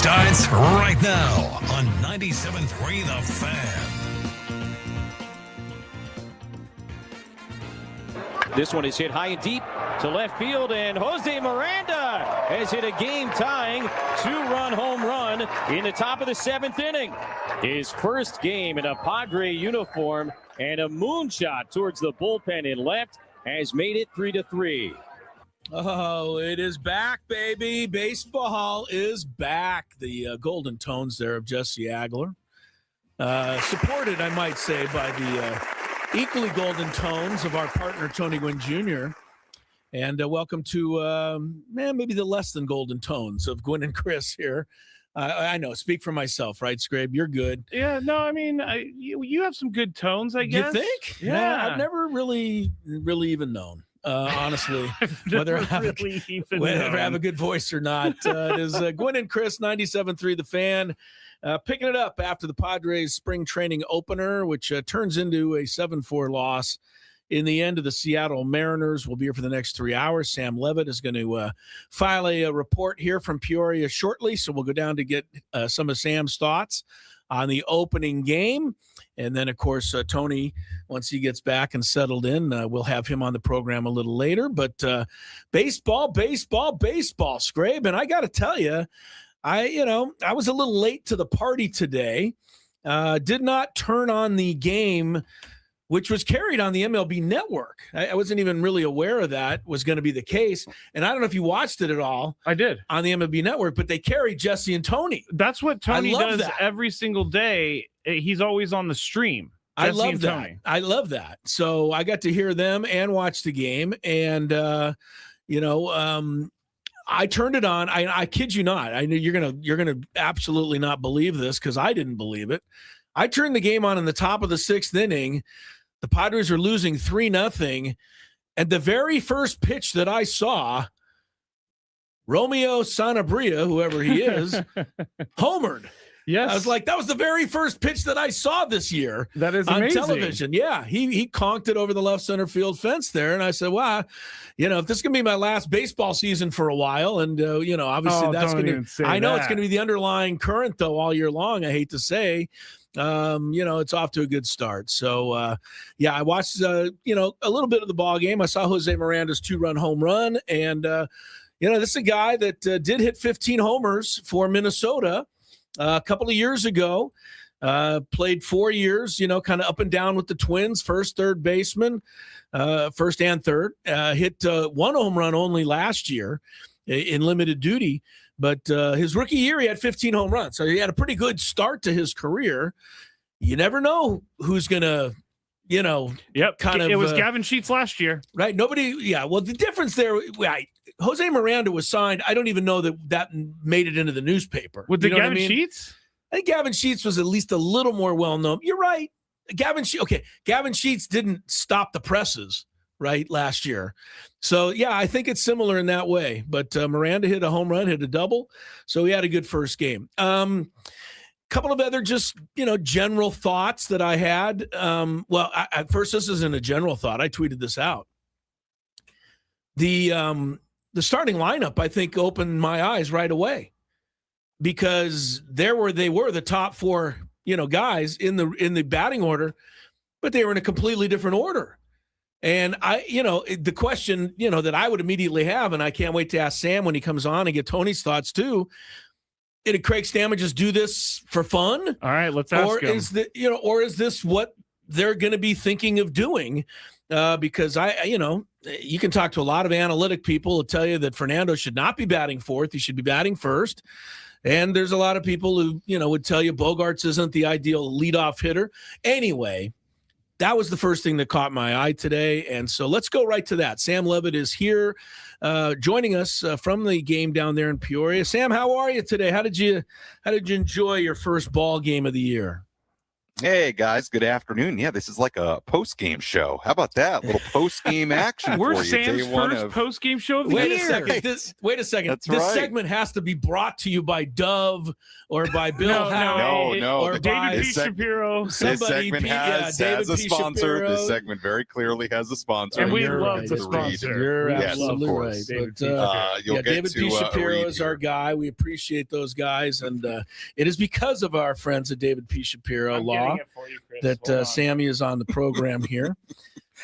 starts right now on 97.3 The Fan. This one is hit high and deep to left field, and Jose Miranda has hit a game-tying two-run home run in the top of the seventh inning. His first game in a Padre uniform, and a moonshot towards the bullpen in left has made it 3-3. Oh, it is back, baby. Baseball is back. The golden tones there of Jesse Agler. Supported, I might say, by the equally golden tones of our partner, Tony Gwynn Jr. And welcome to, maybe the less than golden tones of Gwynn and Chris here. I know, speak for myself, right, Scrabe? You're good. Yeah, no, I mean, you have some good tones, I guess. You think? Yeah. I've never really even known. Honestly, whether I have a good voice or not. It is Gwynn and Chris, 97.3 The Fan, picking it up after the Padres spring training opener, which turns into a 7-4 loss in the end of the Seattle Mariners. We'll be here for the next 3 hours. Sam Levitt is going to file a report here from Peoria shortly, so we'll go down to get some of Sam's thoughts on the opening game. And then, of course, Tony, once he gets back and settled in, we'll have him on the program a little later. But baseball, Scrabe. And I got to tell you, I was a little late to the party today. Did not turn on the game, which was carried on the MLB Network. I wasn't even really aware of that was going to be the case. And I don't know if you watched it at all. I did. On the MLB Network, but they carried Jesse and Tony. That's what Tony does every single day. He's always on the stream. Jesse, I love that. Tony. I love that. So I got to hear them and watch the game. And, I turned it on. I kid you not. I knew you're gonna absolutely not believe this because I didn't believe it. I turned the game on in the top of the sixth inning. The Padres are losing 3-0. And the very first pitch that I saw, Romeo Sanabria, whoever he is, homered. Yes. I was like, that was the very first pitch that I saw this year. That is on amazing. Television. Yeah, he conked it over the left center field fence there. And I said, wow, if this is going to be my last baseball season for a while, and, obviously that's going to – I know it's going to be the underlying current, though, all year long, I hate to say. It's off to a good start. So, I watched, a little bit of the ball game. I saw Jose Miranda's 2-run home run. And, this is a guy that did hit 15 homers for Minnesota a couple of years ago. Played 4 years, kind of up and down with the Twins, first, third baseman, first and third. Hit one home run only last year in limited duty. But his rookie year, he had 15 home runs. So he had a pretty good start to his career. You never know who's going to, It was Gavin Sheets last year. Right? Nobody, yeah. Well, the difference there, Jose Miranda was signed. I don't even know that made it into the newspaper. With the Gavin Sheets? I think Gavin Sheets was at least a little more well-known. You're right. Gavin Sheets didn't stop the presses, right, last year. So, yeah, I think it's similar in that way. But Miranda hit a home run, hit a double. So he had a good first game. Couple of other just, general thoughts that I had. At first, this isn't a general thought. I tweeted this out. The starting lineup, I think, opened my eyes right away because they were the top four, guys in the batting order, but they were in a completely different order. And the question, that I would immediately have, and I can't wait to ask Sam when he comes on and get Tony's thoughts too. Did Craig Stammer just do this for fun? All right, let's ask him. Or is this what they're going to be thinking of doing? Because you can talk to a lot of analytic people who tell you that Fernando should not be batting fourth; he should be batting first. And there's a lot of people who would tell you Bogaerts isn't the ideal leadoff hitter. Anyway, that was the first thing that caught my eye today. And so let's go right to that. Sam Levitt is here joining us from the game down there in Peoria. Sam, how are you today? How did you enjoy your first ball game of the year? Hey guys, good afternoon. Yeah, this is like a post-game show. How about that? A little post-game action We're for you. Sam's first post-game show of the Wait year. a second. Wait a second. That's this right. segment has to be brought to you by Dove or by Bill Howe. No. Or by David P. Shapiro. This somebody. segment has David a P. sponsor. Shapiro. This segment very clearly has a sponsor. And we You're love right. the It's sponsor. You're Yes, absolutely of right. course. David P. But, You'll get David to P. Shapiro read is our here. guy. We appreciate those guys, and it is because of our friends at David P. Shapiro I'm Law getting it for you, Chris. that Hold on. Sammy is on the program here.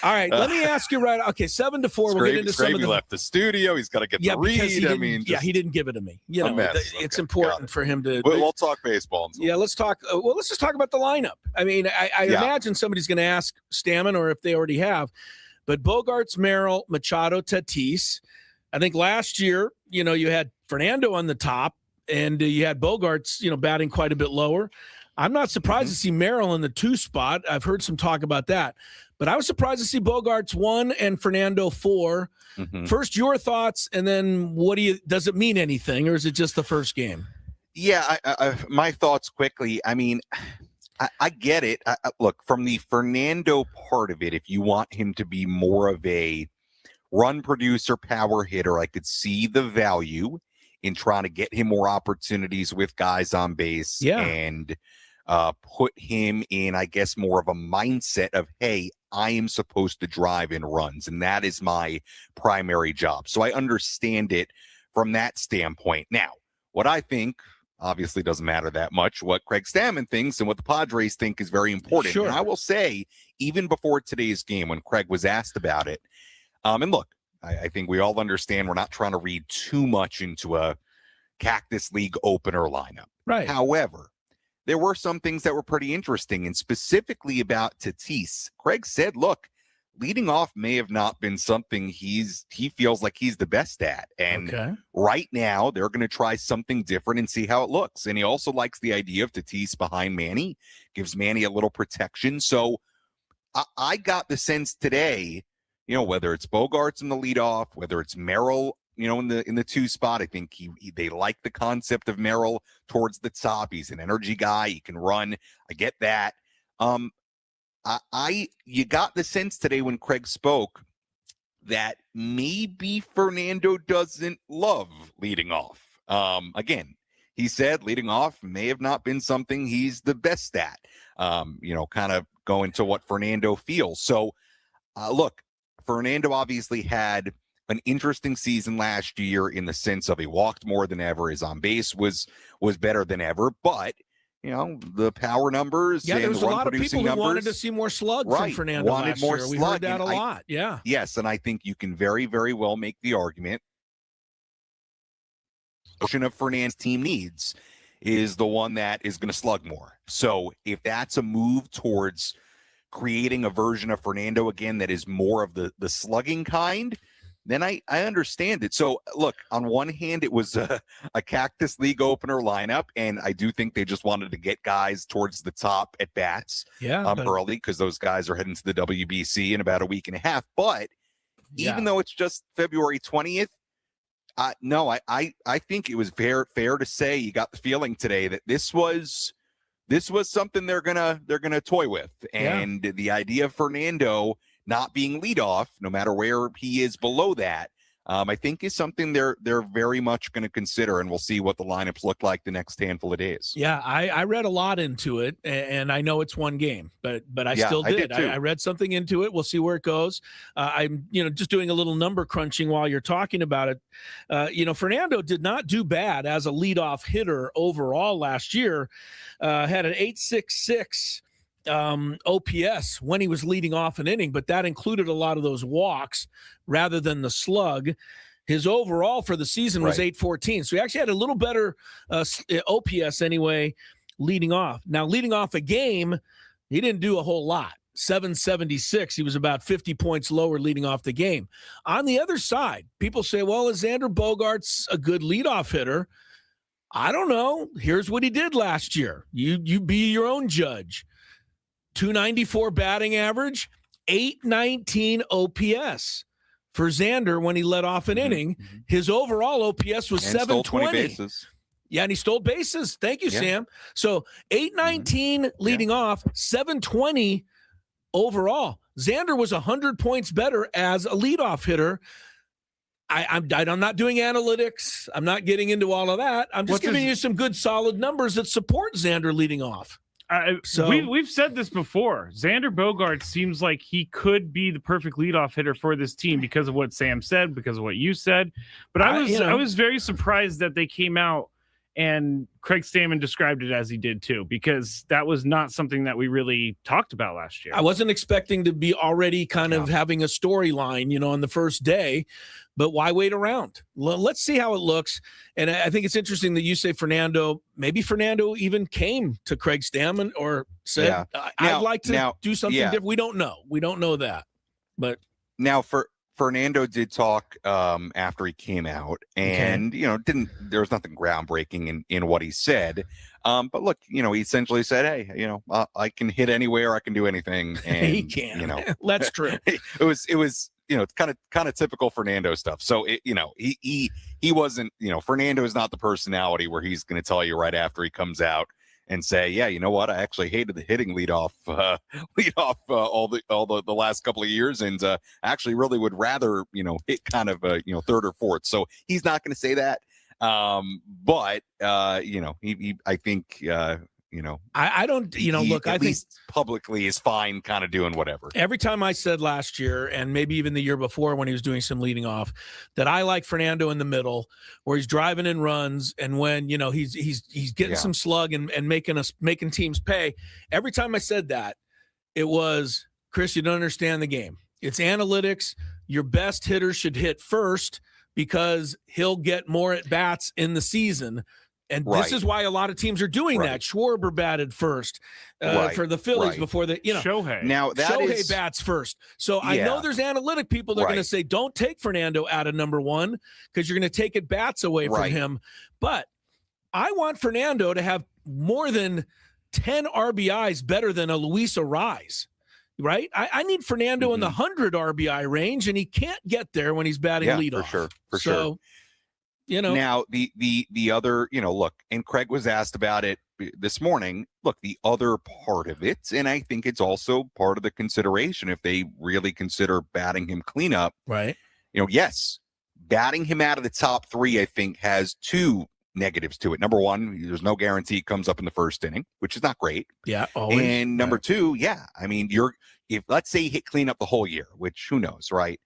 All right, let me ask you right. Okay, 7-4. We'll get into some of the. left the studio. He's got to get the because he read. I didn't, mean, he didn't give it to me. You a know, mess. it's Okay, important got it. for him to. We'll talk baseball. Yeah, let's talk. Well, let's just talk about the lineup. I mean, I Yeah. imagine somebody's going to ask Stammen, or if they already have, but Bogarts, Merrill, Machado, Tatis. I think last year, you had Fernando on the top, and you had Bogarts, batting quite a bit lower. I'm not surprised to see Merrill in the 2 spot. I've heard some talk about that, but I was surprised to see Bogarts 1 and Fernando 4. First, your thoughts, and then does it mean anything, or is it just the first game? Yeah, my thoughts quickly. I mean, I get it. Look, from the Fernando part of it, if you want him to be more of a run producer, power hitter, I could see the value in trying to get him more opportunities with guys on base and put him in, I guess, more of a mindset of, hey, I am supposed to drive in runs, and that is my primary job. So I understand it from that standpoint. Now, what I think obviously doesn't matter that much. What Craig Stammen thinks and what the Padres think is very important. Sure. And I will say, even before today's game, when Craig was asked about it, and look, I think we all understand we're not trying to read too much into a Cactus League opener lineup. Right. However, there were some things that were pretty interesting, and specifically about Tatis. Craig said, look, leading off may have not been something he feels like he's the best at. And right now, they're going to try something different and see how it looks. And he also likes the idea of Tatis behind Manny, gives Manny a little protection. So I got the sense today, whether it's Bogarts in the leadoff, whether it's Merrill, in the 2 spot, I think they like the concept of Merrill towards the top. He's an energy guy. He can run. I get that. You got the sense today when Craig spoke that maybe Fernando doesn't love leading off. Again, he said leading off may have not been something he's the best at, kind of going to what Fernando feels. So, look, Fernando obviously had an interesting season last year in the sense of he walked more than ever. His on base was better than ever, but the power numbers. Yeah, and there was the a lot of people who wanted to numbers, see more slug from Fernando last more year. We slug, heard that a and lot. Yeah. Yes, and I think you can very, very well make the argument of Fernando's team needs is the one that is going to slug more. So if that's a move towards creating a version of Fernando again that is more of the slugging kind, then I understand it. So, look, on one hand, it was a Cactus League opener lineup, and I do think they just wanted to get guys towards the top at bats early because those guys are heading to the WBC in about a week and a half. But even though it's just February 20th, no, I think it was fair to say you got the feeling today that this was something they're gonna toy with, and the idea of Fernando not being leadoff, no matter where he is below that, I think is something they're very much going to consider, and we'll see what the lineups look like the next handful of days. Yeah, I read a lot into it, and I know it's one game, but I still did. I read something into it. We'll see where it goes. I'm just doing a little number crunching while you're talking about it. Fernando did not do bad as a leadoff hitter overall last year. Had an 8.66 OPS when he was leading off an inning, but that included a lot of those walks rather than the slug. His overall for the season was 8.14. So he actually had a little better OPS anyway leading off. Now, leading off a game, he didn't do a whole lot. 776. He was about 50 points lower leading off the game. On the other side, people say, well, is Xander Bogaerts a good leadoff hitter? I don't know. Here's what he did last year. You be your own judge. 294 batting average, 819 OPS for Xander when he led off an inning. His overall OPS was 720. Yeah, and he stole bases. Thank you, Sam. So 819 leading off, 720 overall. Xander was 100 points better as a leadoff hitter. I'm not doing analytics. I'm not getting into all of that. I'm just giving you some good, solid numbers that support Xander leading off. So we've said this before. Xander Bogaerts seems like he could be the perfect leadoff hitter for this team because of what Sam said, because of what you said. But I was very surprised that they came out and Craig Stammen described it as he did too, because that was not something that we really talked about last year. I wasn't expecting to be already kind of having a storyline, on the first day, but why wait around? Let's see how it looks. And I think it's interesting that you say Fernando, maybe Fernando even came to Craig Stammen or said, I'd like to do something different. We don't know. We don't know that. But now Fernando did talk after he came out, and there was nothing groundbreaking in what he said. But look, he essentially said, "Hey, I can hit anywhere, I can do anything." And he can. That's true. It was it's kind of typical Fernando stuff. So he wasn't, Fernando is not the personality where he's going to tell you right after he comes out and say, yeah, you know what? I actually hated the hitting leadoff all the last couple of years, and actually really would rather hit kind of third or fourth. So he's not going to say that, but he I think I don't look. I think publicly is fine, kind of doing whatever. Every time I said last year, and maybe even the year before when he was doing some leading off, that I like Fernando in the middle, where he's driving in runs, and when he's getting some slug and making teams pay. Every time I said that, it was, Chris, you don't understand the game. It's analytics. Your best hitter should hit first because he'll get more at bats in the season. And this is why a lot of teams are doing that. Schwarber batted first for the Phillies before the Shohei. Now Shohei bats first. So I know there's analytic people that are going to say, don't take Fernando out of number one because you're going to take at bats away from him. But I want Fernando to have more than 10 RBIs better than a Luis Arraez. Right? I need Fernando in the 100 RBI range, and he can't get there when he's batting leadoff. For sure. Now the other, look, and Craig was asked about it this morning. Look, the other part of it, and I think it's also part of the consideration if they really consider batting him cleanup. Right. Yes, batting him out of the top three, I think, has two negatives to it. Number one, there's no guarantee it comes up in the first inning, which is not great. Yeah. Always. And number two, I mean, if let's say you hit cleanup the whole year, which who knows, right?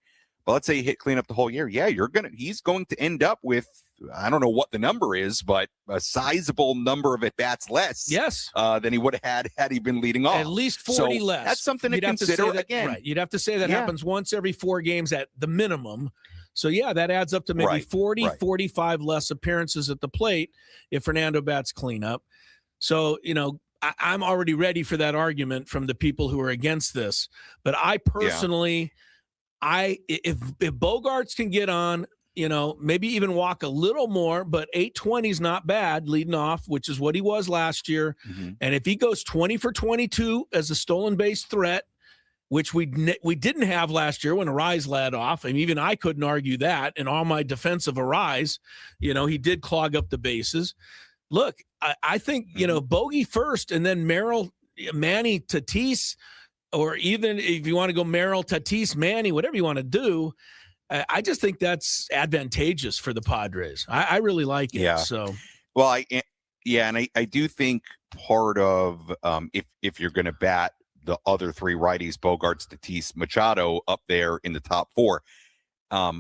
But let's say you hit cleanup the whole year. Yeah, he's going to end up with, I don't know what the number is, but a sizable number of at-bats less than he would have had he been leading off. At least 40 less. That's something to consider again. Right. You'd have to say that happens once every 4 games at the minimum. So, that adds up to maybe 45 less appearances at the plate if Fernando bats cleanup. So, I'm already ready for that argument from the people who are against this. But I personally if Bogaerts can get on, maybe even walk a little more, but 820 is not bad leading off, which is what he was last year. Mm-hmm. And if he goes 20 for 22 as a stolen base threat, which we didn't have last year when Arraez led off, and even I couldn't argue that. And all my defense of Arraez, he did clog up the bases. Look, I think, bogey first and then Manny, Tatis, or even if you want to go Merrill, Tatis, Manny, whatever you want to do, I just think that's advantageous for the Padres. I really like it. Yeah. So, well, and I do think part of if you're going to bat the other three righties, Bogaerts, Tatis, Machado up there in the top 4, I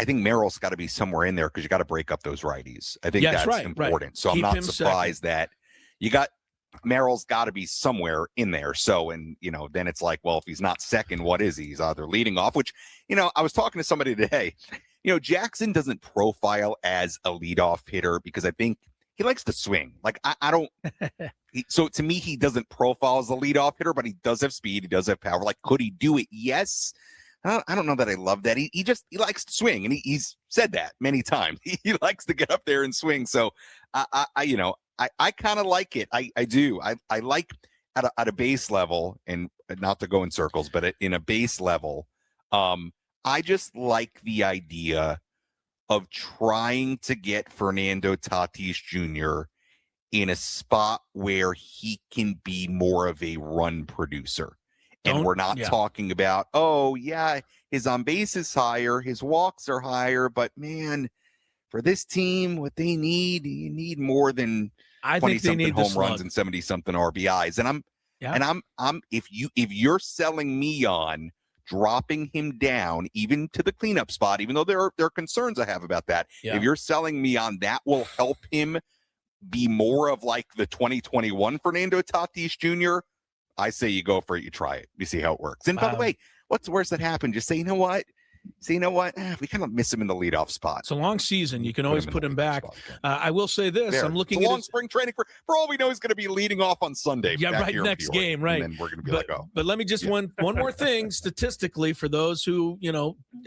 think Merrill's got to be somewhere in there because you got to break up those righties. I think that's important. Right. So I'm not surprised that you got. Merrill's got to be somewhere in there. So, and, then it's like, well, if he's not second, what is he? He's either leading off, which, I was talking to somebody today, Jackson doesn't profile as a leadoff hitter because I think he likes to swing. Like, I don't, so to me, he doesn't profile as a leadoff hitter, but he does have speed. He does have power. Like, could he do it? Yes. I don't know that I love that. He likes to swing, and he's said that many times. He likes to get up there and swing. So I kind of like it. I do. I like at a base level, and not to go in circles, but in a base level, I just like the idea of trying to get Fernando Tatis Jr. in a spot where he can be more of a run producer. And we're not talking about, oh, yeah, his on base is higher, his walks are higher, but man, for this team, what they need, you need more than 20-something home runs and 70-something RBIs. And I'm if you're selling me on dropping him down even to the cleanup spot, even though there are concerns I have about that, if you're selling me on that will help him be more of like the 2021 Fernando Tatis Jr., I say you go for it, you try it, you see how it works. And by the way, what's the worst that happened? Just say, you know what? We kind of miss him in the leadoff spot. It's a long season. You can always put him back. I will say this. I'm looking at long spring training. For all we know, he's going to be leading off on Sunday. Yeah, right. Next game, right. And then we're going to be like, oh. But let me just one more thing statistically for those who,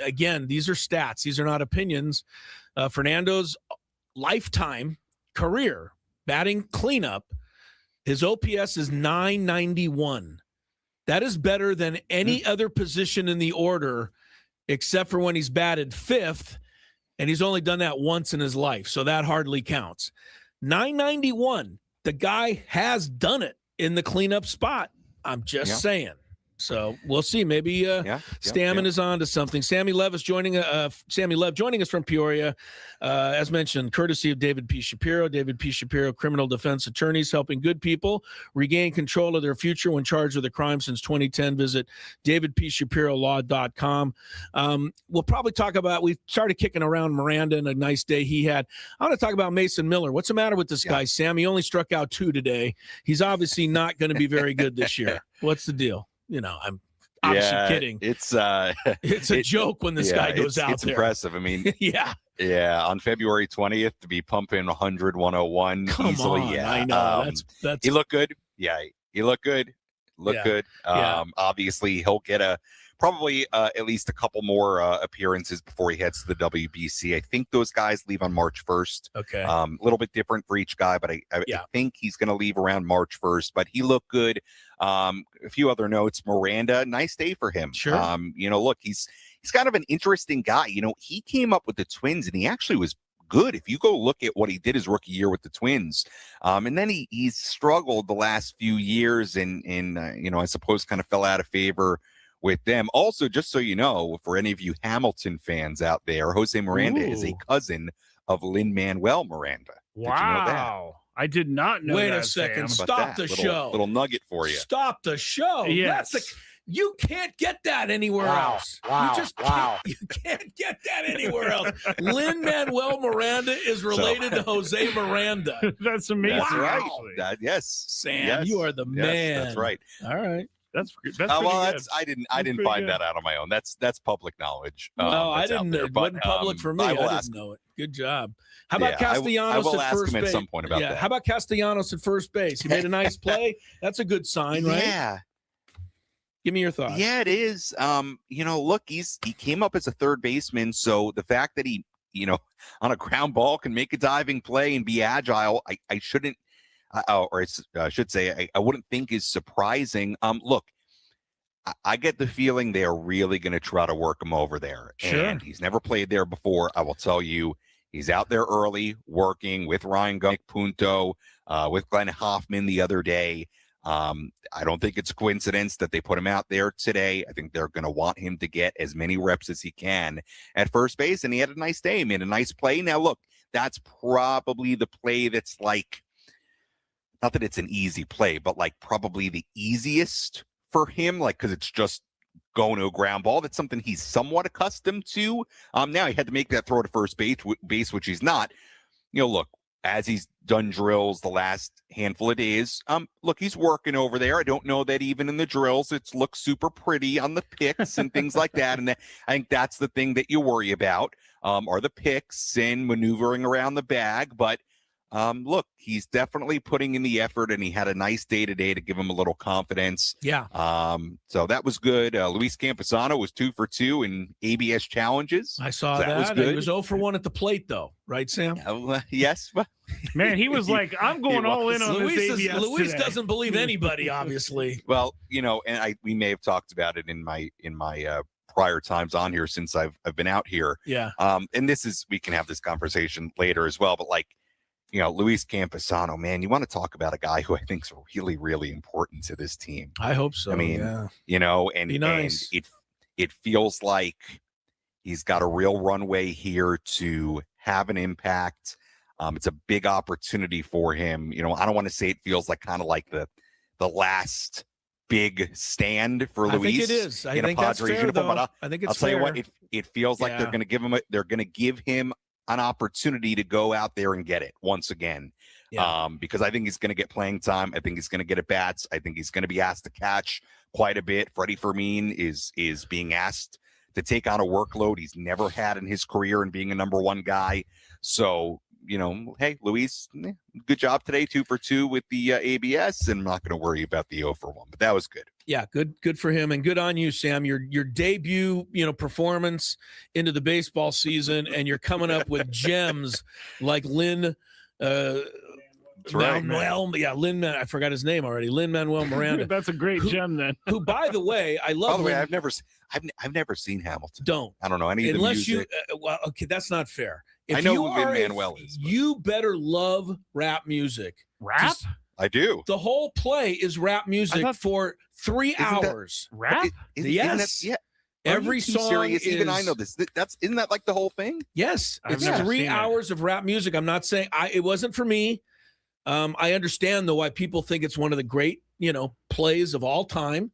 again, these are stats. These are not opinions. Fernando's lifetime career batting cleanup, his OPS is 991. That is better than any other position in the order, except for when he's batted fifth, and he's only done that once in his life, so that hardly counts. 991, the guy has done it in the cleanup spot. I'm just saying. So we'll see. Maybe Stammen is on to something. Sammy Lev joining us from Peoria, as mentioned, courtesy of David P. Shapiro. David P. Shapiro, criminal defense attorneys helping good people regain control of their future when charged with a crime since 2010. Visit davidpshapirolaw.com. We'll probably talk about, we started kicking around Miranda and a nice day he had. I want to talk about Mason Miller. What's the matter with this guy, Sam? He only struck out 2 today. He's obviously not going to be very good this year. What's the deal? I'm obviously kidding. It's a joke when this guy goes out it's there. It's impressive. I mean, yeah. On February 20th to be pumping 100, 101 easily. On, I know. That's he looked good. Yeah, he looked good. Good. Obviously, he'll get probably at least a couple more appearances before he heads to the WBC. I think those guys leave on March 1st. Okay. A little bit different for each guy, but I think he's going to leave around March 1st. But he looked good. A few other notes. Miranda, nice day for him. Sure. Look, he's kind of an interesting guy. He came up with the Twins, and he actually was good. If you go look at what he did his rookie year with the Twins, and then he's struggled the last few years, and I suppose kind of fell out of favor with them. Also, just so you know, for any of you Hamilton fans out there, Jose Miranda is a cousin of Lin-Manuel Miranda. Wow. Did you know that? I did not know Wait that, a second. Sam. Stop the show. Little nugget for you. Stop the show. Yes. You can't get that anywhere else. Wow. You can't get that anywhere else. Lin-Manuel Miranda is related to Jose Miranda. That's amazing. That's right. Actually. Yes. Sam, you are the man. That's right. All right. That's good. I didn't find that out on my own. That's public knowledge. No, I didn't. It wasn't public for me. I didn't know it. Good job. How about Castellanos at first base? At some point about that. How about Castellanos at first base? He made a nice play. That's a good sign, right? Yeah. Give me your thoughts. Yeah, it is. Look, he came up as a third baseman, so the fact that he, on a ground ball can make a diving play and be agile, I should say, I wouldn't think is surprising. Look, I get the feeling they're really going to try to work him over there. Sure. And he's never played there before. I will tell you, he's out there early working with Ryan Punto, with Glenn Hoffman the other day. I don't think it's a coincidence that they put him out there today. I think they're going to want him to get as many reps as he can at first base. And he had a nice day, made a nice play. Now, look, that's probably the play that's like, not that it's an easy play, but like probably the easiest for him, like, because it's just going to a ground ball. That's something he's somewhat accustomed to. Now he had to make that throw to first base, which he's not. Look, as he's done drills the last handful of days, look, he's working over there. I don't know that even in the drills, it looks super pretty on the picks and things like that. And I think that's the thing that you worry about, are the picks and maneuvering around the bag. But look, he's definitely putting in the effort, and he had a nice day today to give him a little confidence. Yeah. So that was good. Luis Camposano was 2 for 2 in ABS challenges. I saw so that. Was good. He was 0 for 1 at the plate, though. Right, Sam? Yes. Man, he was like, I'm going all in on this ABS Luis today. doesn't believe anybody, obviously. Well, and we may have talked about it in my prior times on here since I've been out here. Yeah. And we can have this conversation later as well, but like, Luis Campusano, man, you want to talk about a guy who I think is really, really important to this team. I hope so. I mean, and, Be nice. and it feels like he's got a real runway here to have an impact. It's a big opportunity for him. I don't want to say it feels like kind of like the last big stand for Luis. I think it is. I think that's fair, uniform, though. but I think it's I'll tell fair. you what, it feels like they're going to give him an opportunity to go out there and get it once again. Yeah. Because I think he's going to get playing time. I think he's going to get at bats. I think he's going to be asked to catch quite a bit. Freddie Fermin is being asked to take on a workload he's never had in his career and being a number one guy. So, hey, Luis, good job today, 2 for 2 with the ABS, and I'm not going to worry about the 0 for 1, but that was good. Yeah, good for him, and good on you, Sam. Your debut, performance into the baseball season, and you're coming up with gems like Lynn. Lin-Manuel, I forgot his name already. Lin-Manuel Miranda. That's a great gem, then. Who, by the way, I love. By the way, I've never seen Hamilton. I don't know any unless of the music. okay, that's not fair. If I know you who Lin-Manuel is. But you better love rap music. Rap? I do. The whole play is rap music for 3 hours. Rap? Yes. Yeah. Every song serious? is. Even I know this. Isn't that like the whole thing? Yes, it's never 3 seen it. hours of rap music. I'm not saying it wasn't for me. I understand though why people think it's one of the great, plays of all time.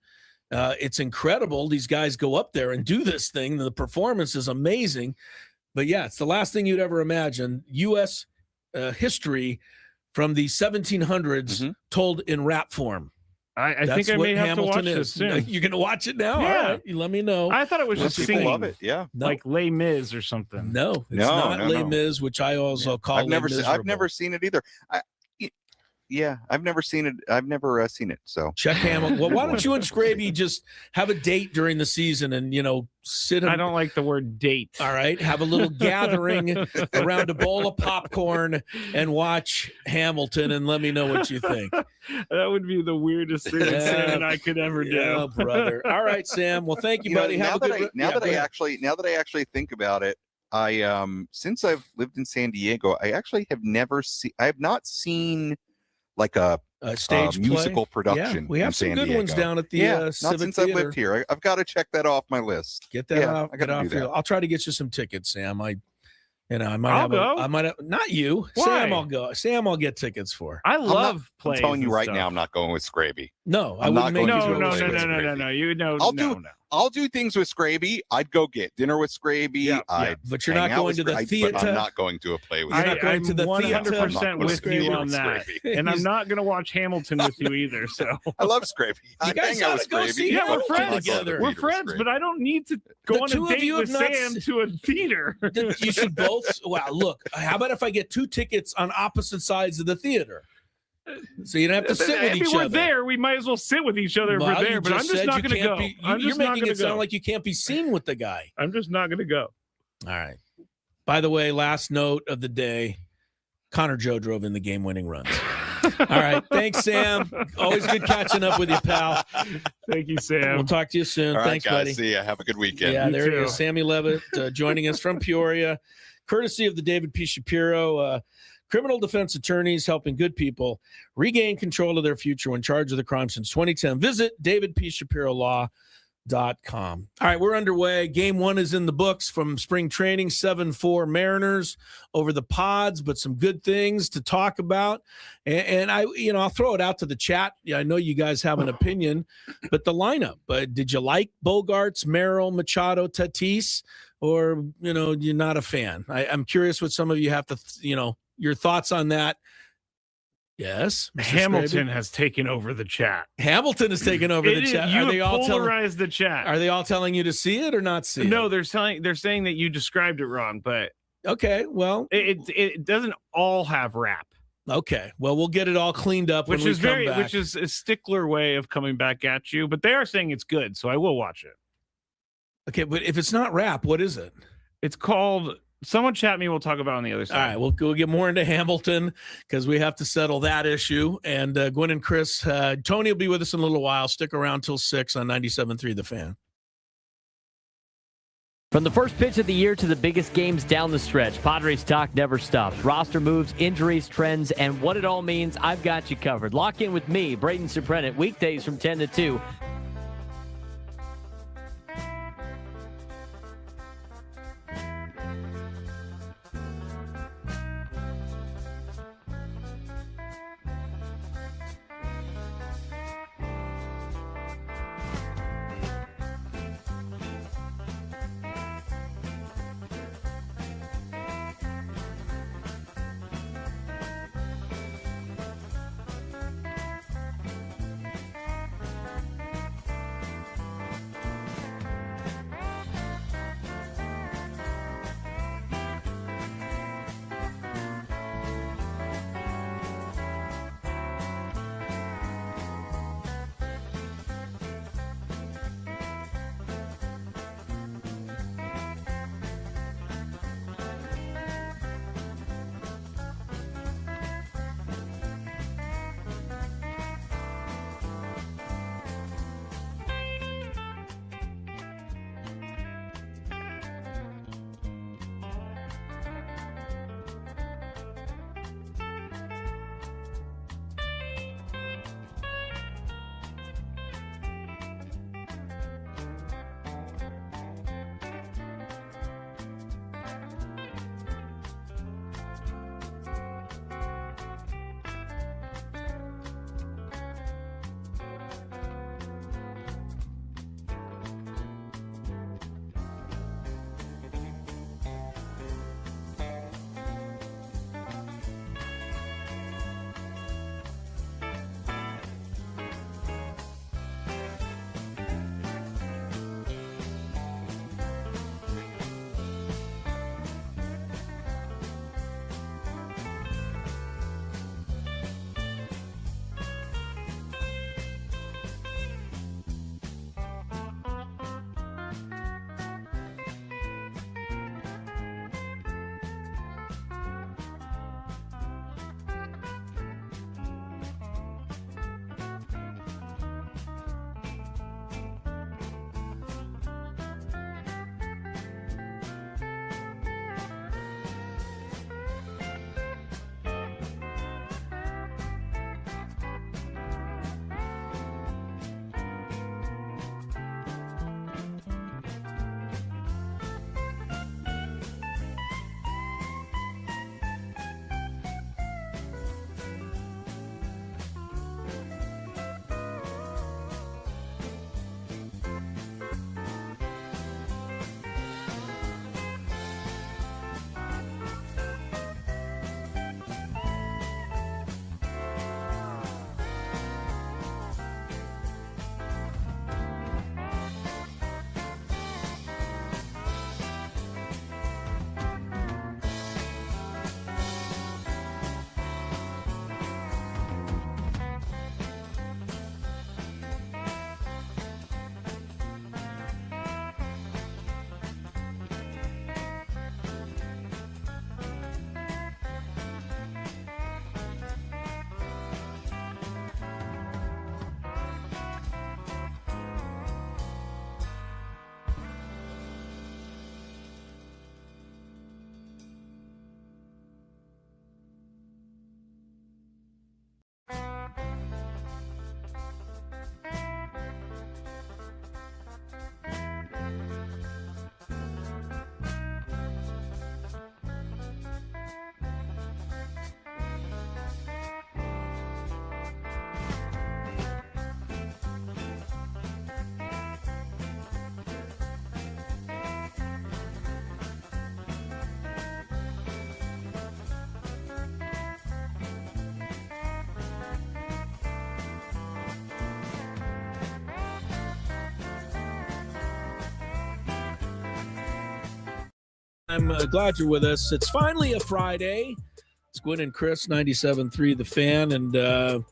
It's incredible. These guys go up there and do this thing. The performance is amazing. But yeah, it's the last thing you'd ever imagine. U.S. History from the 1700s told in rap form. I think I may have Hamilton to watch this soon. You're going to watch it now? Yeah. All right. You let me know. I thought it was just People singing, love it. Yeah. like Les Mis or something. No, it's not Les no. Mis, which I also call I've never seen seen it either. I've never seen it. I've never seen it. So check Hamilton. Well, why don't you and Scraby just have a date during the season and sit? I don't like the word date. All right, have a little gathering around a bowl of popcorn and watch Hamilton, and let me know what you think. That would be the weirdest thing Sam and I could ever do. Yeah, brother. All right, Sam. Well, thank you, buddy. Now that I actually think about it, I since I've lived in San Diego, I have not seen like a stage musical play. production. Yeah, we have some good ones down at the not Civic since Theater. I've lived here. I've got to check that off my list. Get that off. I gotta do that. I'll try to get you some tickets, Sam. I might I'll have. go. I might have. Not you, Why? Sam. I'll go. Sam, I'll get tickets for. I love I'm plays. telling you and right stuff. now, I'm not going with Scraby. No, I I'm wouldn't not make going you to go do with it. Scraby. No. You know, I'll do things with Scraby. I'd go get dinner with Scraby. Yeah, but you're not going to the theater. But I'm not going to a play with You're Scraby. not going to the 100% with theater. you on that. And I'm not going to watch Hamilton with you either. So I love Scraby. I guys hang out ought with to go Scraby. see yeah, we're friends together. We're friends, but I don't need to go The on two a of date you with have not Sam to a theater. You should both. Wow, look. How about if I get 2 tickets on opposite sides of the theater, so you don't have to sit with each we're other? there. We might as well sit with each other if Well, we're there. you But I'm just just said not you going to can't go. be- I'm You're just not making going it to go. sound like you can't be seen with the guy. I'm just not going to go. All right. By the way, last note of the day: Connor Joe drove in the game-winning runs. All right. Thanks, Sam. Always good catching up with you, pal. Thank you, Sam. We'll talk to you soon. All right, Thanks, guys. buddy. See ya. Have a good weekend. Yeah, You there too. he is, Sammy Levitt, joining us from Peoria, courtesy of the David P. Shapiro. Criminal defense attorneys helping good people regain control of their future when charged with a crime since 2010. Visit davidpshapirolaw.com. All right, we're underway. Game 1 is in the books from spring training, 7-4 Mariners over the Pods, but some good things to talk about. And I'll throw it out to the chat. Yeah, I know you guys have an opinion, but the lineup, did you like Bogarts, Merrill, Machado, Tatis, or, you're not a fan? I'm curious what some of you have to, your thoughts on that. Yes. Mr. Hamilton Scraby? has taken over the chat. Hamilton has taken over the chat. You Are they all polarized the chat. Are they all telling you to see it or not see it? No, they're saying that you described it wrong, but Okay. Well, it doesn't all have rap, okay. Well, we'll get it all cleaned up when we come back. which is a stickler way of coming back at you. But they are saying it's good, so I will watch it. Okay, but if it's not rap, what is it? It's called. Someone chat me. We'll talk about it on the other side. All right, we'll get more into Hamilton because we have to settle that issue. And Gwynn and Chris, Tony will be with us in a little while. Stick around till 6 on 97.3 The Fan. From the first pitch of the year to the biggest games down the stretch, Padres talk never stops. Roster moves, injuries, trends, and what it all means, I've got you covered. Lock in with me, Braden Suprenant, weekdays from 10 to 2. I'm glad you're with us. It's finally a Friday. It's Gwynn and Chris, 97.3 The Fan, and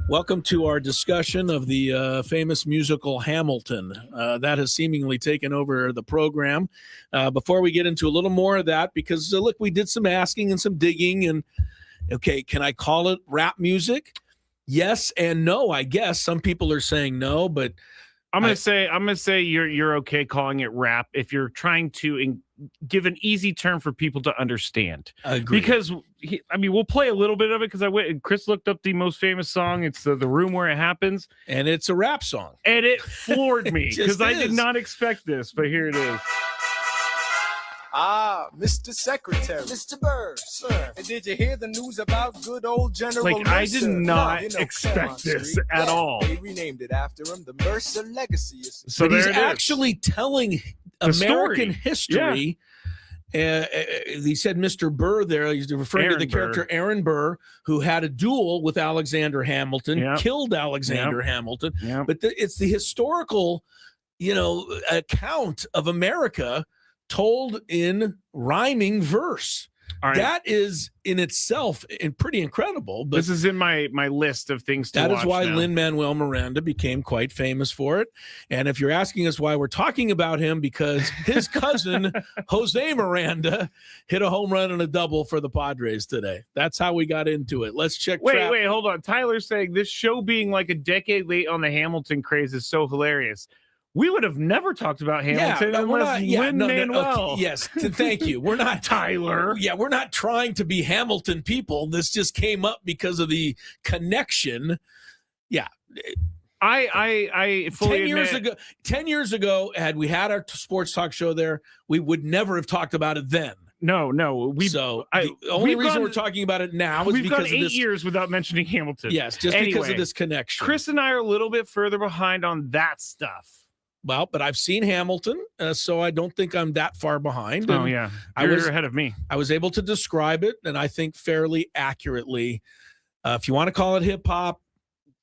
welcome to our discussion of the famous musical Hamilton. That has seemingly taken over the program. Before we get into a little more of that, because look, we did some asking and some digging, and okay, can I call it rap music? Yes and no, I guess. Some people are saying no, but I'm gonna say you're okay calling it rap if you're trying to give an easy term for people to understand. Agreed. Because we'll play a little bit of it because Chris looked up the most famous song. It's the Room Where It Happens, and it's a rap song, and it floored me because I did not expect this, but here it is. Ah, Mr. Secretary. Mr. Burr, sir. And did you hear the news about good old General Mercer? I did not expect this at all. They renamed it after him. The Mercer Legacy. So he's actually telling American history. Yeah. He said Mr. Burr there. He's referring to the character Aaron Burr, who had a duel with Alexander Hamilton, killed Alexander Hamilton. Yep. But it's the historical, account of America told in rhyming verse. Right. That is in itself pretty incredible. But this is in my list of things to watch. That is why now. Lin-Manuel Miranda became quite famous for it. And if you're asking us why we're talking about him, because his cousin Jose Miranda hit a home run and a double for the Padres today. That's how we got into it. Let's check. Wait, hold on. Tyler's saying this show being like a decade late on the Hamilton craze is so hilarious. We would have never talked about Hamilton unless Lin-Manuel. Okay, yes, thank you. We're not Tyler. Yeah, we're not trying to be Hamilton people. This just came up because of the connection. Yeah. I fully 10 years ago, had we had our sports talk show there, we would never have talked about it then. No. The only reason we're talking about it now is we've because gone 8 years without mentioning Hamilton. Yes, just because of this connection. Chris and I are a little bit further behind on that stuff. Well, but I've seen Hamilton, so I don't think I'm that far behind. Oh, yeah. You're ahead of me. I was able to describe it, and I think fairly accurately. If you want to call it hip-hop,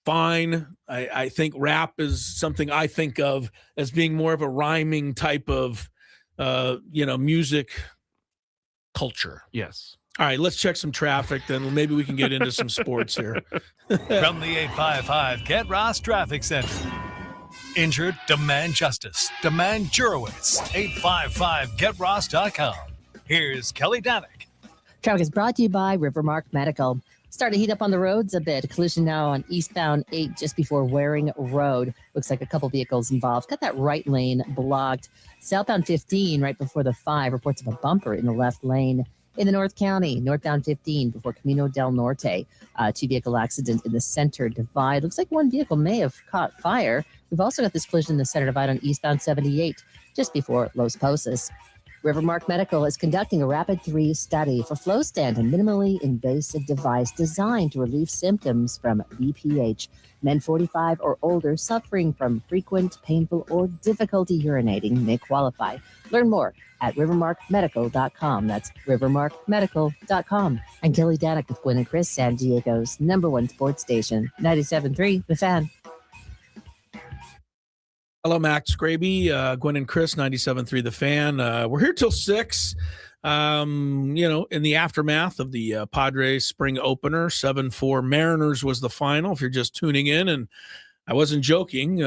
fine. I think rap is something I think of as being more of a rhyming type of, music culture. Yes. All right, let's check some traffic, then maybe we can get into some sports here. From the 855 Get Ross Traffic Center. Injured? Demand justice. Demand Jurowitz. 855GetRoss.com. Here's Kelly Danick. Traffic is brought to you by Rivermark Medical. Starting to heat up on the roads a bit. Collision now on eastbound 8 just before Waring Road. Looks like a couple vehicles involved. Got that right lane blocked. Southbound 15 right before the 5. Reports of a bumper in the left lane. In the North County, northbound 15 before Camino del Norte. 2-vehicle accident in the center divide. Looks like one vehicle may have caught fire. We've also got this collision in the center divide on eastbound 78 just before Los Posas. Rivermark Medical is conducting a Rapid 3 study for FlowStant, a minimally invasive device designed to relieve symptoms from BPH. Men 45 or older suffering from frequent, painful, or difficulty urinating may qualify. Learn more at rivermarkmedical.com. That's rivermarkmedical.com. I'm Kelly Danick with Gwynn and Chris, San Diego's #1 sports station, 97.3 The Fan. Hello, Max Graby, Gwynn and Chris, 97.3 The Fan. We're here till 6, in the aftermath of the Padres spring opener. 7-4 Mariners was the final, if you're just tuning in. And I wasn't joking.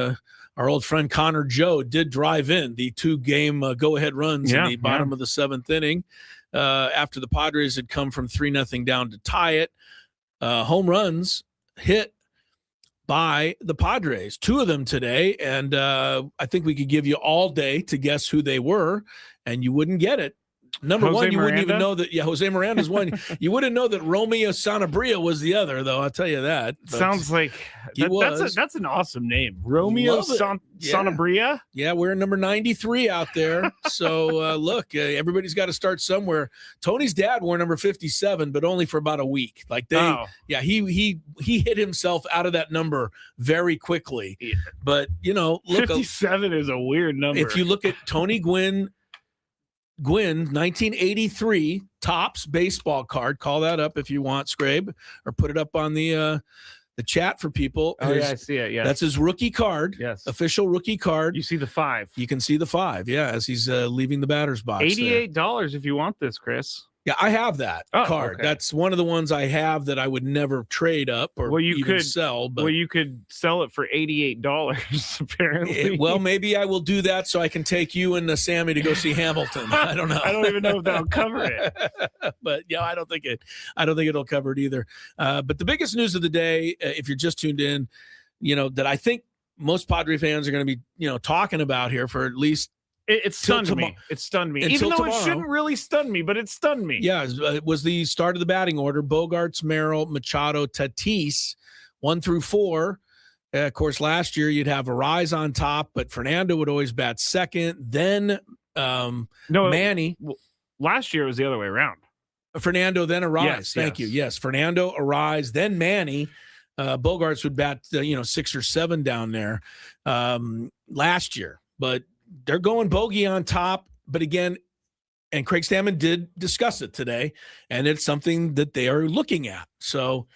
Our old friend Connor Joe did drive in the 2-game go-ahead runs in the bottom of the 7th inning after the Padres had come from 3-0 down to tie it. Home runs hit by the Padres, 2 of them today, and I think we could give you all day to guess who they were, and you wouldn't get it. Number Jose one, you Miranda? wouldn't even know that. Yeah, Jose Miranda's one. You wouldn't know that Romeo Sanabria was the other, though. I'll tell you that. But sounds like that's an awesome name, Romeo Sanabria. Yeah, we're number 93 out there. So look, everybody's got to start somewhere. Tony's dad wore number 57, but only for about a week. Like he hit himself out of that number very quickly. Yeah. But look, 57 is a weird number. If you look at Tony Gwynn, 1983 Topps baseball card. Call that up if you want, Scrabe, or put it up on the chat for people. Oh, yeah, I see it. Yeah, that's his rookie card. Yes, official rookie card. You see the 5. You can see the 5. Yeah, as he's leaving the batter's box. $88 if you want this, Chris. Yeah, I have that card. Okay. That's one of the ones I have that I would never trade up or even sell. But you could sell it for $88, apparently. Well, maybe I will do that so I can take you and Sammy to go see Hamilton. I don't know. I don't even know if that'll cover it. But yeah, I don't think it'll cover it either. But the biggest news of the day, if you're just tuned in, that I think most Padre fans are going to be, talking about here for at least. It stunned me. It stunned me. Even though tomorrow, it shouldn't really stun me, but it stunned me. Yeah, it was the start of the batting order. Bogarts, Merrill, Machado, Tatis, 1 through 4. Of course, last year you'd have Arise on top, but Fernando would always bat second. Then Manny. Last year it was the other way around. Fernando, then Arise. Yes, Thank you. Yes, Fernando, Arise, then Manny. Bogarts would bat, 6 or 7 down there last year. But they're going bogey on top. But again, and Craig Stammen did discuss it today, and it's something that they are looking at. So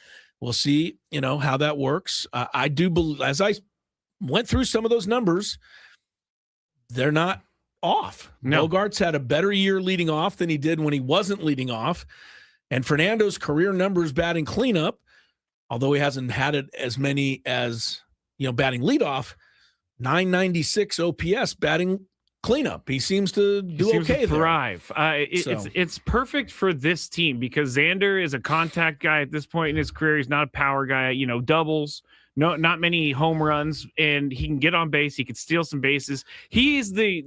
we'll see, how that works. I do believe, as I went through some of those numbers, they're not off. No. Bogarts had a better year leading off than he did when he wasn't leading off. And Fernando's career numbers batting cleanup, although he hasn't had it as many as, batting leadoff, 996 OPS batting cleanup. He seems to do okay. Thrive. It's perfect for this team because Xander is a contact guy at this point in his career. He's not a power guy. Doubles, not many home runs, and he can get on base. He can steal some bases. He's the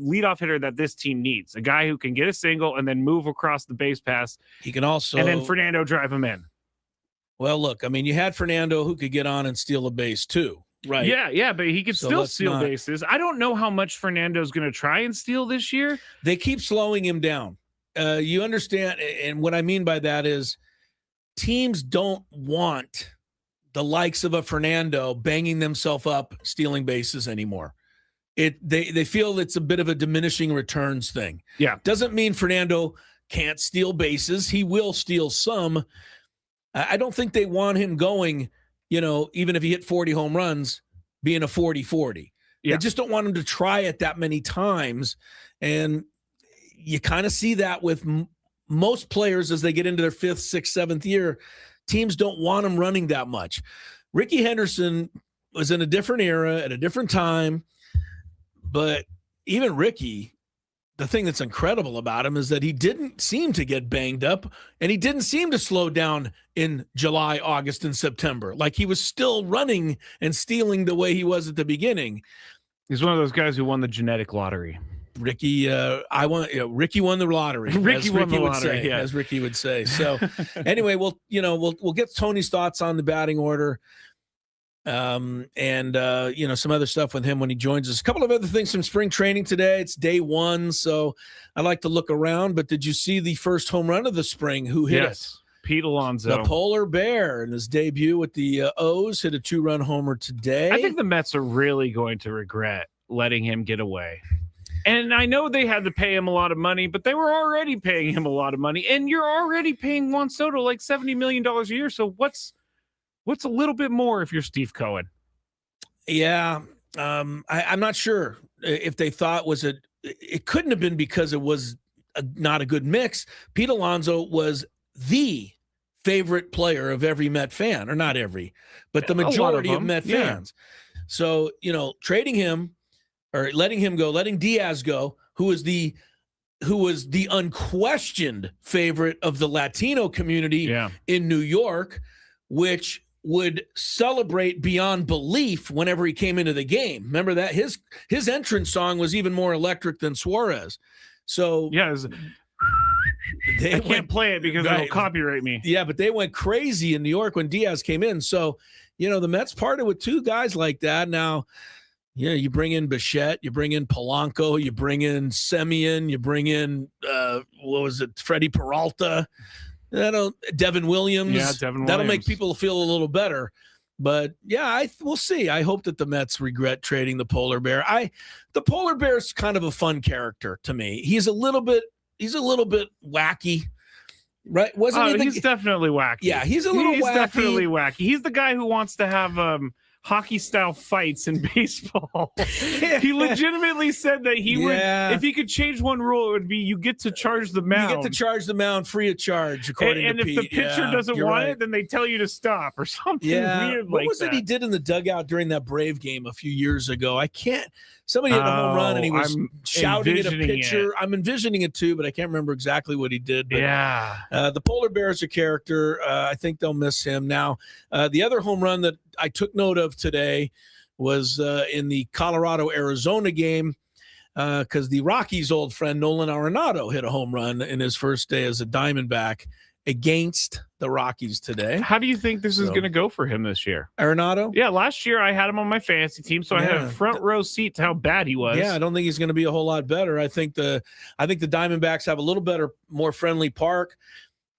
leadoff hitter that this team needs. A guy who can get a single and then move across the base pass. He can also, and then Fernando drive him in. Well, look, you had Fernando who could get on and steal a base too. Right. Yeah, but he could still steal bases. I don't know how much Fernando's going to try and steal this year. They keep slowing him down. You understand, and what I mean by that is teams don't want the likes of a Fernando banging themselves up stealing bases anymore. They feel it's a bit of a diminishing returns thing. Yeah. Doesn't mean Fernando can't steal bases. He will steal some. I don't think they want him going, even if he hit 40 home runs, being a 40-40. Yeah. They just don't want him to try it that many times. And you kind of see that with most players as they get into their 5th, 6th, 7th year. Teams don't want him running that much. Ricky Henderson was in a different era at a different time. But even Ricky, the thing that's incredible about him is that he didn't seem to get banged up, and he didn't seem to slow down in July, August, and September. Like he was still running and stealing the way he was at the beginning. He's one of those guys who won the genetic lottery. Ricky, Ricky won the lottery. Ricky won the lottery, as Ricky would say. So anyway, we'll get Tony's thoughts on the batting order. And some other stuff with him when he joins us. A couple of other things from spring training today. It's day 1, so I like to look around. But did you see the first home run of the spring? Who hit it? Pete Alonso. The Polar Bear in his debut with the O's hit a 2-run homer today. I think the Mets are really going to regret letting him get away. And I know they had to pay him a lot of money, but they were already paying him a lot of money. And you're already paying Juan Soto like $70 million a year. So what's a little bit more if you're Steve Cohen? Yeah, I'm not sure if they thought it couldn't have been because it was not a good mix. Pete Alonso was the favorite player of every Met fan, or not every, but the majority of Met fans. So, trading him or letting him go, letting Diaz go, who was the unquestioned favorite of the Latino community in New York, which would celebrate beyond belief whenever he came into the game. Remember that? His entrance song was even more electric than Suarez. So I can't play it because it'll copyright me. Yeah, but they went crazy in New York when Diaz came in. So, the Mets parted with 2 guys like that. Now, you bring in Bichette, you bring in Polanco, you bring in Semien, you bring in, Freddie Peralta. Devin Williams. Yeah, Devin Williams. That'll make people feel a little better. But we'll see. I hope that the Mets regret trading the Polar Bear. The Polar Bear is kind of a fun character to me. He's a little bit wacky, right? He's definitely wacky. Yeah, he's a little wacky. He's definitely wacky. He's the guy who wants to have hockey style fights in baseball. He legitimately said that he would, if he could change one rule, it would be you get to charge the mound. You get to charge the mound free of charge, according to Pete. And if the pitcher doesn't want it, then they tell you to stop or something weird like that. What was it he did in the dugout during that Brave game a few years ago? Somebody hit a home run and he was shouting at a pitcher. I'm envisioning it too, but I can't remember exactly what he did. But, the Polar Bear is a character. I think they'll miss him. Now, the other home run that I took note of today was in the Colorado-Arizona game because the Rockies' old friend Nolan Arenado hit a home run in his first day as a Diamondback against the Rockies today. How do you think this is going to go for him this year? Arenado? Yeah, last year I had him on my fantasy team, so I had a front row seat to how bad he was. Yeah, I don't think he's going to be a whole lot better. I think the Diamondbacks have a little better, more friendly park.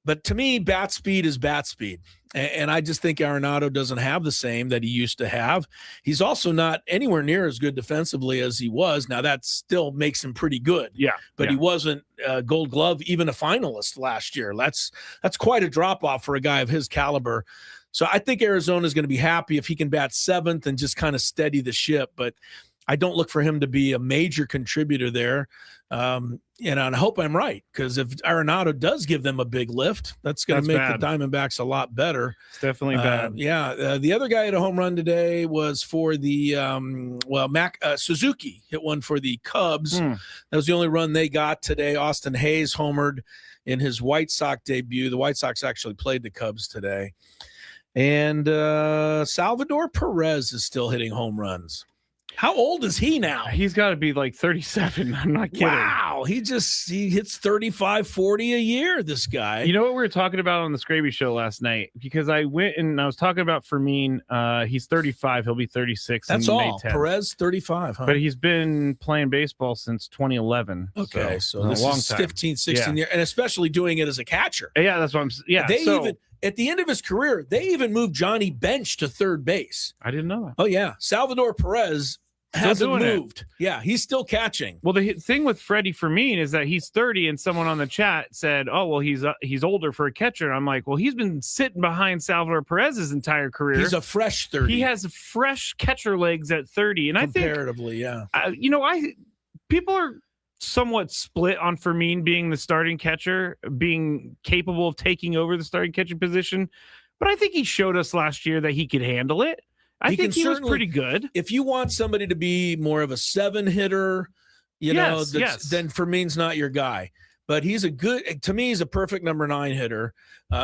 But to me, bat speed is bat speed. And I just think Arenado doesn't have the same that he used to have. He's also not anywhere near as good defensively as he was. Now, that still makes him pretty good. Yeah. But he wasn't Gold Glove, even a finalist last year. That's quite a drop-off for a guy of his caliber. So I think Arizona is going to be happy if he can bat seventh and just kind of steady the ship. But I don't look for him to be a major contributor there. And I hope I'm right, because if Arenado does give them a big lift, that's going to make the Diamondbacks a lot better. It's definitely bad. The other guy at a home run today was for the Suzuki hit one for the Cubs. That was the only run they got today. Austin Hayes homered in his White Sox debut. The White Sox actually played the Cubs today. And Salvador Perez is still hitting home runs. How old is he now? He's got to be like 37. I'm not kidding. Wow. He hits 35, 40 a year, this guy. You know what we were talking about on the Scraby show last night? Because I went and I was talking about Fermin. He's 35. He'll be 36. That's all. May 10th. Perez, 35, huh? But he's been playing baseball since 2011. Okay. So this is 15, 16 years, and especially doing it as a catcher. Yeah, that's what I'm saying. Yeah. At the end of his career, they even moved Johnny Bench to third base. I didn't know that. Oh, yeah. Salvador Perez hasn't moved. Yeah, he's still catching. Well, the thing with Freddie Fermin is that he's 30, and someone on the chat said, "Oh, well, he's older for a catcher." And I'm like, "Well, he's been sitting behind Salvador Perez's entire career. He's a fresh 30. He has fresh catcher legs at 30." And comparatively, I think, people are somewhat split on Fermin being the starting catcher, being capable of taking over the starting catcher position, but I think he showed us last year that he could handle it. I think he was pretty good. If you want somebody to be more of a 7-hitter, then Fermin's not your guy. But he's to me, he's a perfect number 9 hitter.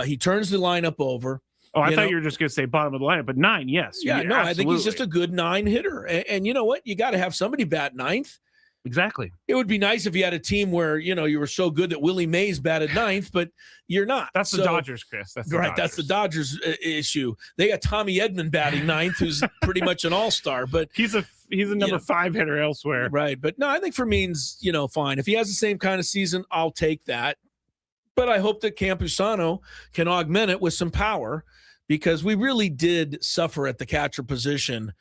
He turns the lineup over. Oh, I thought you were just going to say bottom of the lineup, but 9, yes. Yeah, no, absolutely. I think he's just a good 9 hitter. And you know what? You got to have somebody bat 9th. Exactly. It would be nice if you had a team where, you were so good that Willie Mays batted 9th, but you're not. That's the Dodgers, Chris. That's the Dodgers issue. They got Tommy Edman batting 9th, who's pretty much an all-star, but he's a number 5 hitter elsewhere. Right. But no, I think Fermin's, fine. If he has the same kind of season, I'll take that. But I hope that Campusano can augment it with some power, because we really did suffer at the catcher position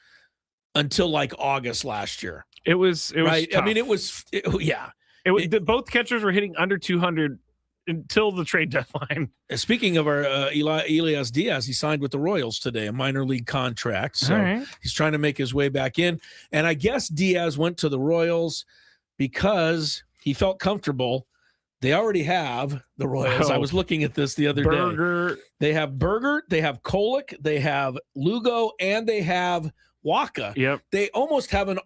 until like August last year. It was right. Tough. I mean, both catchers were hitting under 200 until the trade deadline. Speaking of our Elias Diaz, he signed with the Royals today, a minor league contract. So he's trying to make his way back in. And I guess Diaz went to the Royals because he felt comfortable. They already have the Royals. I was looking at this the other day. They have Berger, they have Kolek, they have Lugo, and they have Waka. Yep. They almost have an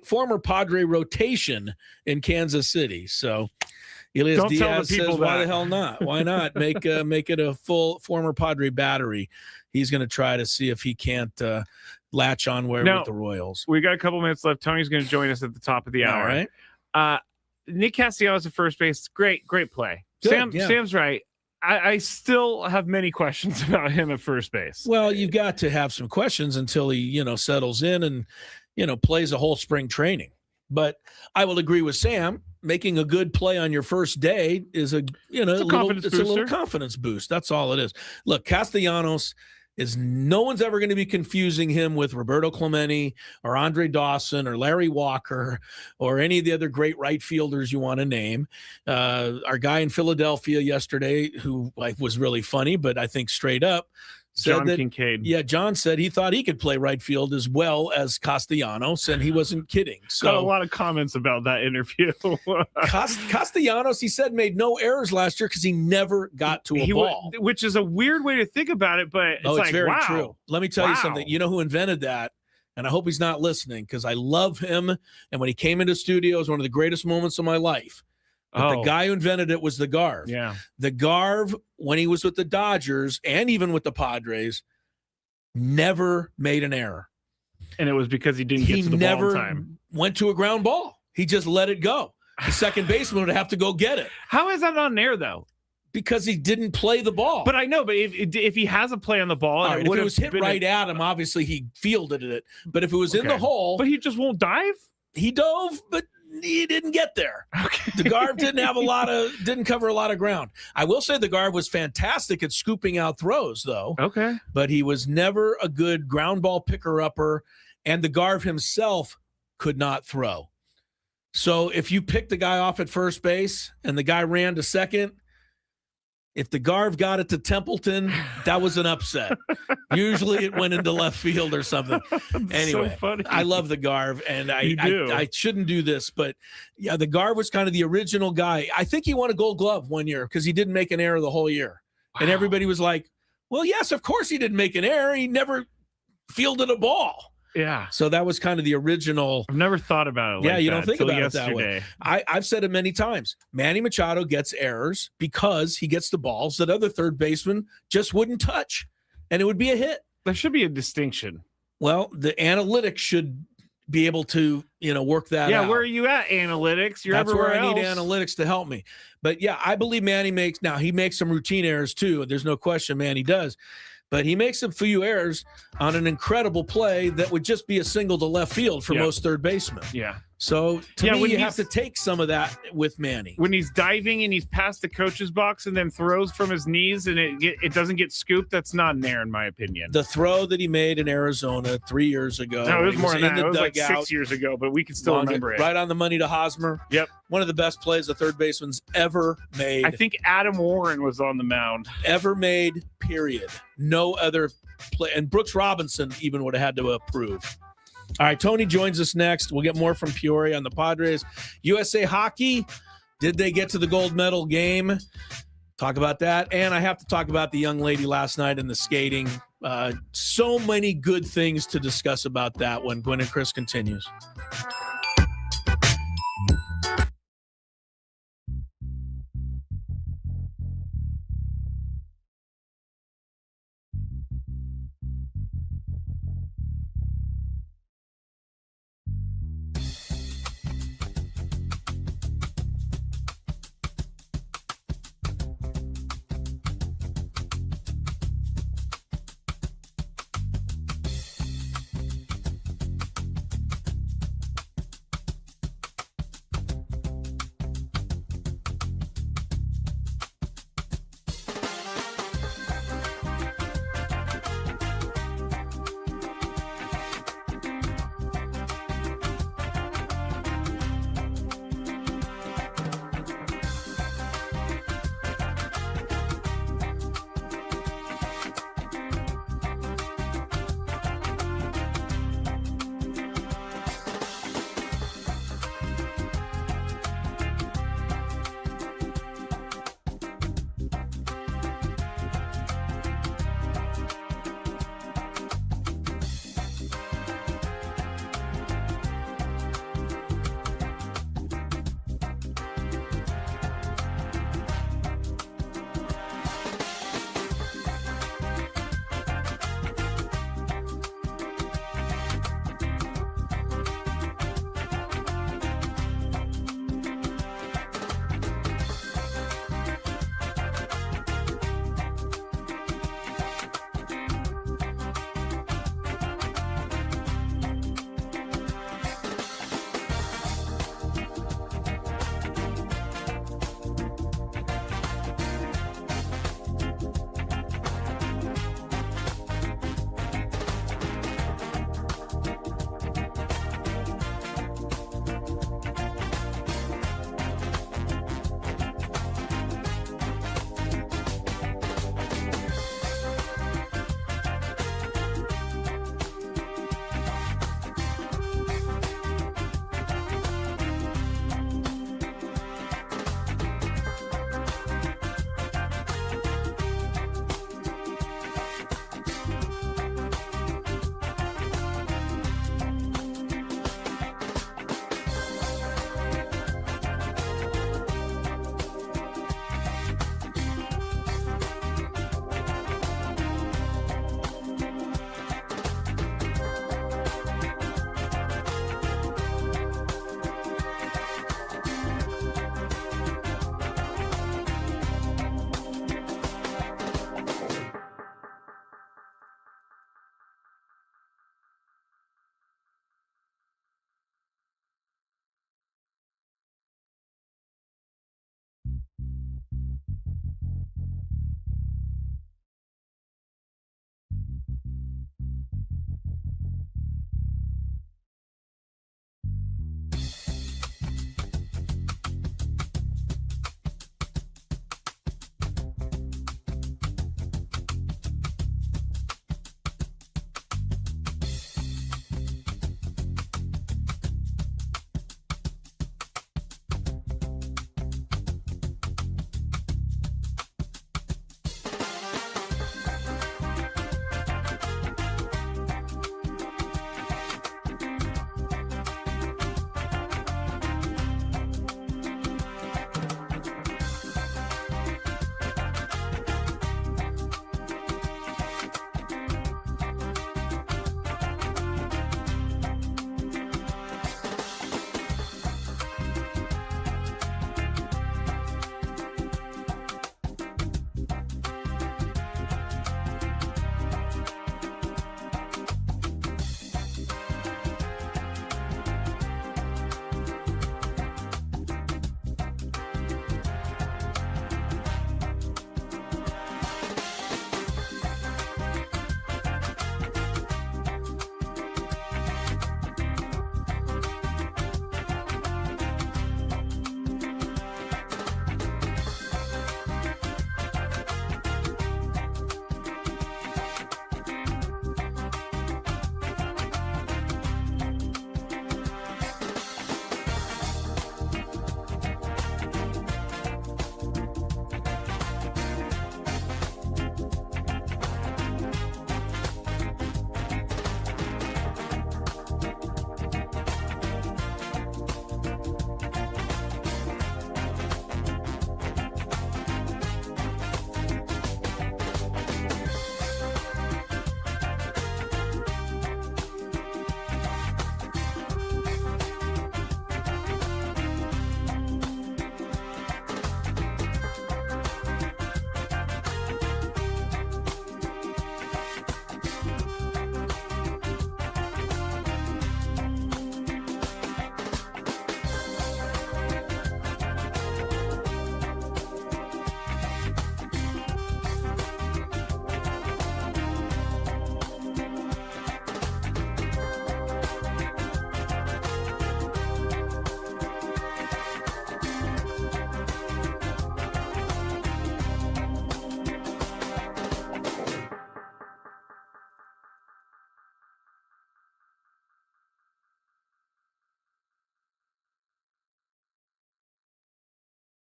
former Padre rotation in Kansas City. So Elias Diaz says, why the hell not? Why not make it a full former Padre battery? He's going to try to see if he can't latch on with the Royals. We got a couple minutes left. Tony's going to join us at the top of the hour. All right. Nick Castellanos at first base. Great play. Sam's right. I still have many questions about him at first base. Well, you've got to have some questions until he, settles in and, plays a whole spring training. But I will agree with Sam. Making a good play on your first day is a little confidence boost. That's all it is. Look, Castellanos no one's ever going to be confusing him with Roberto Clemente or Andre Dawson or Larry Walker or any of the other great right fielders you want to name. Our guy in Philadelphia yesterday, who was really funny, but I think straight up, John Kincaid. Yeah, John said he thought he could play right field as well as Castellanos, and he wasn't kidding. So got a lot of comments about that interview. Castellanos, he said, made no errors last year because he never got to a ball. Which is a weird way to think about it, but it's very wow. true. Let me tell you something. You know who invented that? And I hope he's not listening, because I love him. And when he came into studio, it was one of the greatest moments of my life. But the guy who invented it was the Garv. Yeah. The Garv, when he was with the Dodgers and even with the Padres, never made an error. And it was because he didn't get to the ball in time. Went to a ground ball. He just let it go. The second baseman would have to go get it. How is that on air, though? Because he didn't play the ball. But I know, but if he has a play on the ball, right, when it was hit right at him, obviously he fielded it. But if it was in the hole, but he just won't dive. He dove, but he didn't get there. Okay. The guard didn't cover a lot of ground. I will say the guard was fantastic at scooping out throws, though. Okay, but he was never a good ground ball picker upper, and the guard himself could not throw. So if you pick the guy off at first base and the guy ran to second, if the Garv got it to Templeton, that was an upset. Usually it went into left field or something. Anyway, so funny. I love the Garv, and I shouldn't do this, but yeah, the Garv was kind of the original guy. I think he won a Gold Glove one year because he didn't make an error the whole year. Wow. And everybody was like, well, yes, of course he didn't make an error. He never fielded a ball. Yeah. So that was kind of the original. I've never thought about it. Yeah, you don't think about yesterday. It that way. I've said it many times. Manny Machado gets errors because he gets the balls that other third basemen just wouldn't touch, and it would be a hit. There should be a distinction. Well, the analytics should be able to, work that out. Yeah, where are you at, analytics? You're That's everywhere where I else. need analytics to help me. But yeah, I believe Manny makes some routine errors too. There's no question Manny does. But he makes a few errors on an incredible play that would just be a single to left field for most third basemen. Yeah. So to me, you have to take some of that with Manny. When he's diving and he's past the coach's box and then throws from his knees and it doesn't get scooped, that's not an error in my opinion. The throw that he made in Arizona 3 years ago. No, it was more than that. It was like 6 years ago, but we can still remember it. Right on the money to Hosmer. Yep. One of the best plays a third baseman's ever made. I think Adam Warren was on the mound. Ever made, period. No other play. And Brooks Robinson even would have had to approve. All right, Tony joins us next. We'll get more from Peoria on the Padres. USA Hockey, did they get to the gold medal game? Talk about that. And I have to talk about the young lady last night in the skating. So many good things to discuss about that when Gwynn and Chris continues.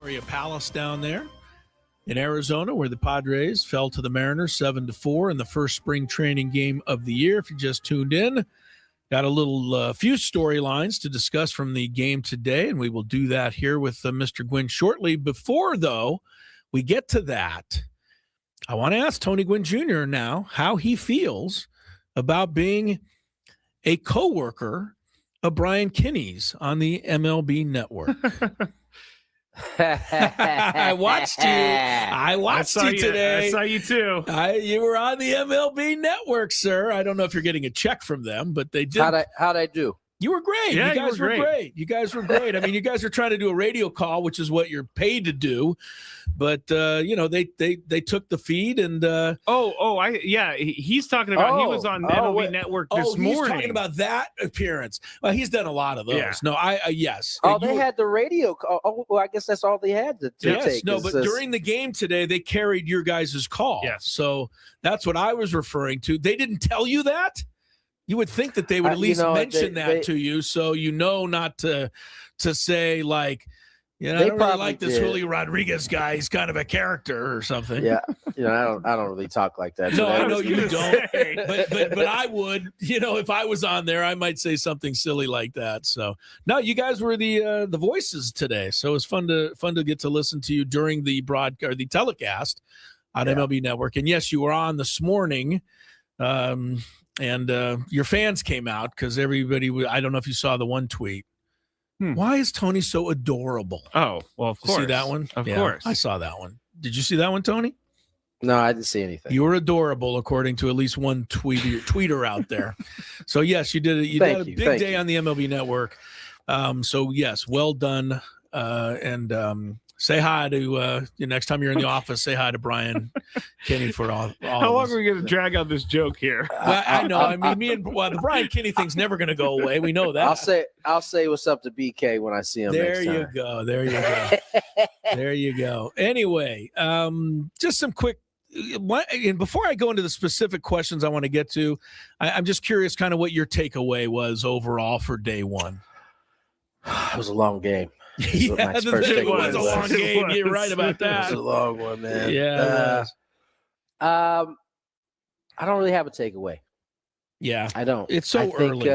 Palace down there in Arizona, where the Padres fell to the Mariners 7-4 in the first spring training game of the year. If you just tuned in, got a little few storylines to discuss from the game today, and we will do that here with Mr. Gwynn shortly. Before, though, we get to that, I want to ask Tony Gwynn Jr. now how he feels about being a coworker of Brian Kinney's on the MLB Network. I watched you. I watched you today. I saw you too. You were on the MLB Network, sir. I don't know if you're getting a check from them, but they did. How'd I do? You were great. Yeah, you guys were great. You guys were great. I mean, you guys are trying to do a radio call, which is what you're paid to do. But they took the feed and he's talking about he was on MLB Network this morning. He's talking about that appearance. Well, he's done a lot of those. Yeah. No, yes. They had the radio call. Oh, well, I guess that's all they had to take. No, but during the game today, they carried your guys' call. Yes. So that's what I was referring to. They didn't tell you that? You would think that they would at least mention that to you, so not to say like, I don't really like this Julio Rodriguez guy. He's kind of a character or something. Yeah, I don't really talk like that. No, I know you don't. but I would. If I was on there, I might say something silly like that. So no, you guys were the voices today, so it was fun to get to listen to you during the broadcast or the telecast on MLB Network. And yes, you were on this morning. And your fans came out because everybody I don't know if you saw the one tweet. Why is Tony so adorable? Oh, well, of course. See that one? Of course. I saw that one. Did you see that one, Tony? No, I didn't see anything. You were adorable, according to at least one tweeter out there. So, yes, you did it. You had a big day on the MLB Network. So, yes, well done. And say hi to next time you're in the office. Say hi to Brian Kinney for all. How long are we going to drag out this joke here? Well, I know. I mean, the Brian Kinney thing's never going to go away. We know that. I'll say what's up to BK when I see him. There next you time. go. There you go. There you go. Anyway, just some quick. And before I go into the specific questions I want to get to, I'm just curious, kind of what your takeaway was overall for day one. It was a long game. Yeah, it was a long game. You're right about that. It was a long one, man. Yeah. I don't really have a takeaway. Yeah, I don't. It's so early.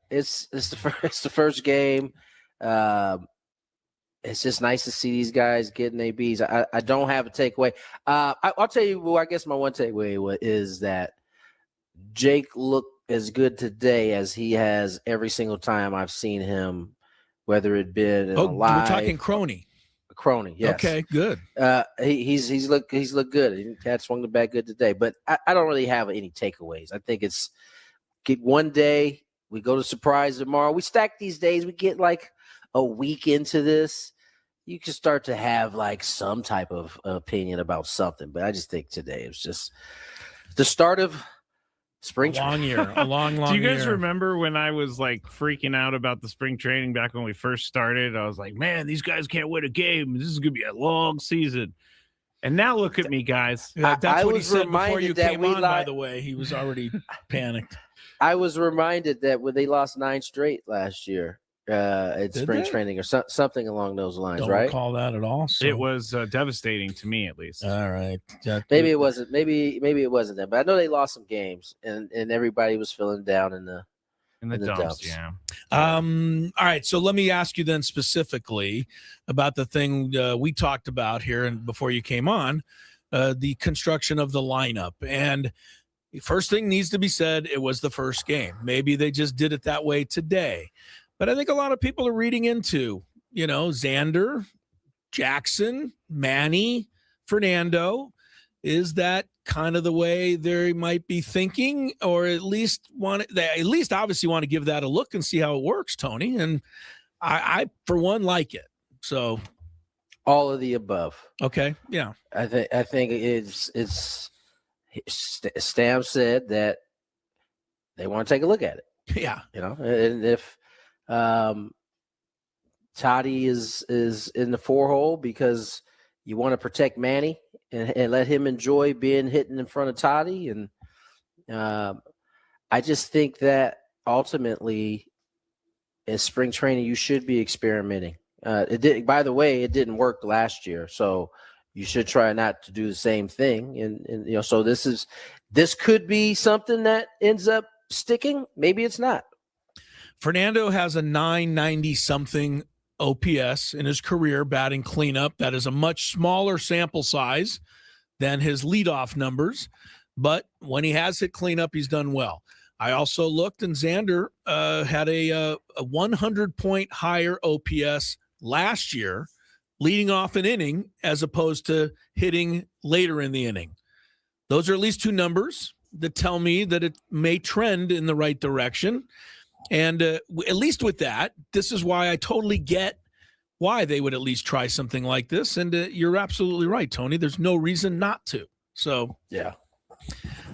It's the first game. It's just nice to see these guys getting ABs. I don't have a takeaway. I'll tell you. Well, I guess my one takeaway is that Jake looked as good today as he has every single time I've seen him. Whether it been in a live, we're talking Crony. Crony, yes. Okay, good. He's looked good. He had swung the bat good today, but I don't really have any takeaways. I think it's get one day, we go to surprise tomorrow. We stack these days. We get like a week into this. You can start to have like some type of opinion about something, but I just think today it was just the start of spring training. A long year. Do you guys remember when I was like freaking out about the spring training back when we first started? I was like, man, these guys can't win a game. This is going to be a long season. And now look at me, guys. That's what he said before you came on, by the way. He was already panicked. I was reminded that when they lost 9 straight last year at spring training or something along those lines, Don't right? recall that at all. So. It was devastating to me, at least. All right. Maybe it wasn't. Maybe it wasn't that. But I know they lost some games, and everybody was feeling down in the dumps. Yeah. All right. So let me ask you then specifically about the thing we talked about here and before you came on, the construction of the lineup. And the first thing needs to be said, it was the first game. Maybe they just did it that way today. But I think a lot of people are reading into, Xander, Jackson, Manny, Fernando. Is that kind of the way they might be thinking, or at least obviously want to give that a look and see how it works, Tony? And I for one, like it. So all of the above. Okay. Yeah. I think it's Stam said that they want to take a look at it. Yeah. And if Toddy is in the 4-hole because you want to protect Manny and let him enjoy being hitting in front of Toddy. And I just think that ultimately in spring training, you should be experimenting It did. By the way, it didn't work last year, so you should try not to do the same thing. And so this could be something that ends up sticking. Maybe it's not. Fernando has a 990 something OPS in his career batting cleanup. That is a much smaller sample size than his leadoff numbers, but when he has hit cleanup, he's done well. I also looked, and Xander had a 100-point higher OPS last year, leading off an inning as opposed to hitting later in the inning. Those are at least two numbers that tell me that it may trend in the right direction. And at least with that, this is why I totally get why they would at least try something like this. And you're absolutely right, Tony. There's no reason not to. So, yeah.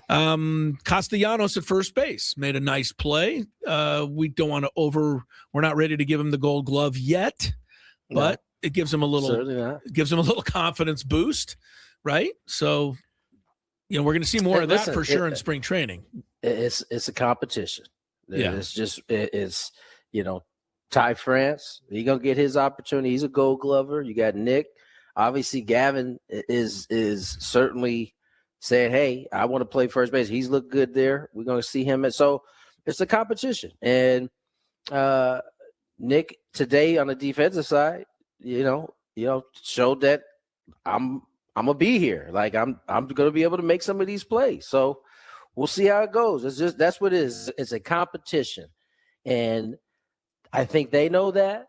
Castellanos at first base made a nice play. We don't want to we're not ready to give him the Gold Glove yet, but it gives him a little confidence boost, right? So, we're going to see more of that for sure in spring training. It's a competition. Yeah. It's Ty France, he gonna get his opportunity. He's a Gold Glover. You got Nick. Obviously, Gavin is certainly saying, "Hey, I want to play first base." He's looked good there. We're gonna see him. So it's a competition. And Nick today on the defensive side, showed that I'm gonna be here. Like I'm gonna be able to make some of these plays. So we'll see how it goes. That's what it is. It's a competition, and I think they know that.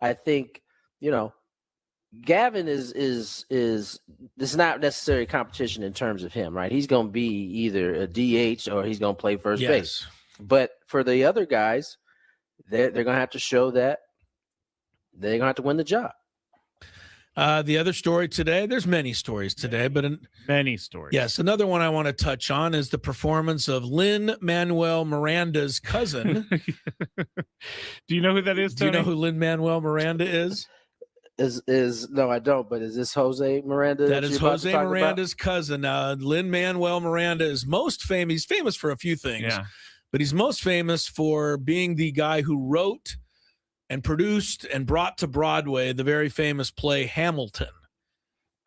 I think, Gavin is this is not necessarily competition in terms of him, right? He's going to be either a DH or he's going to play first base. But for the other guys, they're going to have to show that they're going to have to win the job. The other story today, there's many stories today, but many stories. Yes, another one I want to touch on is the performance of Lin-Manuel Miranda's cousin. Do you know who that is, Tony? Do you know who Lin-Manuel Miranda is? No, I don't, but is this Jose Miranda? That is Jose Miranda's cousin. Lin-Manuel Miranda is most famous. He's famous for a few things, but he's most famous for being the guy who wrote and produced and brought to Broadway the very famous play Hamilton.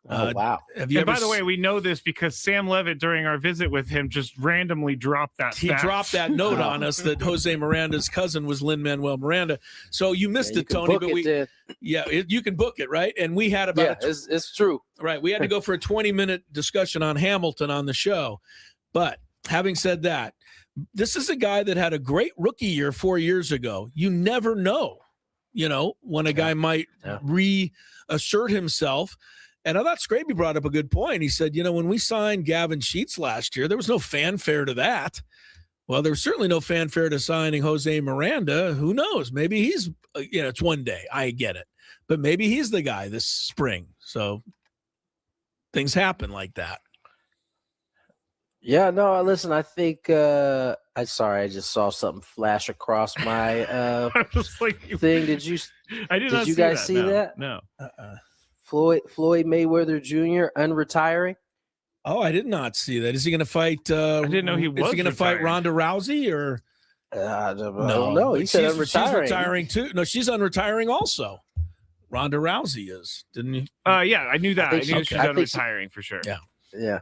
Oh, wow. By the way, we know this because Sam Levitt, during our visit with him, just randomly dropped that He dropped that note on us that Jose Miranda's cousin was Lin-Manuel Miranda. So you missed it, Tony. But you can book it, right? And we had about it's true. Right. We had to go for a 20-minute discussion on Hamilton on the show. But having said that, this is a guy that had a great rookie year 4 years ago. You never know, when a guy might reassert himself. And I thought Scraby brought up a good point. He said, when we signed Gavin Sheets last year, there was no fanfare to that. Well, there was certainly no fanfare to signing Jose Miranda. Who knows? Maybe he's, it's one day. I get it. But maybe he's the guy this spring. So things happen like that. Yeah, no, listen, I think I just saw something flash across my thing. Did you guys see that? No. Floyd Mayweather Jr. unretiring. Oh, I did not see that. Is he going to fight? I didn't know he was. Is he going to fight Ronda Rousey or? No. He said unretiring. She's retiring too. No, she's unretiring also. Ronda Rousey is, didn't he? Yeah, I knew that. I knew she's unretiring for sure. Yeah.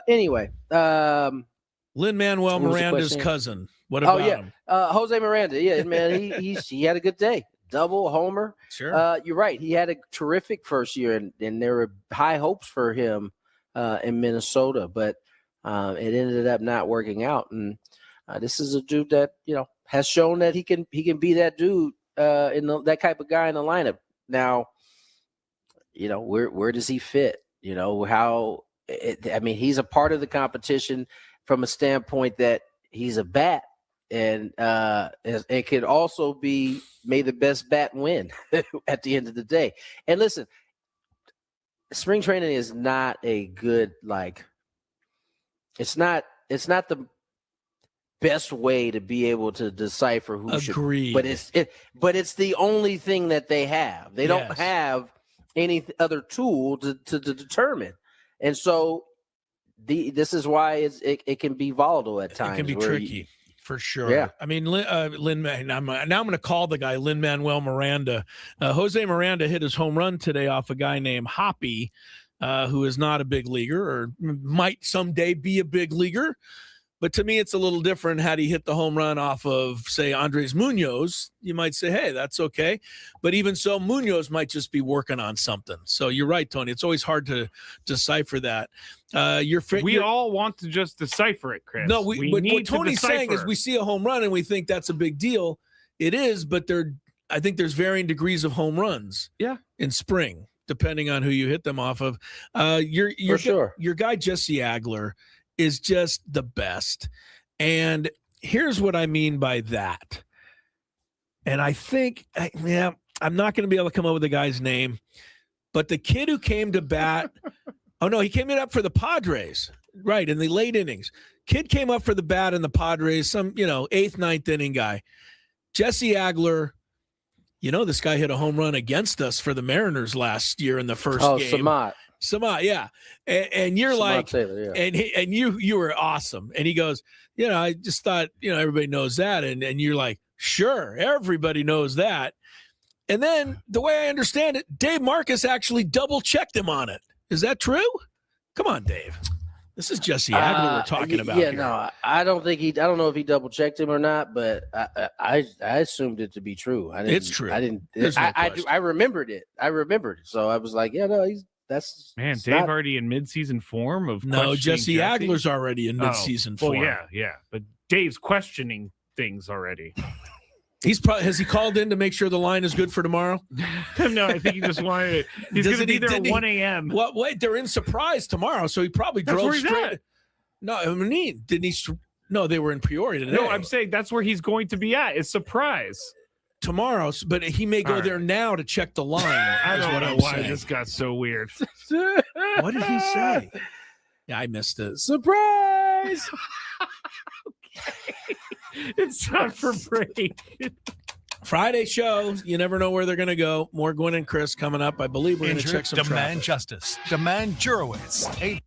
Anyway, Lin-Manuel Miranda's cousin. What about him? Jose Miranda. Yeah, man, he had a good day. Double homer. Sure. You're right. He had a terrific first year, and there were high hopes for him in Minnesota, but it ended up not working out. And this is a dude that has shown that he can be that dude that type of guy in the lineup. Now, where does he fit? How? He's a part of the competition from a standpoint that he's a bat, and it could also be may the best bat win at the end of the day. And listen, spring training is not a good it's not the best way to be able to decipher who Agreed. But it's the only thing that they have. They don't have any other tool to determine. And so this is why it can be volatile at times. It can be tricky. For sure. Yeah. I mean, now I'm going to call the guy Lin-Manuel Miranda. Jose Miranda hit his home run today off a guy named Hoppy, who is not a big leaguer or might someday be a big leaguer. But to me, it's a little different. Had he hit the home run off of, say, Andres Munoz, you might say, hey, that's okay. But even so, Munoz might just be working on something. So you're right, Tony. It's always hard to decipher that. We all want to just decipher it, Chris. No, what Tony's saying is we see a home run and we think that's a big deal. It is, but I think there's varying degrees of home runs in spring, depending on who you hit them off of. Your guy, Jesse Agler, is just the best. And here's what I mean by that. And I think, I'm not going to be able to come up with the guy's name, but the kid who came to bat, he came up for the Padres, right, in the late innings. Kid came up for the bat in the Padres, some, 8th, 9th inning guy. Jesse Agler, this guy hit a home run against us for the Mariners last year in the first game. Samat, yeah. And you're like, Taylor, yeah. and you were awesome. And he goes, I just thought, everybody knows that. And you're like, sure, everybody knows that. And then the way I understand it, Dave Marcus actually double-checked him on it. Is that true? Come on, Dave. This is Jesse Agler we're talking about. Yeah, here. no, I don't know if he double-checked him or not, but I assumed it to be true. It's true. I remembered it. So I was like, that's Dave not already in midseason form of Jesse Agler's already in midseason form. Well, yeah, but Dave's questioning things already. Has he called in to make sure the line is good for tomorrow? No, I think he just wanted it. He's going to be there at 1 a.m. Well, wait, they're in Surprise tomorrow, so he probably drove straight. No, I mean, didn't he? No, they were in Peoria today. No, I'm saying that's where he's going to be at. It's Surprise. Tomorrow, but he may go there now to check the line. I don't know why this got so weird. What did he say? Yeah, I missed it. Surprise! Okay. It's time for break. Friday show. You never know where they're going to go. More Gwynn and Chris coming up. I believe we're going to check some Demand traffic. justice. Demand Jurowitz.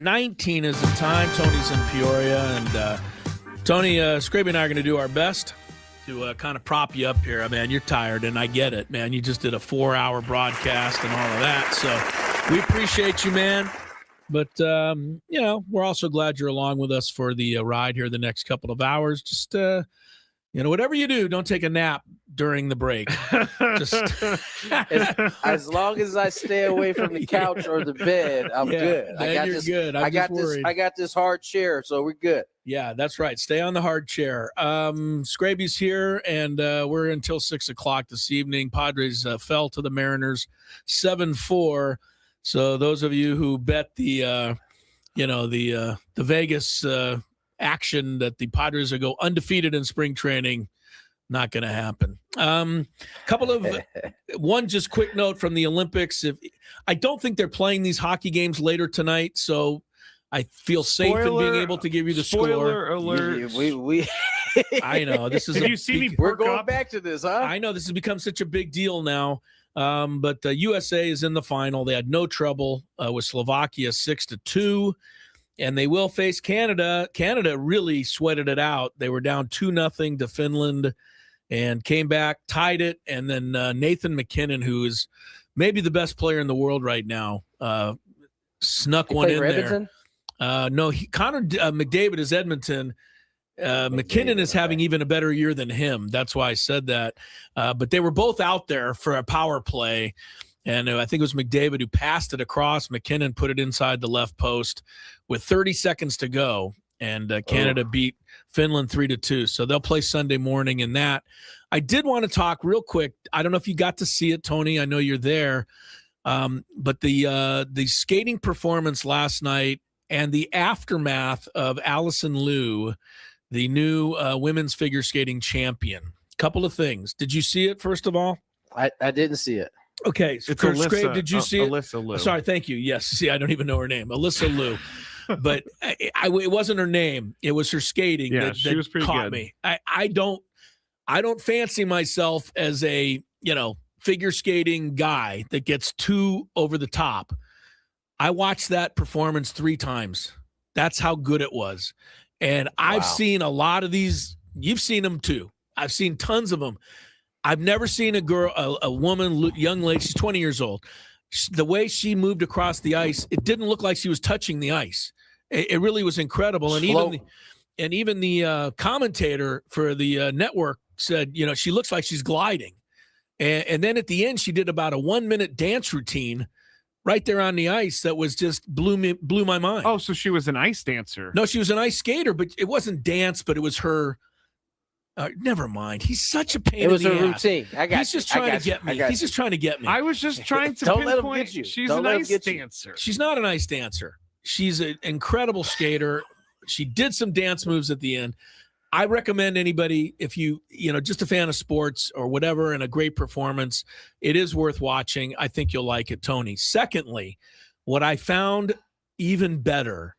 19 is the time. Tony's in Peoria, and Tony, Scraby and I are going to do our best to kind of prop you up here. Man, you're tired, and I get it, man. You just did a 4-hour broadcast and all of that, so we appreciate you, man. But, we're also glad you're along with us for the ride here the next couple of hours. Just, whatever you do, don't take a nap during the break. Just as long as I stay away from the couch or the bed, I'm good. I got this. Good. I got this hard chair, so we're good. Yeah, that's right. Stay on the hard chair. Scraby's here, and we're until 6 o'clock this evening. Padres fell to the Mariners 7-4. So those of you who bet the Vegas action that the Padres will go undefeated in spring training, not going to happen. One just quick note from the Olympics. I don't think they're playing these hockey games later tonight, so I feel safe in being able to give you the spoiler score. alert. We I know this is. Have you seen me? We're going back to this, huh? I know this has become such a big deal now. But the USA is in the final. They had no trouble with Slovakia 6-2, and they will face Canada. Canada really sweated it out. They were down 2-0 to Finland and came back, tied it, and then Nathan McKinnon, who is maybe the best player in the world right now, snuck one in there. No, Connor McDavid is Edmonton. McKinnon is having even a better year than him. That's why I said that. But they were both out there for a power play. And I think it was McDavid who passed it across. McKinnon put it inside the left post with 30 seconds to go. And Canada beat Finland 3-2. So they'll play Sunday morning in that. I did want to talk real quick. I don't know if you got to see it, Tony. I know you're there. But the skating performance last night and the aftermath of Allison Liu, the new women's figure skating champion. Couple of things. Did you see it, first of all? I didn't see it. Okay. It's Scrape, did you see it? Alyssa Liu. Sorry, thank you. Yes. See, I don't even know her name. Alyssa Liu. But it wasn't her name. It was her skating that she was pretty caught good. me. I don't fancy myself as a, figure skating guy that gets too over the top. I watched that performance 3 times. That's how good it was. And I've seen a lot of these. You've seen them too. I've seen tons of them. I've never seen a woman, young lady, she's 20 years old. The way she moved across the ice, it didn't look like she was touching the ice. It really was incredible. And even the commentator for the network said, she looks like she's gliding. And then at the end, she did about a 1-minute dance routine right there on the ice that was just blew my mind. Oh, so she was an ice dancer. No, she was an ice skater, but it wasn't dance, but it was her. Never mind. He's such a pain in the ass. It was a routine. He's just trying to get me. He's just trying to get me. I was just trying to Don't let him pinpoint get you. She's Don't an let him ice get you. dancer. She's not an ice dancer. She's an incredible skater. She did some dance moves at the end. I recommend anybody, if you just a fan of sports or whatever, and a great performance, it is worth watching. I think you'll like it, Tony. Secondly, what I found even better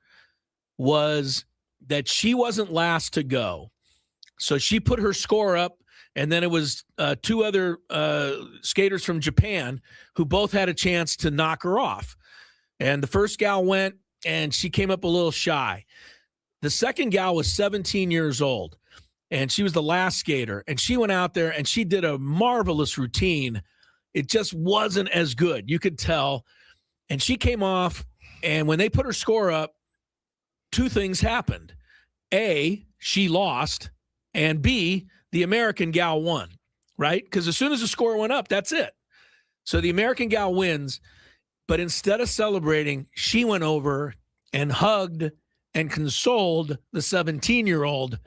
was that she wasn't last to go. So she put her score up, and then it was 2 other skaters from Japan who both had a chance to knock her off. And the first gal went, and she came up a little shy. The second gal was 17 years old, and she was the last skater. And she went out there, and she did a marvelous routine. It just wasn't as good. You could tell. And she came off, and when they put her score up, 2 things happened. A, she lost, and B, the American gal won, right? Because as soon as the score went up, that's it. So the American gal wins, but instead of celebrating, she went over and hugged and consoled the 17-year-old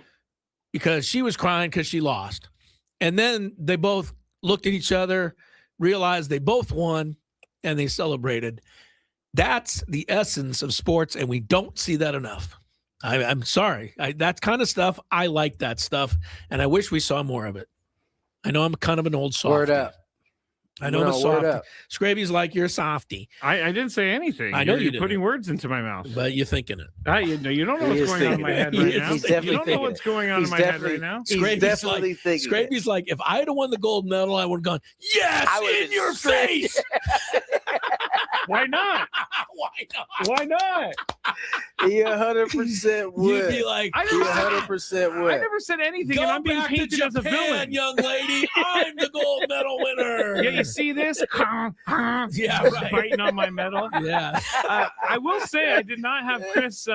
because she was crying because she lost. And then they both looked at each other, realized they both won, and they celebrated. That's the essence of sports, and we don't see that enough. I'm sorry. That kind of stuff, I like that stuff, and I wish we saw more of it. I know I'm kind of an old softy. Word up. I know I'm a softy. Scraby's like, you're a softy. I didn't say anything. I know you're you putting words into my mouth. But you're thinking it. You don't know what's going on in my head right now. He's You definitely don't know what's going on in my head right now. He's definitely thinking it. Scraby's like, if I had won the gold medal, I would have gone, yes, in your face. Why not? Why not? Why not? He 100% would. You'd be like, I He never, 100% would. I never said anything, go and I'm being back to painted as a Japan, villain. young lady. I'm the gold medal winner. Yeah, you see this? Yeah, right. Biting on my medal. Yeah. I will say I did not have Chris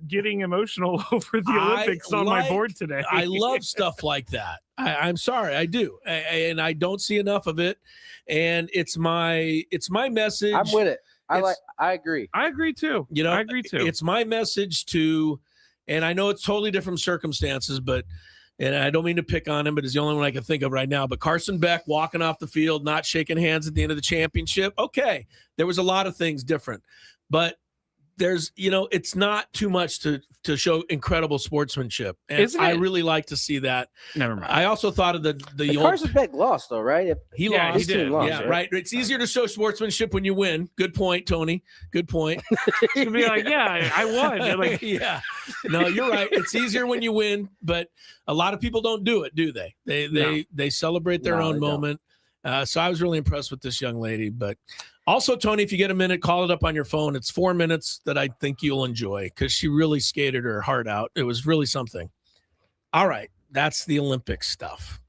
getting emotional over the Olympics on my board today. I love stuff like that. I'm sorry, I do, and I don't see enough of it. And it's my message. I'm with it. I agree. I agree too. You know, I agree too. It's my message to, and I know it's totally different circumstances, but, and I don't mean to pick on him, but it's the only one I can think of right now. But Carson Beck walking off the field, not shaking hands at the end of the championship. Okay, there was a lot of things different, but there's, it's not too much to show incredible sportsmanship, and I really like to see that. Never mind. I also thought of the old Carson Beck lost though, right? He Yeah, lost. he did. Lost, Yeah, right. It's easier to show sportsmanship when you win. Good point, Tony. Good point. To be like, yeah, I won. They're like, Yeah. No, you're right. It's easier when you win, but a lot of people don't do it, do they? They celebrate their own they don't. moment. So I was really impressed with this young lady. But also, Tony, if you get a minute, call it up on your phone. It's 4 minutes that I think you'll enjoy because she really skated her heart out. It was really something. All right. That's the Olympic stuff.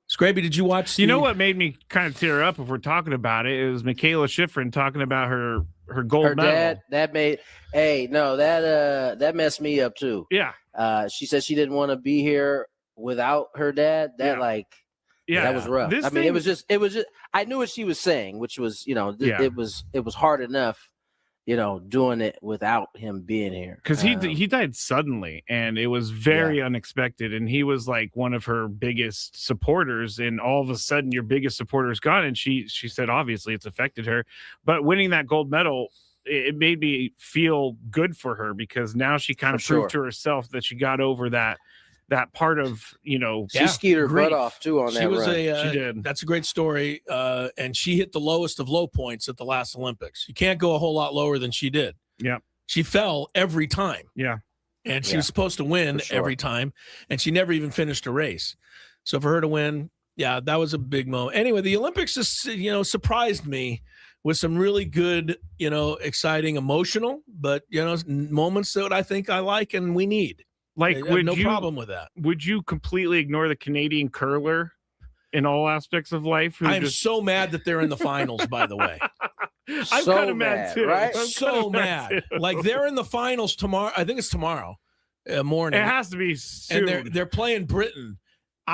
Scrappy, did you watch? you know what made me kind of tear up if we're talking about it? It was Michaela Schifrin talking about her gold Her medal. dad, that messed me up too. Yeah. She said she didn't want to be here without her dad. That Yeah. that was rough. This I mean, thing- it was just I knew what she was saying, which was, Yeah. it was hard enough, doing it without him being here. Because he died suddenly, and it was very unexpected, and he was like one of her biggest supporters, and all of a sudden your biggest supporter is gone, and she said obviously it's affected her, but winning that gold medal, it made me feel good for her because now she kind of proved to herself that she got over that part of, She skied her grief. butt off too on that run. She did. That's a great story. And she hit the lowest of low points at the last Olympics. You can't go a whole lot lower than she did. Yeah. She fell every time. Yeah. And she was supposed to win every time. And she never even finished a race. So for her to win, that was a big moment. Anyway, the Olympics just, surprised me with some really good, exciting, emotional, but, moments that I think I like and we need. Like, no problem with that. Would you completely ignore the Canadian curler in all aspects of life? I am so mad that they're in the finals, by the way. I'm So kind of mad too. right? I'm So kinda mad. too. Like they're in the finals tomorrow. I think it's tomorrow morning. It has to be soon. And they're playing Britain.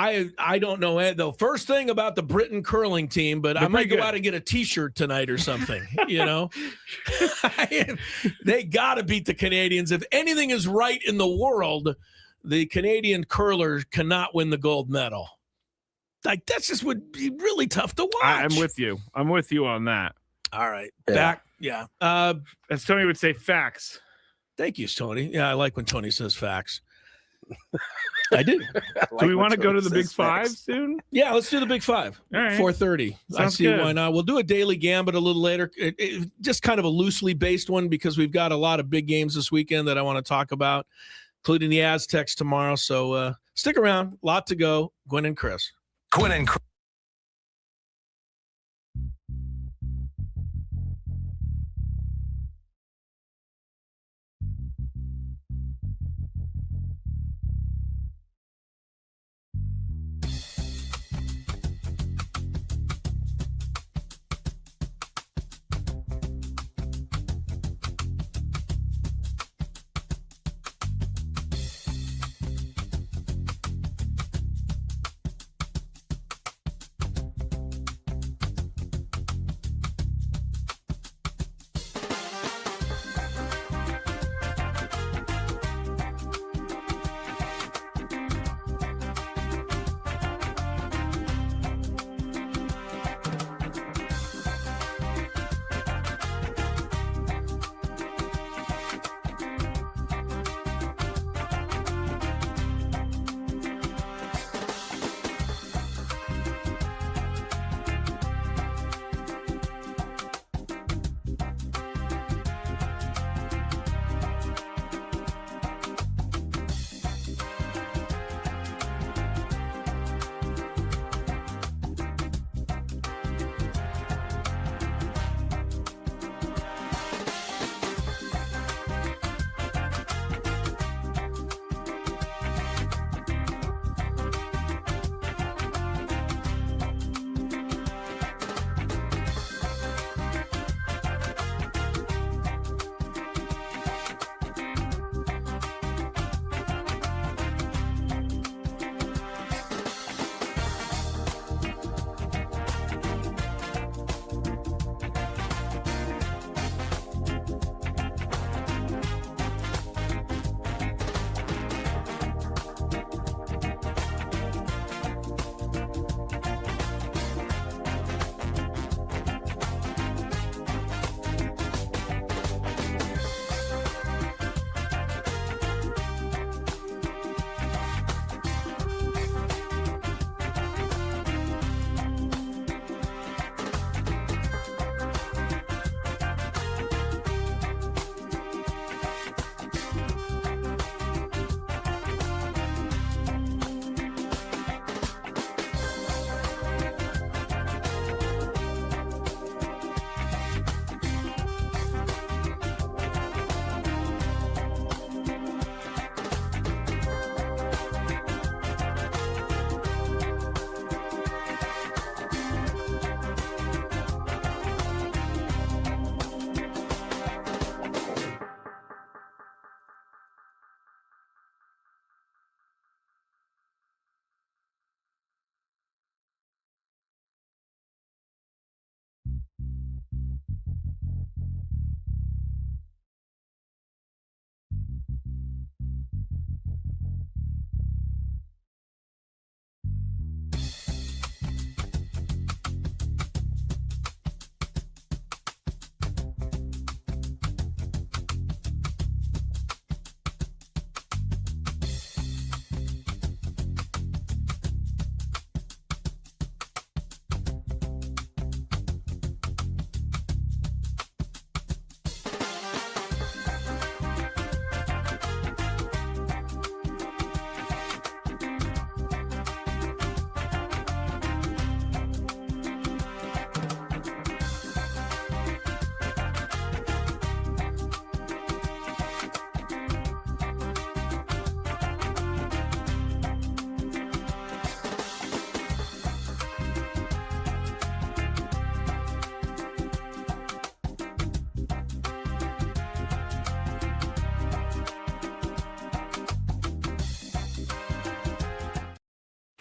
I don't know the first thing about the Britain curling team, but I might go out and get a T-shirt tonight or something. They got to beat the Canadians. If anything is right in the world, the Canadian curlers cannot win the gold medal. Like that just would be really tough to watch. I'm with you. I'm with you on that. All right, Yeah. back. Yeah. As Tony would say, facts. Thank you, Tony. Yeah, I like when Tony says facts. I do. Do we want to go to the Big Five soon? Yeah, let's do the Big Five. All right. 4:30. I Sounds see good. why not. We'll do a daily gambit a little later. Just kind of a loosely based one because we've got a lot of big games this weekend that I want to talk about, including the Aztecs tomorrow. So stick around. A lot to go. Gwynn and Chris. Gwynn and Chris.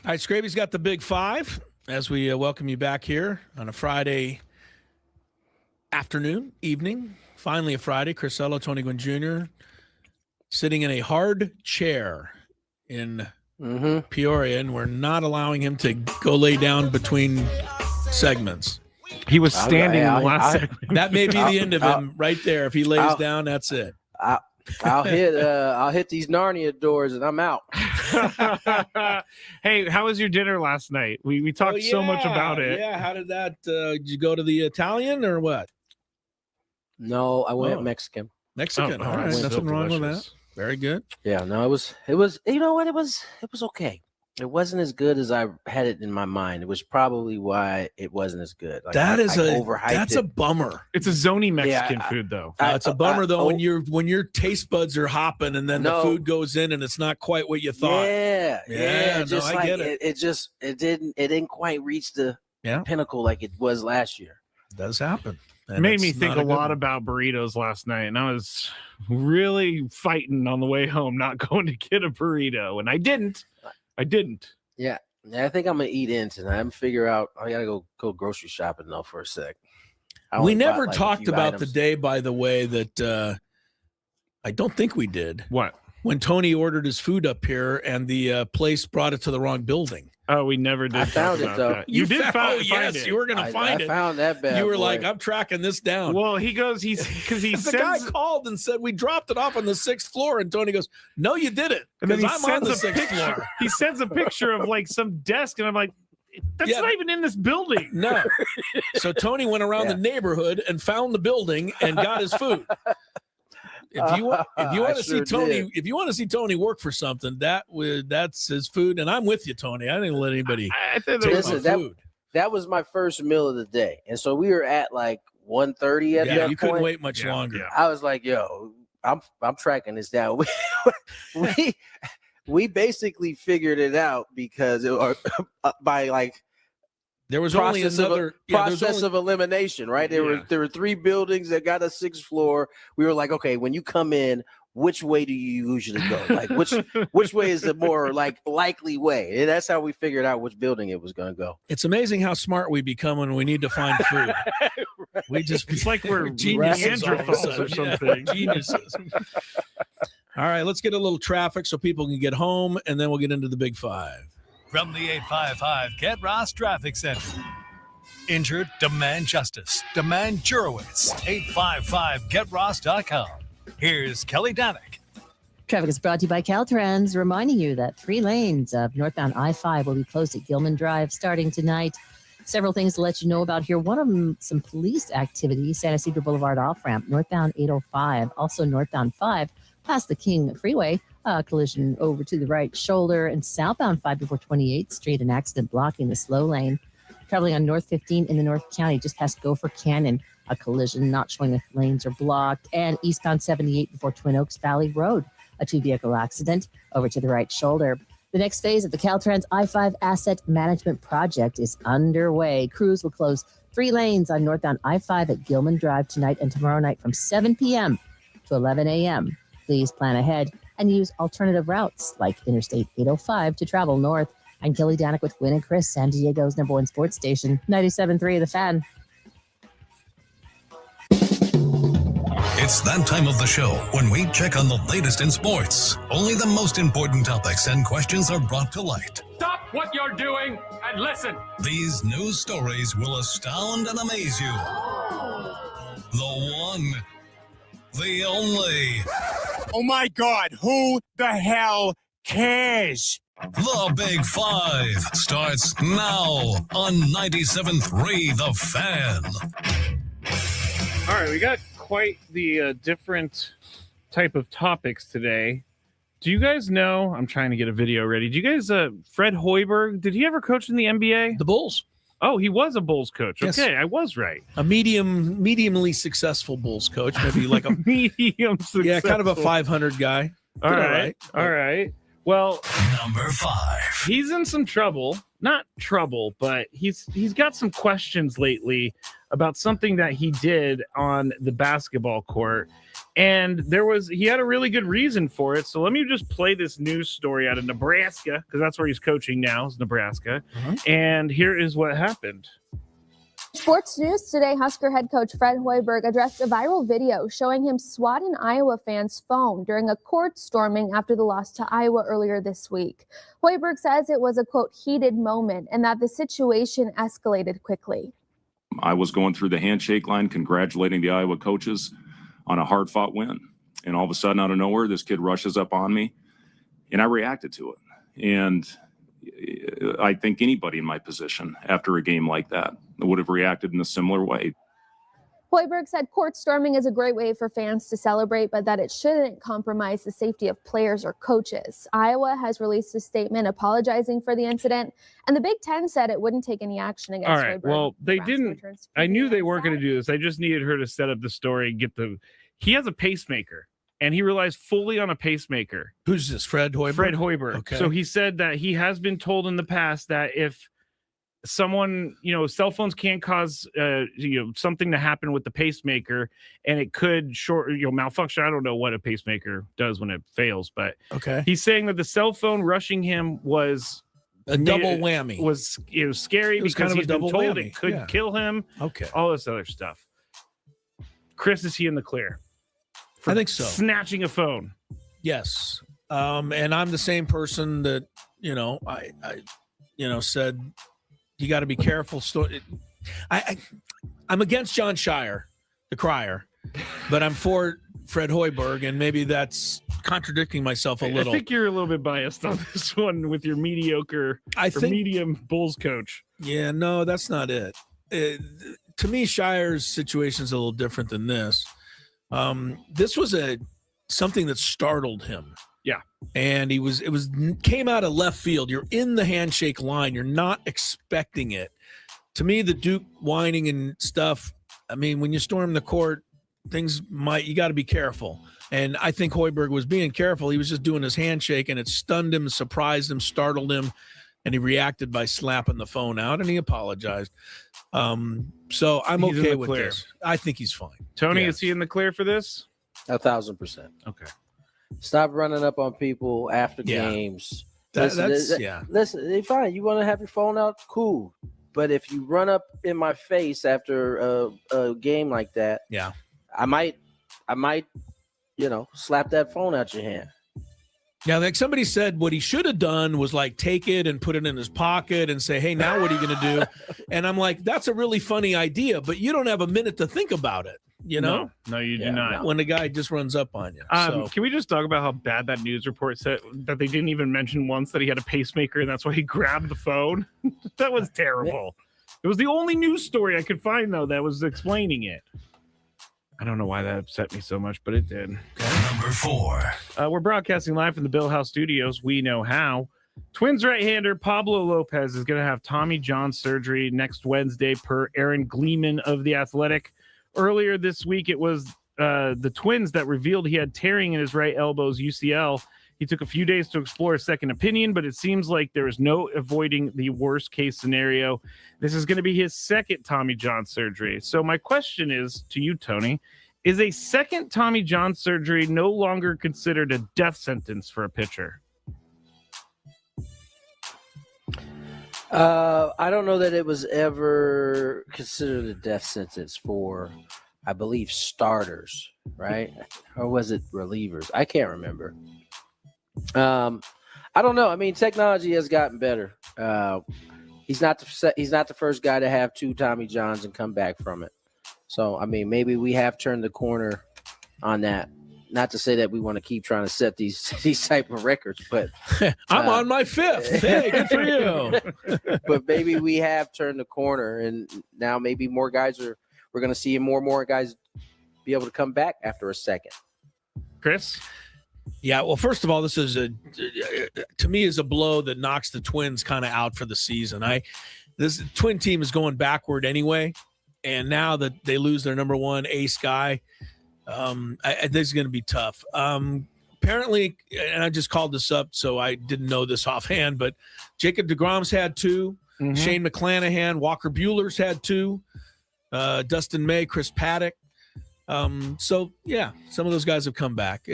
All right, Scraby's got the big five as we welcome you back here on a Friday afternoon, evening. Finally a Friday. Chris Ello, Tony Gwynn Jr. sitting in a hard chair in Peoria, and we're not allowing him to go lay down between segments. He was standing in the last segment. That may be the end of him right there. If he lays down, that's it. I'll hit these Narnia doors and I'm out. Hey, how was your dinner last night? We talked so much about it. Yeah, how did that? Did you go to the Italian or what? No, I went Mexican. Mexican. All right, nothing wrong with that. Very good. Yeah, no, it was. You know what? It was okay. It wasn't as good as I had it in my mind. It was probably why it wasn't as good. Like, that's a bummer. It's a zony Mexican food, though. It's a bummer though when your taste buds are hopping and then the food goes in and it's not quite what you thought. Yeah. Just I get it. It didn't quite reach the pinnacle like it was last year. It does happen. It made me think a lot about burritos last night, and I was really fighting on the way home, not going to get a burrito, and I didn't. Yeah, I think I'm gonna eat in tonight. I'm figure out. I gotta go grocery shopping though for a sec. We never talked about the day, by the way, that I don't think we did. What? When Tony ordered his food up here and the place brought it to the wrong building. Oh, we never did. I found it though. You did find it. You were going to find it. I found that bad. You were like, I'm tracking this down. Well, he goes, the guy called and said we dropped it off on the 6th floor, and Tony goes, "No, you didn't." And then I'm on the 6th floor. He sends a picture of like some desk, and I'm like, that's not even in this building. No. So Tony went around the neighborhood and found the building and got his food. If you want to see Tony, if you want to see Tony work for something, that's his food, and I'm with you, Tony. I didn't let anybody take my food. That was my first meal of the day, and so we were at like 1:30 at that point. You couldn't wait much longer. Yeah. I was like, "Yo, I'm tracking this down." We basically figured it out because by like. There was only another process of elimination, right? There were 3 buildings that got a 6th floor. We were like, okay, when you come in, which way do you usually go? Like which way is the more like likely way? And that's how we figured out which building it was going to go. It's amazing how smart we become when we need to find food. Right. It's like we're geniuses or something. Geniuses. All right, let's get a little traffic so people can get home, and then we'll get into the big five. From the 855 Get Ross Traffic Center. Injured? Demand justice. Demand Jurowitz. 855GetRoss.com. Here's Kelly Danick. Traffic is brought to you by Caltrans, reminding you that 3 lanes of northbound I-5 will be closed at Gilman Drive starting tonight. Several things to let you know about here. One of them, some police activity, Santa Isidro Boulevard off-ramp, northbound 805, also northbound 5, past the King Freeway. Collision over to the right shoulder, and southbound 5 before 28th Street, an accident blocking the slow lane. Traveling on North 15 in the North County, just past Gopher Canyon, a collision not showing if lanes are blocked. And eastbound 78 before Twin Oaks Valley Road, a 2-vehicle accident over to the right shoulder. The next phase of the Caltrans I-5 Asset Management Project is underway. Crews will close 3 lanes on northbound I-5 at Gilman Drive tonight and tomorrow night from 7 p.m. to 11 a.m. Please plan ahead and use alternative routes like Interstate 805 to travel north. I'm Kelly Danick with Gwynn and Chris, San Diego's #1 sports station, 97.3 The Fan. It's that time of the show when we check on the latest in sports. Only the most important topics and questions are brought to light. Stop what you're doing and listen. These news stories will astound and amaze you. The one, the only. Oh my God, who the hell cares? The Big Five starts now on 97.3 The Fan. All right, we got quite the different type of topics today. Do you guys know, I'm trying to get a video ready. Do you guys, Fred Hoiberg, did he ever coach in the NBA? The Bulls. Oh, he was a Bulls coach. Yes. Okay, I was right. A mediumly successful Bulls coach, maybe like a medium successful. Yeah, kind of a 500 guy. All right. Well, number 5. He's in some trouble. Not trouble, but he's got some questions lately about something that he did on the basketball court. And he had a really good reason for it. So let me just play this news story out of Nebraska, because that's where he's coaching now, is Nebraska. And here is what happened. Sports news today, Husker head coach Fred Hoiberg addressed a viral video showing him swat an Iowa fan's phone during a court storming after the loss to Iowa earlier this week. Hoiberg says it was a, quote, heated moment and that the situation escalated quickly. I was going through the handshake line congratulating the Iowa coaches on a hard-fought win. And all of a sudden, out of nowhere, this kid rushes up on me, and I reacted to it. And I think anybody in my position after a game like that would have reacted in a similar way. Hoiberg said court storming is a great way for fans to celebrate, but that it shouldn't compromise the safety of players or coaches. Iowa has released a statement apologizing for the incident, and the Big Ten said it wouldn't take any action against All right, Hoiberg. well, they didn't. I knew they weren't going to do this. I just needed her to set up the story, he has a pacemaker. And he relies fully on a pacemaker. Who's this, Fred Hoiberg? Fred Hoiberg. Okay. So he said that he has been told in the past that if someone, cell phones can cause, something to happen with the pacemaker, and it could malfunction. I don't know what a pacemaker does when it fails, but okay. He's saying that the cell phone rushing him was a double whammy. Was scary because kind of he's been told whammy. it could kill him. Okay. All this other stuff. Chris, is he in the clear? I think so. Snatching a phone. Yes. And I'm the same person that, I said, you got to be careful. I'm against John Shire, the crier, but I'm for Fred Hoiberg, and maybe that's contradicting myself a little. I think you're a little bit biased on this one with your medium Bulls coach. Yeah, no, that's not it. To me, Shire's situation is a little different than this. This was something that startled him. Yeah. And came out of left field. You're in the handshake line. You're not expecting it. To me, the Duke whining and stuff, I mean, when you storm the court, you got to be careful. And I think Hoiberg was being careful. He was just doing his handshake, and it stunned him, surprised him, startled him, and he reacted by slapping the phone out, and he apologized. So I'm okay with this. I think he's fine. Tony, is he in the clear for this? 1,000%. Okay. Stop running up on people after games. Listen, fine. You want to have your phone out? Cool. But if you run up in my face after a game like that, I might, slap that phone out your hand. Yeah, like somebody said, what he should have done was take it and put it in his pocket and say, hey, now what are you going to do? And I'm like, that's a really funny idea, but you don't have a minute to think about it. No, you do not. When the guy just runs up on you. Can we just talk about how bad that news report said that they didn't even mention once that he had a pacemaker and that's why he grabbed the phone? That was terrible. It was the only news story I could find, though, that was explaining it. I don't know why that upset me so much, but it did. Number 4. We're broadcasting live from the Bill House Studios. We know how. Twins right-hander Pablo Lopez is going to have Tommy John surgery next Wednesday, per Aaron Gleeman of The Athletic. Earlier this week, it was the Twins that revealed he had tearing in his right elbow's UCL. He took a few days to explore a second opinion, but it seems like there is no avoiding the worst-case scenario. This is going to be his second Tommy John surgery. So my question is to you, Tony, is a second Tommy John surgery no longer considered a death sentence for a pitcher? I don't know that it was ever considered a death sentence for, I believe, starters, right? Or was it relievers? I can't remember. I don't know. I mean, technology has gotten better. He's not the first guy to have 2 Tommy Johns and come back from it. So, I mean, maybe we have turned the corner on that. Not to say that we want to keep trying to set these type of records, but I'm on my 5th. Hey, good for you. But maybe we have turned the corner, and now maybe more guys we're going to see more and more guys be able to come back after a second. Chris? Yeah, well, first of all, this is to me is a blow that knocks the Twins kind of out for the season. This Twin team is going backward anyway, and now that they lose their number 1 ace guy, this is going to be tough. Apparently, and I just called this up, so I didn't know this offhand, but Jacob deGrom's had 2. Mm-hmm. Shane McClanahan, Walker Buehler's had 2. Dustin May, Chris Paddock. So yeah, some of those guys have come back,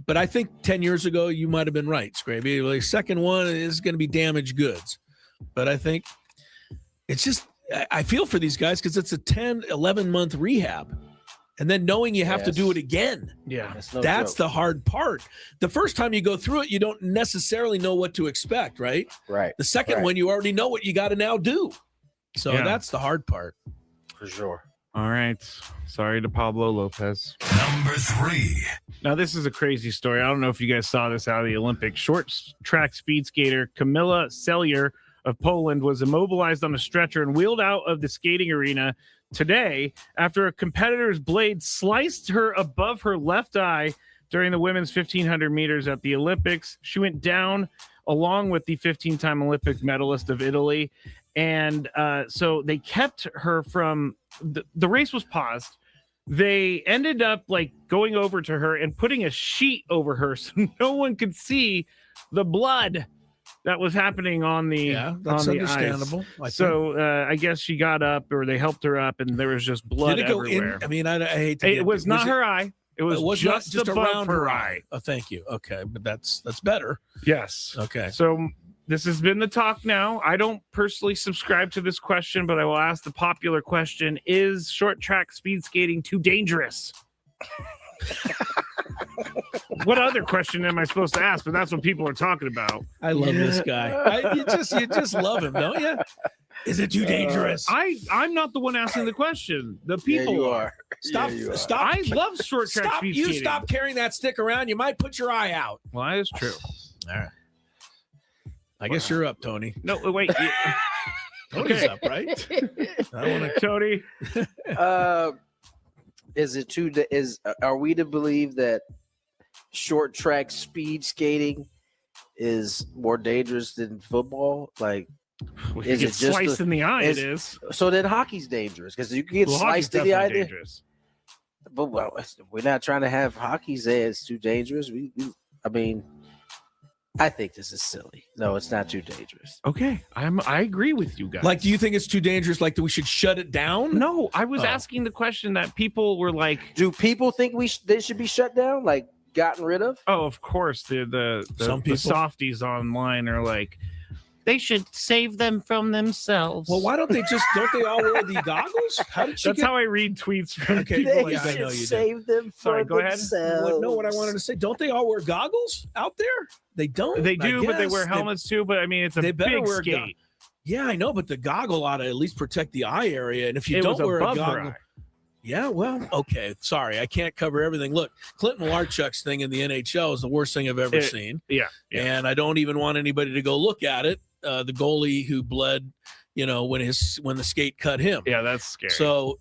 but I think 10 years ago you might have been right, Scraby. The second one is going to be damaged goods, but I think it's just I feel for these guys because it's a 10, 11-month rehab, and then knowing you have to do it again. Yeah, that's the hard part. The first time you go through it, you don't necessarily know what to expect, right? Right. The second one, you already know what you got to now do. So that's the hard part. For sure. All right. Sorry to Pablo Lopez. Number 3. Now, this is a crazy story. I don't know if you guys saw this out of the Olympics. Short track speed skater Kamila Sellier of Poland was immobilized on a stretcher and wheeled out of the skating arena today after a competitor's blade sliced her above her left eye during the women's 1,500 meters at the Olympics. She went down along with the 15-time Olympic medalist of Italy. And so they kept her from the race was paused. They ended up like going over to her and putting a sheet over her so no one could see the blood that was happening on the that's on the understandable. I guess she got up, or they helped her up, and there was just blood Did it go everywhere. in? I mean, I hate to it was not her eye. It was just around her eye. Oh, thank you. Okay, but that's better. Yes. Okay. So this has been the talk now. I don't personally subscribe to this question, but I will ask the popular question: is short track speed skating too dangerous? What other question am I supposed to ask? But that's what people are talking about. I love this guy. You just love him, don't you? Is it too dangerous? I'm not the one asking the question. The people you are. Stop. Stop. I love short track speed skating. Stop carrying that stick around. You might put your eye out. Well, that is true. All right. I guess you're up, Tony. No, wait. Tony's up, right? I want to, Tony. Are we to believe that short track speed skating is more dangerous than football? Like, is it just sliced in the eye? It is. So then hockey's dangerous because you can get sliced in the eye. Dangerous. But we're not trying to have hockey say it's too dangerous. I think this is silly. No, it's not too dangerous. Okay, I agree with you guys. Like, do you think it's too dangerous? Like, that we should shut it down? No, I was asking the question that people were like, do people think they should be shut down? Like, gotten rid of? Oh, of course. The softies online are like, they should save them from themselves. Well, why don't they all wear the goggles? That's how I read tweets from people. They should save them from themselves. What I wanted to say, don't they all wear goggles out there? They don't. They do, but they wear helmets too. But I mean, it's a big skate. Yeah, I know, but the goggle ought to at least protect the eye area. And if you don't wear a goggle, yeah, well, okay. Sorry, I can't cover everything. Look, Clinton Larchuk's thing in the NHL is the worst thing I've ever seen. Yeah, and I don't even want anybody to go look at it. The goalie who bled, when the skate cut him. Yeah, that's scary. So,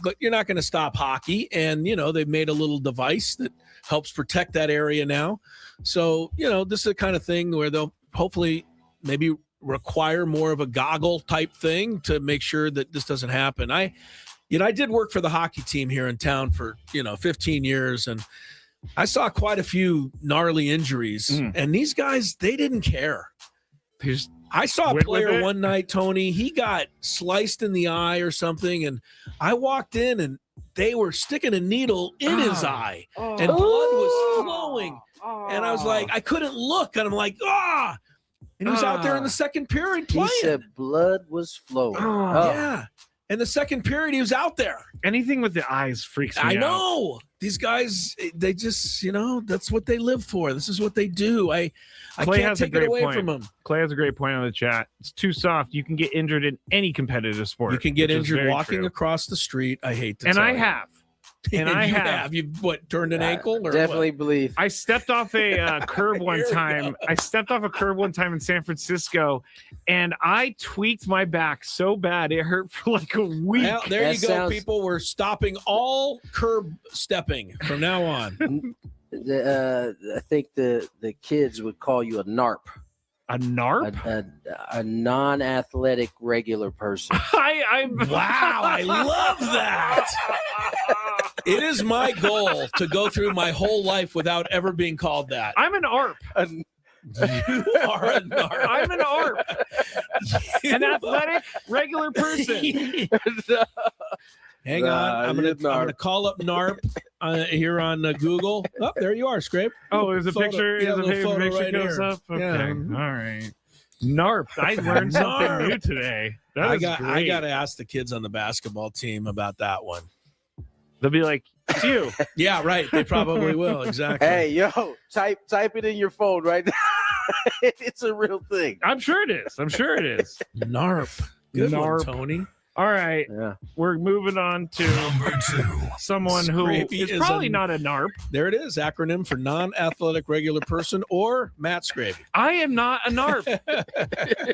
but you're not going to stop hockey. And, they've made a little device that helps protect that area now. So, this is the kind of thing where they'll hopefully maybe require more of a goggle type thing to make sure that this doesn't happen. I did work for the hockey team here in town for, 15 years, and I saw quite a few gnarly injuries. And these guys, they didn't care. I saw a player one night, Tony, he got sliced in the eye or something, and I walked in and they were sticking a needle in his eye, and blood was flowing. And I was like, I couldn't look, and I'm like, and he was out there in the second period playing. He said blood was flowing. Yeah. In the second period, he was out there. Anything with the eyes freaks me out. I know. These guys, they just, that's what they live for. This is what they do. I can't take it away from them. Clay has a great point on the chat. It's too soft. You can get injured in any competitive sport. You can get injured walking across the street. I hate to tell you. I have. You turned an ankle? Or definitely believe. I stepped off a curb one time. I stepped off a curb one time in San Francisco, and I tweaked my back so bad it hurt for like a week. Well, there you go, people. We're stopping all curb stepping from now on. I think the kids would call you a NARP. A NARP? A non-athletic regular person. Wow, I love that. It is my goal to go through my whole life without ever being called that. I'm an ARP. You are an ARP. I'm an ARP. An athletic regular person. Hang on. I'm gonna call up NARP here on Google. Oh, there you are, Scrape. Oh, there's a picture. Yeah, There's a photo picture right goes here. up. Okay. Yeah. All right. NARP. I learned something new today. I Great. got to ask the kids on the basketball team about that one. They'll be like, it's you. Yeah, right. They probably will. Exactly. Hey, yo, type it in your phone right now. It's a real thing. I'm sure it is. NARP. Good NARP. one, Tony. All right. Yeah. We're moving on to Number 2. someone who Scrapey is is probably not a NARP. There it is. Acronym for non-athletic regular person or Matt Scravey. I am not a NARP.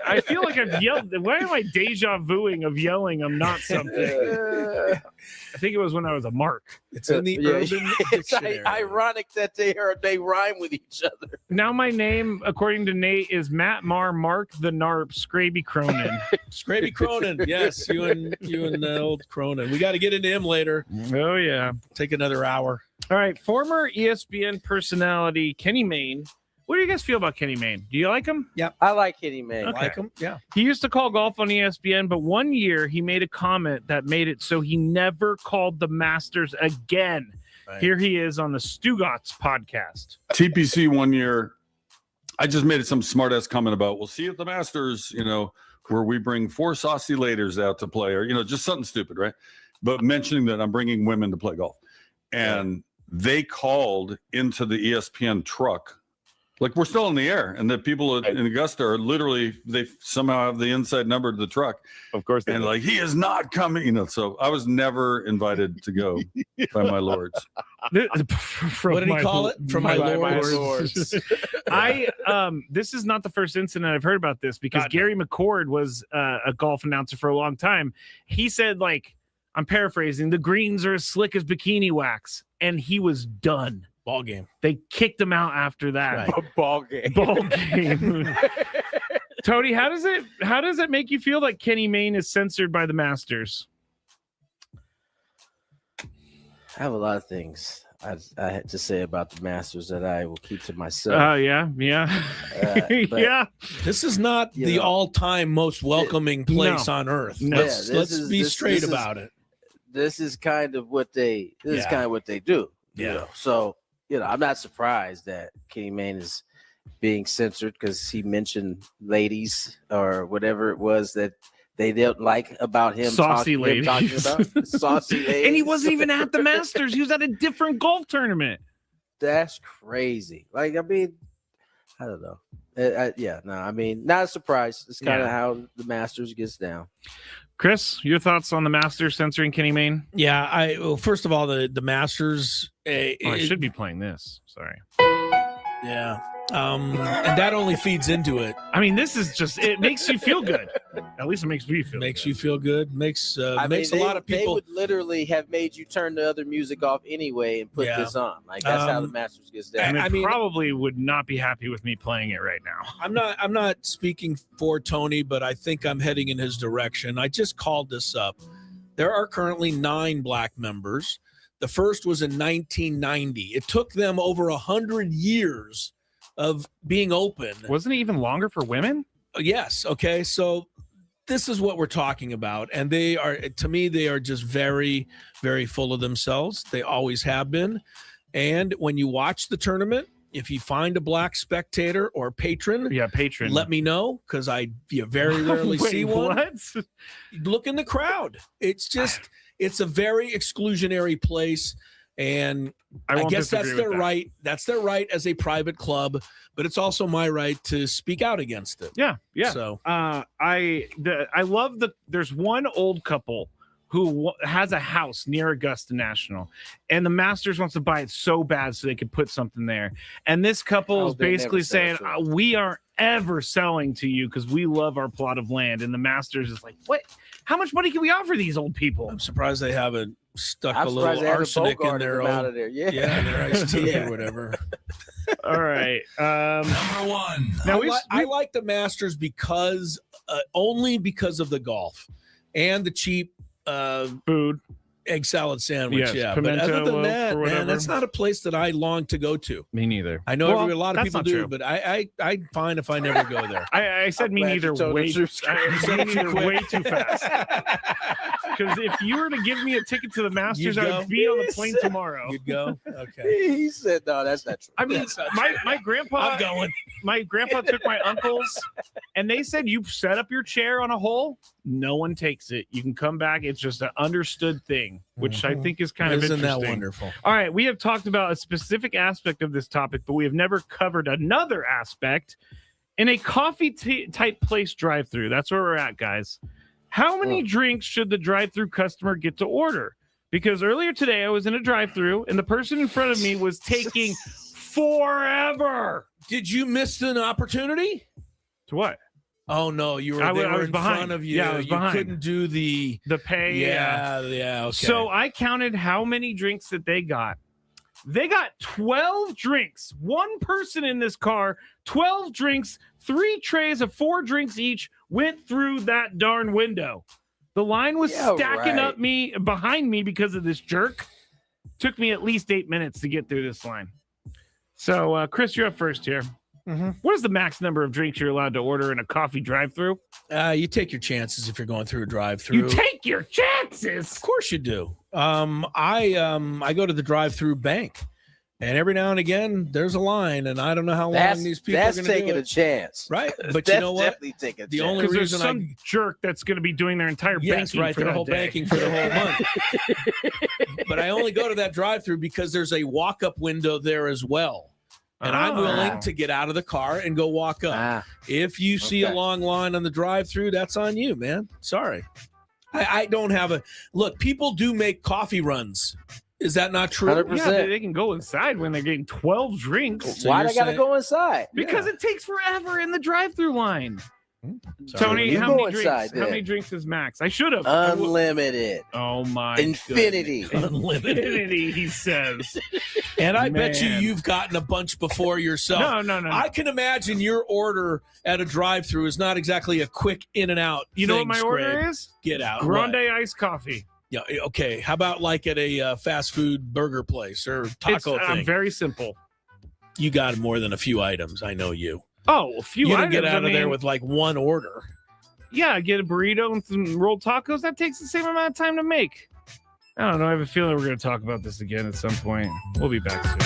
I feel like I've yelled. Why am I deja vuing of yelling I'm not something? I think it was when I was a mark. It's in the Urban It's Dictionary. ironic that they rhyme with each other. Now my name, according to Nate, is Matt Marr, Mark the NARP, Scraby Cronin. Scravey Cronin. Yes, you and old Cronin. We got to get into him later. Oh, yeah. Take another hour. All right. Former ESPN personality Kenny Mayne. What do you guys feel about Kenny Mayne? Do you like him? Yeah, I like Kenny Mayne. Okay. like him. Yeah. He used to call golf on ESPN, but one year he made a comment that made it so he never called the Masters again. Right. Here he is on the Stugatz podcast. TPC one year, I just made some smart ass comment about we'll see you at the Masters, where we bring 4 saucy ladies out to play, or just something stupid, right? But mentioning that I'm bringing women to play golf, and they called into the ESPN truck. Like we're still in the air, and the people in Augusta are literally, they somehow have the inside number to the truck. Of course. And like, he is not coming, so I was never invited to go by my lords. What did he call it? From my lords. This is not the first incident I've heard about this, because Gary McCord was a golf announcer for a long time. He said, I'm paraphrasing, the greens are as slick as bikini wax, and he was done. Ball game. They kicked him out after that. Right. Ball game. Tony, how does it make you feel that Kenny Mayne is censored by the Masters? I have a lot of things I had to say about the Masters that I will keep to myself. Oh, yeah. Yeah. This is not the all-time most welcoming place on earth. No. Let's be straight about it. This is kind of what they do. Yeah. So, I'm not surprised that Kenny Mayne is being censored because he mentioned ladies or whatever it was that they didn't like about him. Saucy ladies. Saucy ladies. And he wasn't even at the Masters. He was at a different golf tournament. That's crazy. I don't know. Not a surprise. It's kind of how the Masters gets down. Chris, your thoughts on the Masters censoring Kenny Mayne? Yeah, first of all, the Masters. I should be playing this. Sorry. Yeah. And that only feeds into it. I mean, this is just, it makes you feel good. At least it makes me feel Makes good. you feel good. Makes a lot of They people. would literally have made you turn the other music off anyway and put this on. That's how the Masters gets down. And probably would not be happy with me playing it right now. I'm not speaking for Tony, but I think I'm heading in his direction. I just called this up. There are currently 9 black members. The first was in 1990. It took them over 100 years of being open. Wasn't it even longer for women? Yes. Okay. So this is what we're talking about. And they are just very, very full of themselves. They always have been. And when you watch the tournament, if you find a black spectator or patron, let me know, because you very rarely see one. What? Look in the crowd. It's a very exclusionary place. And I guess that's their right. That's their right as a private club, but it's also my right to speak out against it. Yeah. So I love there's one old couple who has a house near Augusta National, and the Masters wants to buy it so bad so they could put something there. And this couple is basically saying, we aren't ever selling to you because we love our plot of land. And the Masters is like, what? How much money can we offer these old people? I'm surprised they haven't stuck a little arsenic in their out of there. their iced tea or whatever. All right. Number 1. Now I like the Masters because only because of the golf and the cheap food, egg salad sandwich. Yes, but other than loaf that, or man, whatever. that's not a place that I long to go to. Me neither. I know a lot of that's people not do, true. but I'm fine if I never go there. I said me neither way too fast. Because if you were to give me a ticket to the Masters, You'd I go? would be on the plane tomorrow. You'd go? Okay. He said, "No, that's not true." I mean, my grandpa. I'm going. My grandpa took my uncles, and they said, "You set up your chair on a hole, no one takes it. You can come back. It's just an understood thing," which I think is kind of Isn't interesting. that wonderful? All right, we have talked about a specific aspect of this topic, but we have never covered another aspect. In a coffee type place drive-through, that's where we're at, guys. How many drinks should the drive-through customer get to order? Because earlier today, I was in a drive-through, and the person in front of me was taking forever. Did you miss an opportunity? To what? Oh no, you were. I they were was in behind. front of you. Yeah, I was you behind. couldn't do the pay. Yeah. Okay. So I counted how many drinks that they got. They got 12 drinks. One person in this car, 12 drinks, 3 trays of 4 drinks each went through that darn window. The line was stacking up behind me because of this jerk. Took me at least 8 minutes to get through this line. So, Chris, you're up first here. Mm-hmm. What is the max number of drinks you're allowed to order in a coffee drive-through? You take your chances if you're going through a drive-through. You take your chances. Of course you do. I go to the drive-through bank, and every now and again there's a line, and I don't know how long these people are going to do it. That's taking a chance, right? But that's you know what? Definitely taking a the chance. only reason some jerk that's going to be doing their entire banking right, for their that whole day. banking for the whole month. But I only go to that drive-through because there's a walk-up window there as well. And I'm willing to get out of the car and go walk up. If you see a long line on the drive-through, that's on you, man. Sorry. I don't have a look. People do make coffee runs. Is that not true? 100%. Yeah, they can go inside when they're getting 12 drinks. So why they got to go inside? Because it takes forever in the drive-through line. Sorry. Tony, You how go many inside drinks? then. How many drinks is max? I should have. Unlimited. Oh my! Infinity. Infinity. He says. And I bet you've gotten a bunch before yourself. No. I can imagine your order at a drive-through is not exactly a quick in and out. You know what my order is? Get out. Grande iced coffee. Yeah. Okay. How about like at a fast food burger place or taco thing? Very simple. You got more than a few items. I know you. Oh, a few You items. don't get out of there with like one order. Yeah, get a burrito and some rolled tacos. That takes the same amount of time to make. I don't know. I have a feeling we're going to talk about this again at some point. We'll be back soon.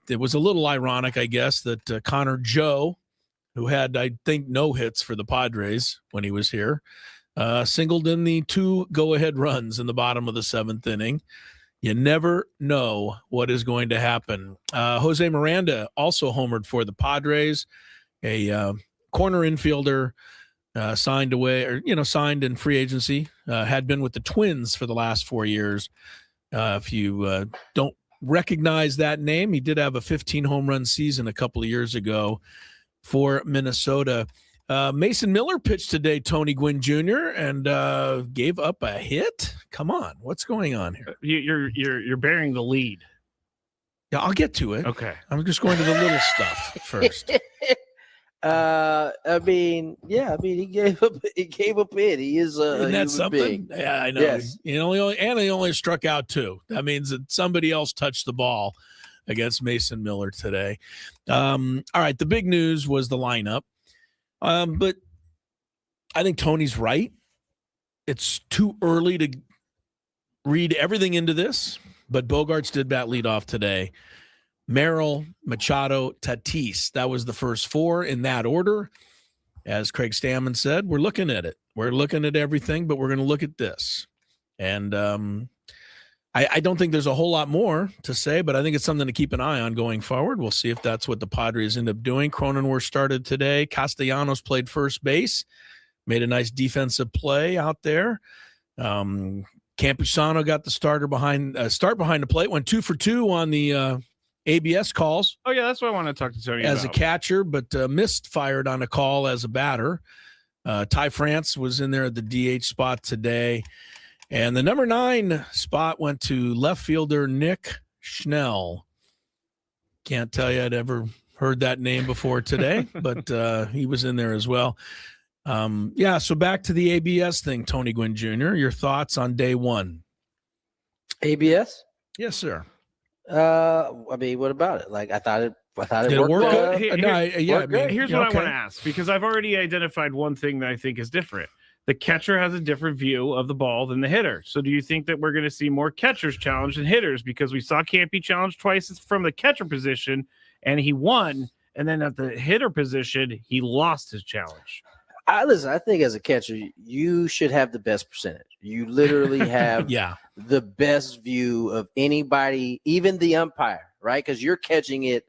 It was a little ironic, I guess, that Connor Joe, who had, I think, no hits for the Padres when he was here, singled in the 2 go-ahead runs in the bottom of the 7th inning. You never know what is going to happen. Jose Miranda also homered for the Padres, a corner infielder signed in free agency, had been with the Twins for the last 4 years. If you don't recognize that name, he did have a 15 home run season a couple of years ago for Minnesota. Mason Miller pitched today, Tony Gwynn Jr., and gave up a hit. Come on, what's going on here? You're bearing the lead. Yeah, I'll get to it. Okay, I'm just going to the little stuff first. He gave up it. He is Isn't that something? Being. Yeah, I know. Yes. He only struck out 2. That means that somebody else touched the ball against Mason Miller today. All right, the big news was the lineup. But I think Tony's right. It's too early to read everything into this, but Bogaerts did bat leadoff today. Merrill, Machado, Tatis. That was the first 4 in that order. As Craig Stammen said, we're looking at it. We're looking at everything, but we're going to look at this. And I don't think there's a whole lot more to say, but I think it's something to keep an eye on going forward. We'll see if that's what the Padres end up doing. Cronenworth started today. Castellanos played first base, made a nice defensive play out there. Campusano got the start behind the plate, went 2 for 2 on the ABS calls. Oh, yeah, that's what I want to talk to Tony as about. a catcher, but misfired on a call as a batter. Ty France was in there at the DH spot today. And the number 9 spot went to left fielder Nick Schnell. Can't tell you I'd ever heard that name before today, but he was in there as well. So back to the ABS thing, Tony Gwynn Jr., your thoughts on day 1? ABS? Yes, sir. What about it? Like, I thought it Did worked. It work good? Here's what I want to ask, because I've already identified one thing that I think is different. The catcher has a different view of the ball than the hitter. So do you think that we're going to see more catchers challenged than hitters? Because we saw Campy challenged twice from the catcher position, and he won. And then at the hitter position, he lost his challenge. I think as a catcher, you should have the best percentage. You literally have the best view of anybody, even the umpire, right? Because you're catching it.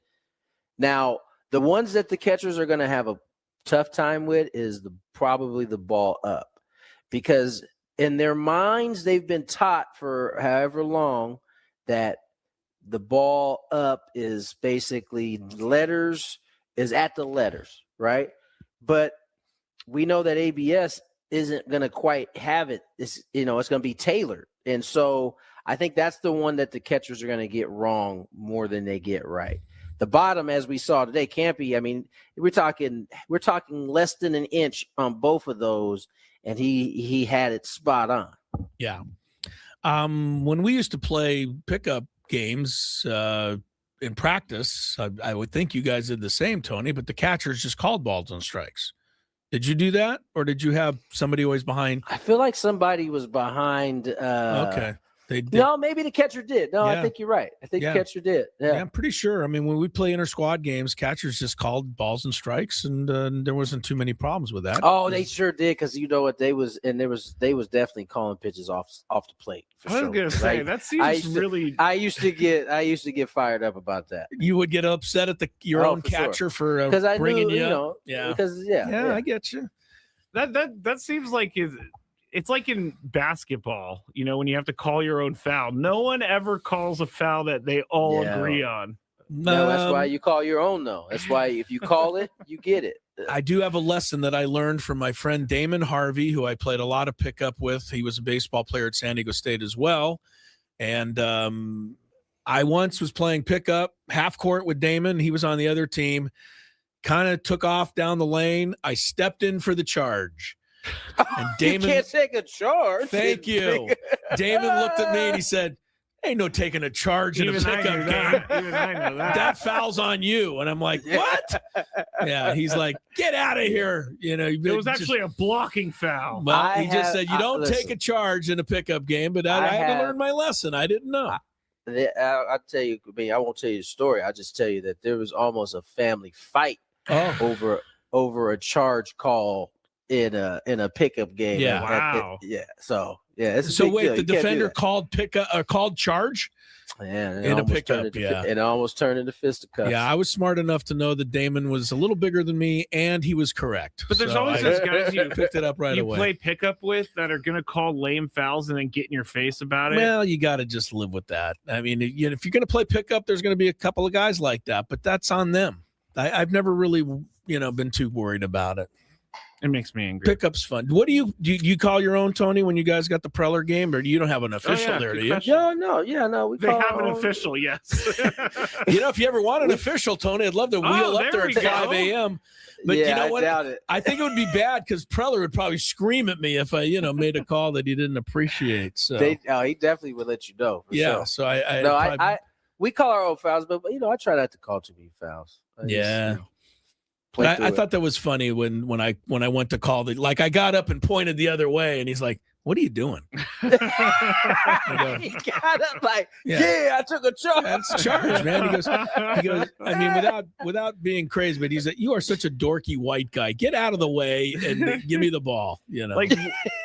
Now, the ones that the catchers are going to have a tough time with is probably the ball up, because in their minds, they've been taught for however long that the ball up is basically is at the letters, right? But we know that ABS isn't going to quite have it. It's going to be tailored. And so I think that's the one that the catchers are going to get wrong more than they get right. The bottom, as we saw today, Campy, I mean, we're talking less than an inch on both of those, and he had it spot on. Yeah. When we used to play pickup games in practice, I would think you guys did the same, Tony, but the catchers just called balls and strikes. Did you do that, or did you have somebody always behind? I feel like somebody was behind. Okay. No, maybe the catcher did. No, I think you're right. I think the catcher did. Yeah, I'm pretty sure. I mean, when we play inter-squad games, catchers just called balls and strikes, and there wasn't too many problems with that. Oh, they sure did, because you know what, they was definitely calling pitches off the plate. For I was gonna say that seems really. I used to get fired up about that. You would get upset at your own catcher for bringing you up. Yeah, I get you. That seems like it's like in basketball, when you have to call your own foul. No one ever calls a foul that they all agree on. No, that's why you call your own, though. That's why if you call it, you get it. I do have a lesson that I learned from my friend Damon Harvey, who I played a lot of pickup with. He was a baseball player at San Diego State as well. And I once was playing pickup half court with Damon. He was on the other team, kind of took off down the lane. I stepped in for the charge. And Damon, you can't take a charge. Thank you. Damon looked at me and he said, "Ain't no taking a charge in a pickup game. Even I know that. That foul's on you." And I'm like, "What?" Yeah, he's like, "Get out of here." It was actually a blocking foul. Well, he just said, "You don't take a charge in a pickup game," but I had to learn my lesson. I didn't know. I'll tell you. I mean, I won't tell you the story. I'll just tell you that there was almost a family fight over a charge call in a pickup game. Yeah. Wow. So it's a So big wait, deal. the You can't do defender that. called charge. Yeah, and it in a almost pickup, turned into, yeah. and it almost turned into fisticuffs. Yeah, I was smart enough to know that Damon was a little bigger than me, and he was correct. But there's So always I those guys you picked it up right you away. play pickup with that are going to call lame fouls and then get in your face about it. Well, you got to just live with that. I mean, if you're going to play pickup, there's going to be a couple of guys like that, but that's on them. I've never really, been too worried about it. It makes me angry. Pickup's fun. What do you call your own, Tony, when you guys got the Preller game, or do you don't have an official there, do you? No. We They call have our an own. official, yes. If you ever want an official, Tony, I'd love to wheel up there there at we go. 5 a.m. But you know I what? doubt it. I think it would be bad because Preller would probably scream at me if I, made a call that he didn't appreciate. So He definitely would let you know. For yeah, sure. so I No, probably, we call our own fouls, but I try not to call too many fouls. yeah. Play I through it. thought that was funny when I went to call I got up and pointed the other way, and he's like, "What are you doing?" He got up like, Yeah. I took a charge. That's charge, man. He goes. I mean, without being crazy, but he's like, "You are such a dorky white guy. Get out of the way and give me the ball." Like,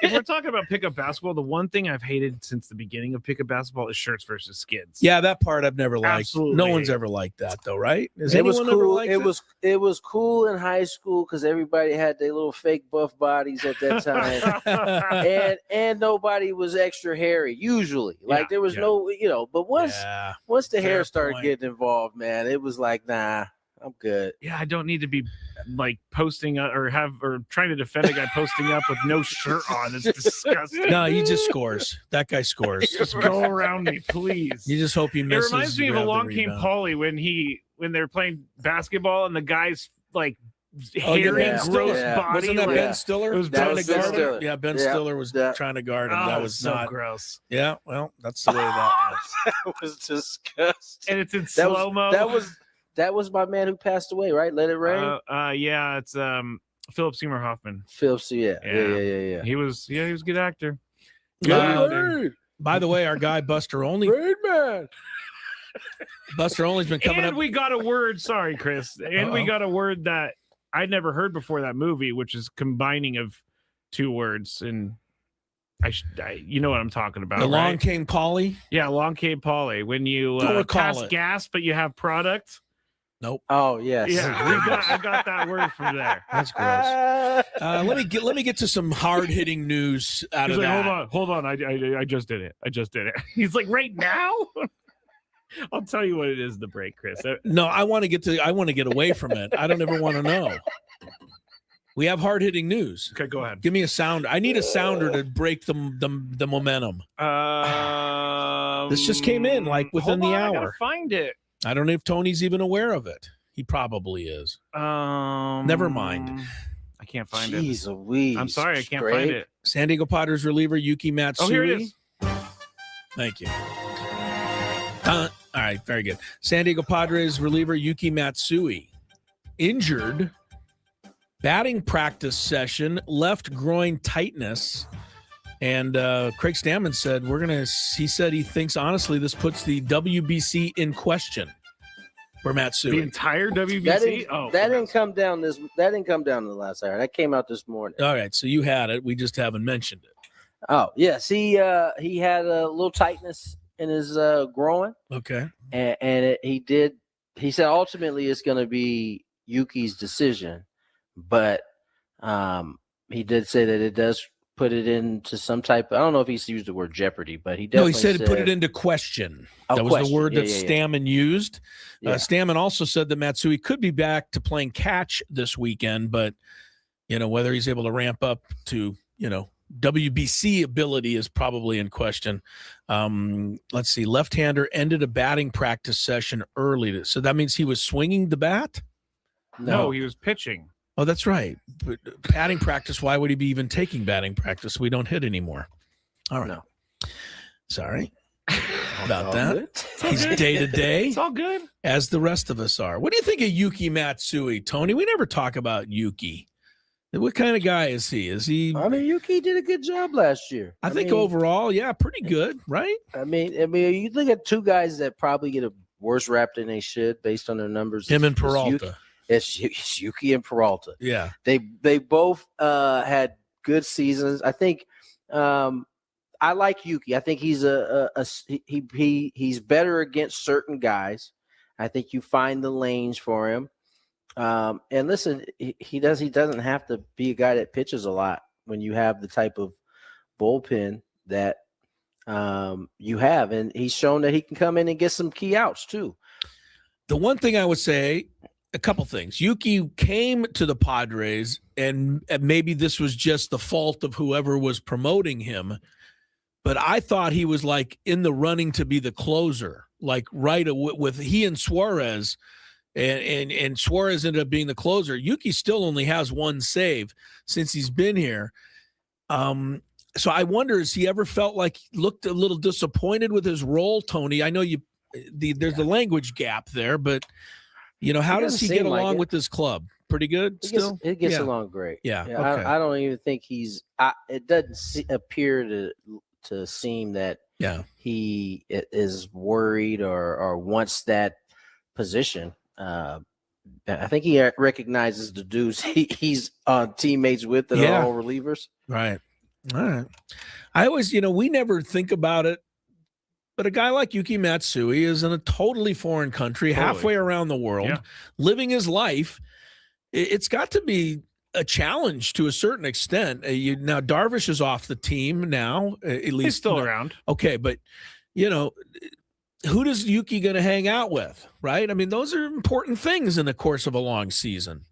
if we're talking about pickup basketball, the one thing I've hated since the beginning of pickup basketball is shirts versus skids. Yeah, that part I've never liked. Absolutely. No one's ever liked that, though, right? Has It was anyone ever cool. liked It was cool in high school because everybody had their little fake buff bodies at that time, and nobody was extra hairy. Usually, like there was no, But once the hair started getting involved, man, it was like, nah, I'm good. Yeah, I don't need to be like posting or trying to defend a guy posting up with no shirt on. It's disgusting. No, he just scores. That guy scores. Just go around me, please. You just hope he It misses. reminds me of grab the Along Came rebound. Paulie when they're playing basketball and the guy's like Oh, yeah, hairy, Ben gross Stiller. body. Wasn't that like- Ben Stiller? It was trying to Ben guard him? Stiller. Yeah, Ben Yeah. Stiller was trying to guard him. Oh, That was so not gross. Yeah, well, that's the way that was. That was disgusting. And it's in That slow mo. That was my man who passed away, right? Let It Rain. Yeah, it's Philip Seymour Hoffman. Yeah. He was a good actor. By the way, our guy Buster Only. Rain Man. Buster Only's been coming And up. we got a word. Sorry, Chris. And we got a word that I'd never heard before that movie, which is combining of two words. And you know what I'm talking about. Along right? Came Paulie. Yeah, Along Came Paulie. When you Don't recall pass it. gas, but you have product. Nope. Oh yes. Yeah, I got that word from there. That's gross. Let me get to some hard hitting news out He's of like, that. hold on. I just did it. He's like, right now. I'll tell you what it is. The break, Chris. No, I want to get away from it. I don't ever want to know. We have hard hitting news. Okay, go ahead. Give me a sounder. I need a sounder to break the momentum. This just came in like within the I hour. gotta find it. I don't know if Tony's even aware of it. He probably is. Never mind. I can't find Jeez it. Louise. I'm sorry, I can't Greg. find it. San Diego Padres reliever Yuki Matsui. Oh, here it is. Thank you. All right, very good. San Diego Padres reliever Yuki Matsui injured batting practice session, left groin tightness. And Craig Stammen said, he said he thinks, honestly, this puts the WBC in question for Matsui. The entire WBC. That didn't come down That didn't come down in the last hour. That came out this morning. All right, so you had it. We just haven't mentioned it. Oh yes, he had a little tightness in his groin. Okay. And he said ultimately it's going to be Yuki's decision, but he did say that it does put it into some type of, I don't know if he's used the word jeopardy, but he definitely said put it into question. Oh, that was question. the word that Yeah. Stammen used. Yeah. Stammen also said that Matsui could be back to playing catch this weekend, but whether he's able to ramp up to WBC ability is probably in question. Let's see. Left-hander ended a batting practice session early. So that means he was swinging the bat? No, he was pitching. Oh, that's right. But batting practice, why would he be even taking batting practice? We don't hit anymore. All right. No. Sorry about that. Good. He's day-to-day. It's all good. As the rest of us are. What do you think of Yuki Matsui, Tony? We never talk about Yuki. What kind of guy is he? Is he? I mean, Yuki did a good job last year. I think overall, yeah, pretty good, right? I mean, you look at two guys that probably get a worse rap than they should based on their numbers. Him and Peralta. It's Yuki and Peralta. Yeah, they both had good seasons. I think I like Yuki. I think he's he's better against certain guys. I think you find the lanes for him. And listen, he doesn't have to be a guy that pitches a lot when you have the type of bullpen that you have, and he's shown that he can come in and get some key outs too. The one thing I would say, a couple things. Yuki came to the Padres, and maybe this was just the fault of whoever was promoting him, but I thought he was like in the running to be the closer, like right with he and Suarez. And Suarez ended up being the closer. Yuki still only has one save since he's been here. So I wonder, has he ever felt like looked a little disappointed with his role, Tony? I know there's the language gap there, but how does he get along with this club? Pretty good still? It gets along great. Yeah. Okay. I don't even think it doesn't appear to seem that he is worried or wants that position. I think he recognizes the dudes he's teammates with that are all relievers. Right. All right. I always, we never think about it, but a guy like Yuki Matsui is in a totally foreign country, halfway around the world, living his life. It's got to be a challenge to a certain extent. Now Darvish is off the team now, at least he's still around. Okay, but who does Yuki going to hang out with, right? I mean, those are important things in the course of a long season.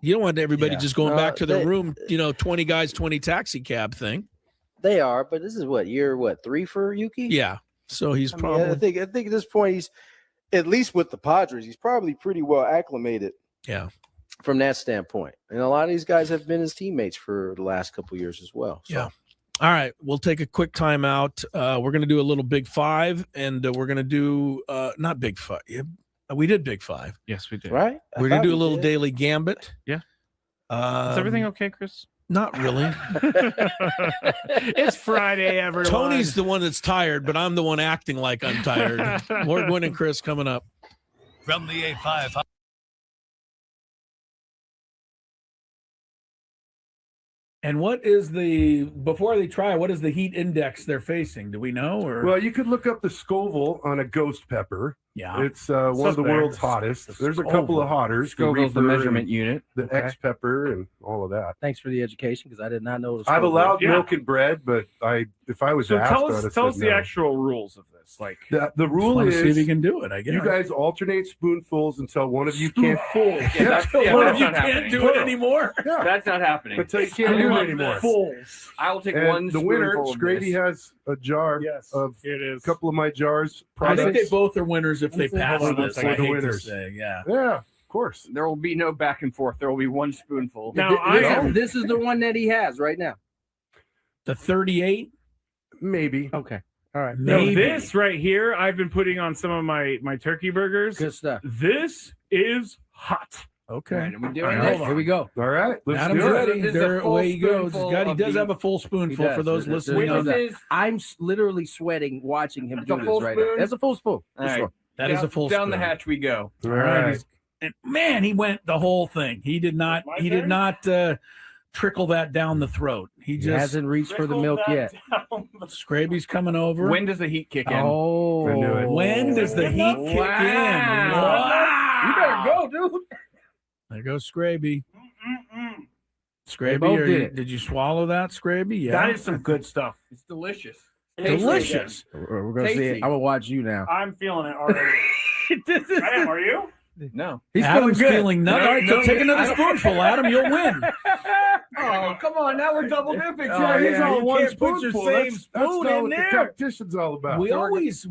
You don't want everybody just going back to their room, 20 guys, 20 taxi cab thing. They are, but this is year 3 for Yuki? Yeah. So he's probably. I think at this point he's, at least with the Padres, he's probably pretty well acclimated. Yeah. From that standpoint. And a lot of these guys have been his teammates for the last couple of years as well. So. Yeah. All right, we'll take a quick timeout. We're going to do a little Big Five, and we're going to do not Big Five. We did Big Five. Yes, we did. Right? We're going to do a little Daily Gambit. Yeah. Is everything okay, Chris? Not really. It's Friday, everyone. Tony's the one that's tired, but I'm the one acting like I'm tired. More Gwynn and Chris coming up. From the 8-5. And what is before they try, what is the heat index they're facing? Do we know? Or well, you could look up the Scoville on a ghost pepper. Yeah. It's one of the world's hottest. There's a couple of hotters. Scoville's the measurement unit. The X pepper and all of that. Thanks for the education, because I did not know it was I've allowed milk and bread, but if I was asked, tell us the actual rules of this. Like the rule is, see if you can do it. I guess you guys alternate spoonfuls until one of you can't. One of you can't do it anymore. Yeah. That's not happening. Until you can't do it anymore. I will take one. The winner, spoonful of Scraby, has a jar of a couple of my jars. I think they both are winners if they pass this. I hate to say. Yeah, of course. There will be no back and forth. There will be one spoonful. Now, this is the one that he has right now. The 38? Maybe. Okay. All right. Now, this right here, I've been putting on some of my turkey burgers. Good stuff. This is hot. Okay. All right, here we go. All right. Let's Adam's do ready. it. There, away he goes. He does have a full spoonful for those listening. I'm literally sweating watching him do this right now. That's a full spoon. All right. That is a full down spoon. the hatch we go. All right. And man, he went the whole thing. He did not. Did not trickle that down the throat. He just hasn't reached for the milk yet. Scraby's coming over. When does the heat kick in? Oh, when does the heat kick in? Wow. You better go, dude. There goes Scraby. Scraby, did you swwallow that, Scraby? Yeah. That is some good stuff. It's delicious. Delicious. We're going to see it. I'm going to watch you now. I'm feeling it already. I am. Are you? No. He's feeling nothing. All right, so take another spoonful, Adam. You'll win. Oh, come on. Now we're double dipping. He's all one can't put your spoonful. same That's spoon not in what there. the competition's all about. We always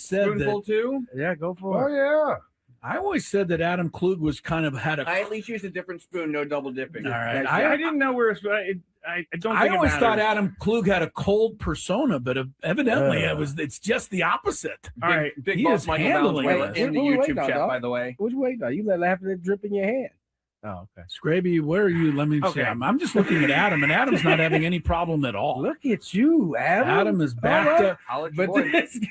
said Spoonful that. too? Yeah, go for Oh, it. yeah. I always said that Adam Klug was kind of had a. I at least used a different spoon, no double dipping. All right. I didn't know where I don't. I think always it thought matters. Adam Klug had a cold persona, but evidently it's just the opposite. All right, Big he boss is Michael handling Bowles this. in the YouTube chat, by the way. What you waiting on? You let half of it drip in your hand. Oh, okay. Scraby, where are you? Let me see. I'm just looking at Adam, and Adam's not having any problem at all. Look at you, Adam. Adam is backed up. But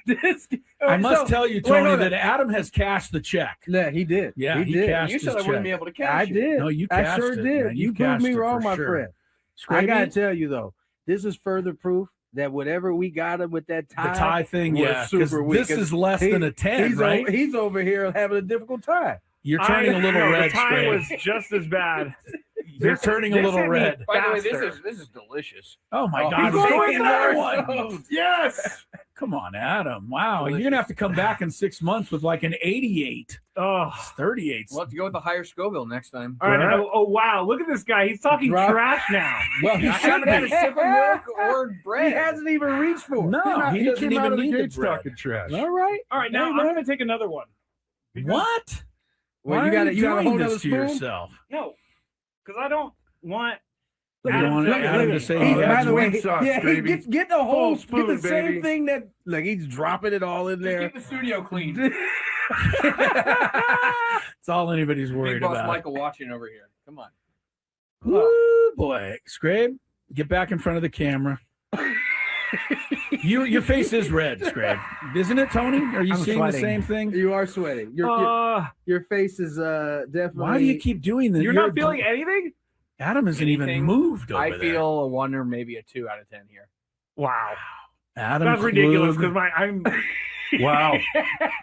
this I must tell you, Tony, that Adam has cashed the check. Yeah, he did. Yeah, he cashed You his said I check. wouldn't be able to cash. I did. No, you I cashed sure it, did. man. You proved cashed me it wrong, for my sure. friend. Scraby? I gotta tell you though, this is further proof that whatever we got him with that tie, The tie thing, was yeah, 'cause super weak. this is less than a 10, he's right? He's over here having a difficult time. You're turning a little red, The tie Scraby. was just as bad. You're turning a little red. By the way, this is delicious. Oh my God! he's He's going going there. another one. Yes. Come on, Adam. Wow, you're gonna have to come back in 6 months with like an 88. Oh, it's 38. We'll have to go with the higher Scoville next time. All right. Oh, wow. Look at this guy. He's talking trash now. Well, he I haven't had a sip of milk or bread. He hasn't even reached for it. No, he doesn't came out even of the need the gates bread. talking trash. All right. All right. Now I'm going to take another one. What? Well, Why you got are to hold doing another this to spoon. yourself? No, because I don't want. You don't want Adam to say he By has the way, wing sauce, yeah, baby. get the whole Full spoon, get the same baby. thing that he's dropping it all in there. Keep the studio clean. It's all anybody's Big worried boss about. Michael watching over here. Come on. Woo, boy, Scrabe, get back in front of the camera. Your face is red, Scrabe, isn't it, Tony? Are you I'm seeing sweating. the same thing? You are sweating. Your face is definitely. Why do you keep doing this? You're not feeling anything? Adam hasn't even Anything? moved over I there. feel a 1 or maybe a 2 out of 10 here. Wow. Adam That's ridiculous Klug. because I'm. Wow.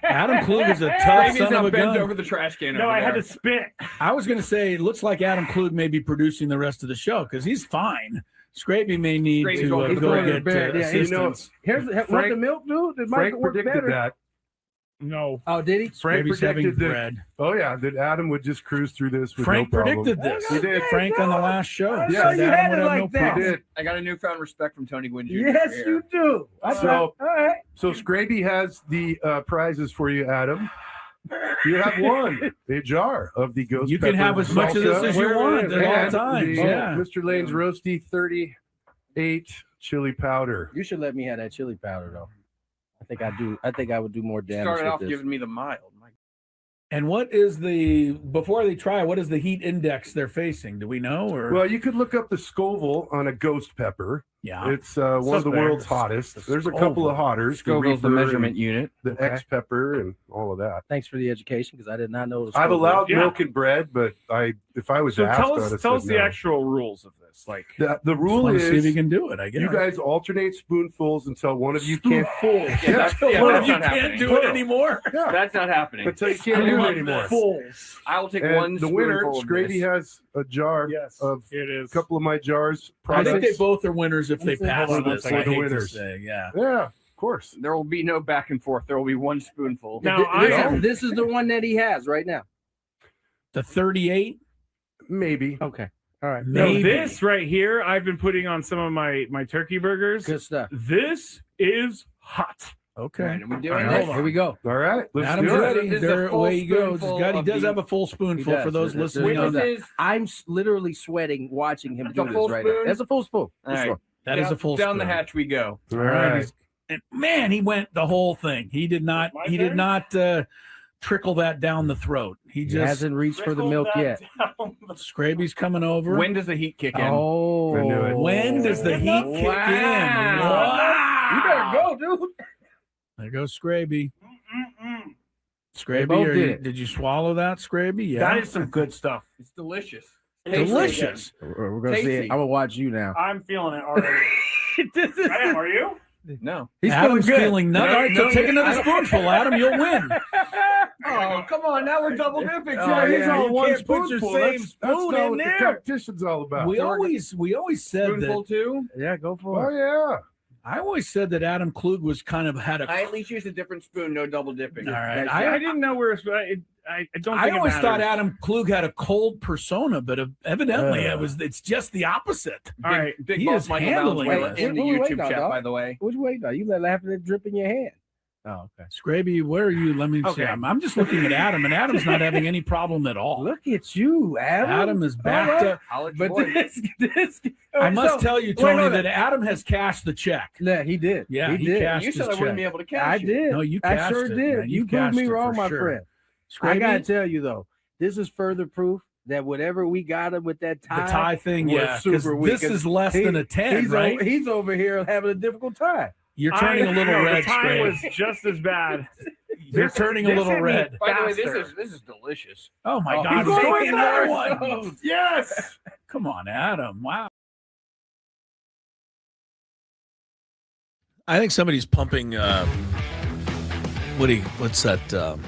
Adam Klug is a tough Maybe he's son of not a bent gun. over the trash can. No, over I had there. to spit. I was going to say, it looks like Adam Klug may be producing the rest of the show because he's fine. Scraby may need Scraby's to going to go the get bed. Yeah, assistance. Here's what the milk do. It might Frank work predicted better. that. No. Oh, did he? Frank Scraby's having predicted that. bread. Oh yeah, that Adam would just cruise through this with Frank no problem. predicted this. He did. Frank on the last show. I said know you Adam had would it have like no that. problem. He did. I got a newfound respect from Tony Gwynn Jr. Yes, here. you do. So- all right. So Scraby has the prizes for you, Adam. You have one, a jar of the ghost. You can have pepper as much of this salsa as you want at all and times. the Yeah. Mr. Lane's Roasty 38 chili powder. You should let me have that chili powder though. I think I do. I think I would do more damage. Started with off this. giving me the mild. And what is before they try, what is the heat index they're facing? Do we know? Or Well, you could look up the Scoville on a ghost pepper. yeah. It's one of the Suspect. world's hottest. There's a couple of hotters. Scoville's the Reaper measurement and unit. the Okay. X pepper and all of that. Thanks for the education because I did not know. I've allowed Yeah. milk and bread, but if I was So asked, tell I'd us have tell us said the no. actual rules of this. Like The rule Want to see if you is can do it. I guess you guys alternate spoonfuls until one of you can't. That's one of that's you not can't happening. do it anymore. Yeah, That's not happening. until you can't do it anymore. fools. I will take one And the winner, spoonful of Scraby, this. has a jar Yes, of it is. a couple of my jars. I think products. they both are winners if they pass Hold on, this. for I the hate to winners. say, yeah. Yeah, of course. There will be no back and forth. There will be one spoonful. Now I am. This is the one that he has right now. The 38, Maybe. Okay. All right. No, maybe. this right here, I've been putting on some of my turkey burgers. Good stuff. This is hot. Okay. All right, are we doing All right, this? hold on. Here we go. All right, let's Adam's do it. ready. This is a There, full away he goes. spoonful God, he of does the- have a full spoonful He for does. those listening. Wait, on this that. is I'm literally sweating watching him That's do a this full right now. spoon? That's a full spoon. all For right. sure. That is a full down the spoon. hatch we go. All All right. right. And man, he went the whole thing. He did not. My He did turn? not trickle that down the throat. He He just. hasn't reached for the milk yet. Scraby's coming over. When does the heat kick in? Oh, I knew it. When does the heat kick in? Wow. You better go, dude. There goes Scraby. They Scraby, both are did you, it. did you swallow that, Scraby? Yeah. That is some good stuff. It's delicious. delicious. We're gonna see Tasty. it. I'm gonna watch you now. I'm feeling it already. I am. Are you? No. He's Adam's feeling good. feeling nothing. No, All right, so no, take I another don't- spoonful, Adam. You'll win. Oh, come on. Now we're double dipping. Yeah, he's all you one can't put your spoonful. same That's spoon not in what there. the competition's all about. We always said Spoonful that. two. Yeah, go for Oh it. yeah. I always said that Adam Klug was kind of had a. I at least used a different spoon. No double dipping. All right. I didn't know where. I don't. I Think always it thought matters. Adam Klug had a cold persona, but evidently it's just the opposite. All right. Big He boss is Michael handling Mounds this. in the Wait, YouTube now, chat, dog. by the way. Which way though? You let laughing it drip in your hand. Oh, okay. Scraby, where are you? Let me see. Okay. I'm just looking at Adam, and Adam's not having any problem at all. Look at you, Adam. Adam is backed up. College But boy. this I must tell you, Tony, hold on. that Adam has cashed the check. Yeah, he did. Yeah, he did. cashed You said his I wouldn't check. be able to cash I it. did. No, you I cashed sure it, did. man. You proved cashed me it wrong, for my sure. friend. I Scraby, gotta tell you though, this is further proof that whatever we got him with that tie, the tie thing, was yeah, super weak. this is less than a 10, right? He's over here having a difficult time. You're turning a little red. The tie Scrape. was just as bad. You're turning a little red. By the way, this is delicious. Oh my God! He's going He's for one. Yes. Come on, Adam. Wow. I think somebody's pumping. What's that?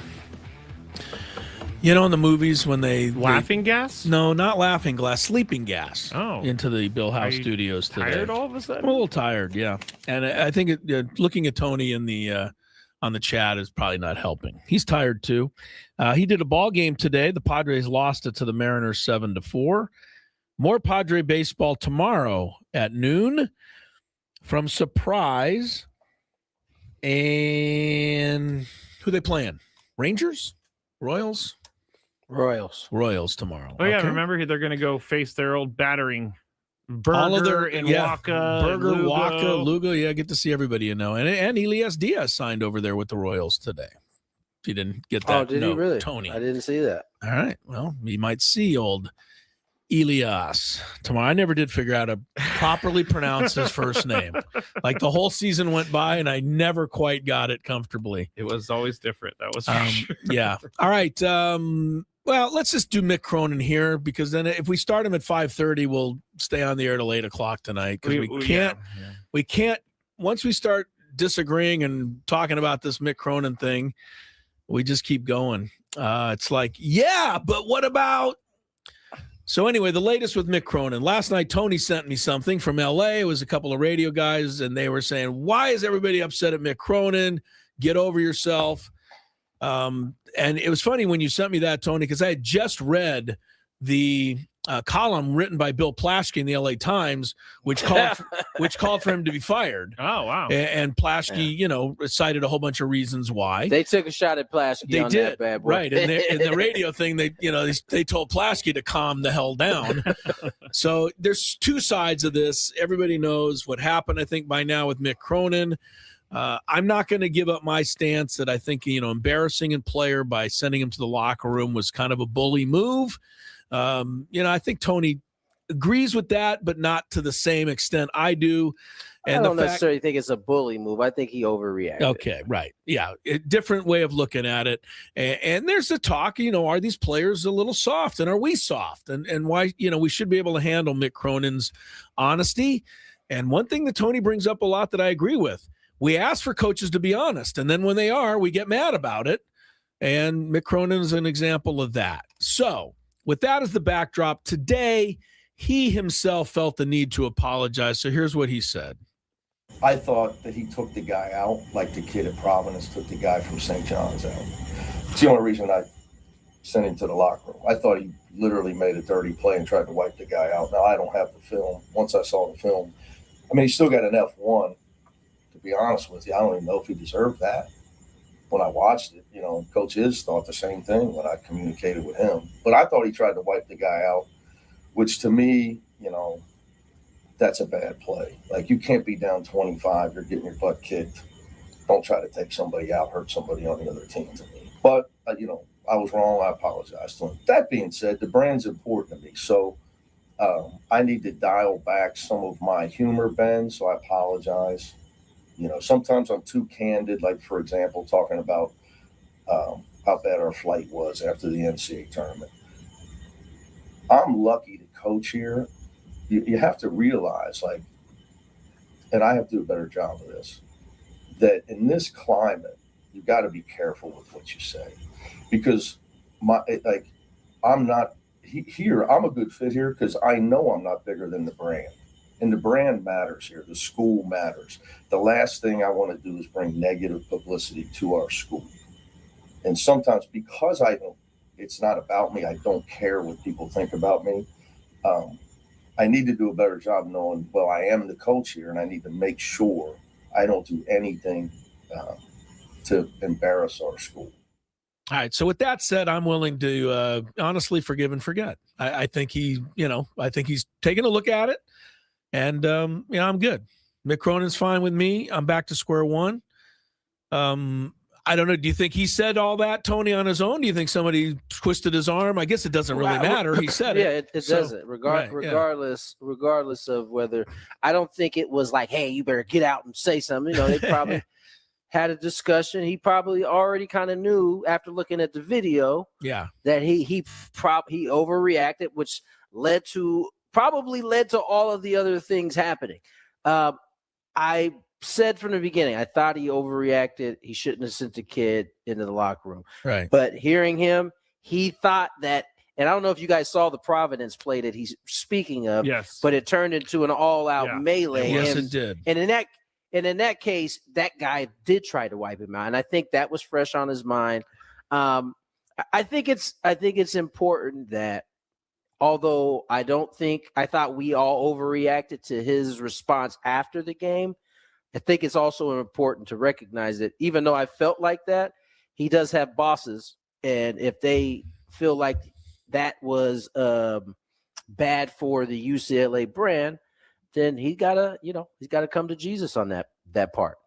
In the movies when they laughing gas? No, not laughing gas. Sleeping gas. Oh, into the Bill House studios today. Tired all of a sudden? I'm a little tired, yeah. And I think looking at Tony in the on the chat is probably not helping. He's tired too. He did a ball game today. The Padres lost it to the Mariners 7-4. More Padre baseball tomorrow at noon from Surprise. And who they playing? Rangers? Royals tomorrow. Oh yeah, okay. remember they're going to go face their old battering Burger all of their and Waka, Burger, Lugo. Waka, Lugo. Yeah, get to see everybody and Elias Diaz signed over there with the Royals today. If you didn't get that, did he really? Tony. I didn't see that. All right, well, you might see old Elias tomorrow. I never did figure out how to properly pronounce his first name. Like the whole season went by, and I never quite got it comfortably. It was always different. That was for sure. Yeah. All right. Well, let's just do Mick Cronin here, because then if we start him at 5:30, we'll stay on the air till 8 o'clock tonight, because we can't. Once we start disagreeing and talking about this Mick Cronin thing, we just keep going. It's like, yeah, but what about? So anyway, the latest with Mick Cronin. Last night, Tony sent me something from L.A. It was a couple of radio guys, and they were saying, why is everybody upset at Mick Cronin? Get over yourself. And it was funny when you sent me that, Tony, because I had just read the column written by Bill Plaschke in the LA Times, which called for him to be fired. Oh, wow. And Plaschke, cited a whole bunch of reasons why. They took a shot at Plaschke. They on did, that bad boy. right? And in the radio thing, they told Plaschke to calm the hell down. So there's two sides of this. Everybody knows what happened, I think, by now with Mick Cronin. I'm not going to give up my stance that I think, embarrassing a player by sending him to the locker room was kind of a bully move. I think Tony agrees with that, but not to the same extent I do. And I don't necessarily think it's a bully move. I think he overreacted. Okay, right. Yeah, a different way of looking at it. And there's the talk, are these players a little soft, and are we soft? And why, we should be able to handle Mick Cronin's honesty. And one thing that Tony brings up a lot that I agree with, we ask for coaches to be honest, and then when they are, we get mad about it. And Mick Cronin is an example of that. So with that as the backdrop, today he himself felt the need to apologize. So here's what he said. I thought that he took the guy out like the kid at Providence took the guy from St. John's out. It's the only reason I sent him to the locker room. I thought he literally made a dirty play and tried to wipe the guy out. Now, I don't have the film. Once I saw the film, he still got an F1. To be honest with you, I don't even know if he deserved that. When I watched it, Coach Iz thought the same thing when I communicated with him. But I thought he tried to wipe the guy out, which to me, that's a bad play. Like, you can't be down 25. You're getting your butt kicked. Don't try to take somebody out, hurt somebody on the other team to me. But, I was wrong. I apologize to him. That being said, the brand's important to me. So I need to dial back some of my humor, Ben, so I apologize. Sometimes I'm too candid, like, for example, talking about how bad our flight was after the NCAA tournament. I'm lucky to coach here. You have to realize, and I have to do a better job of this, that in this climate, you got to be careful with what you say. Because I'm not here. I'm a good fit here because I know I'm not bigger than the brand. And the brand matters here. The school matters. The last thing I want to do is bring negative publicity to our school. And sometimes because it's not about me, I don't care what people think about me. I need to do a better job knowing, well, I am the coach here, and I need to make sure I don't do anything to embarrass our school. All right. So with that said, I'm willing to honestly forgive and forget. I think he's taking a look at it. And, I'm good. Mick Cronin's fine with me. I'm back to square one. I don't know. Do you think he said all that, Tony, on his own? Do you think somebody twisted his arm? I guess it doesn't really matter. He said it. It doesn't. Regardless of whether, I don't think it was like, hey, you better get out and say something. They probably had a discussion. He probably already kind of knew after looking at the video, that he overreacted, which probably led to all of the other things happening. I said from the beginning, I thought he overreacted. He shouldn't have sent the kid into the locker room. Right. But hearing him, he thought that, and I don't know if you guys saw the Providence play that he's speaking of. Yes. But it turned into an all-out melee. Yes, it did. And in that case, that guy did try to wipe him out, and I think that was fresh on his mind. I think it's important that, although I thought we all overreacted to his response after the game, I think it's also important to recognize that even though I felt like that, he does have bosses, and if they feel like that was bad for the UCLA brand, then he's gotta come to Jesus on that part.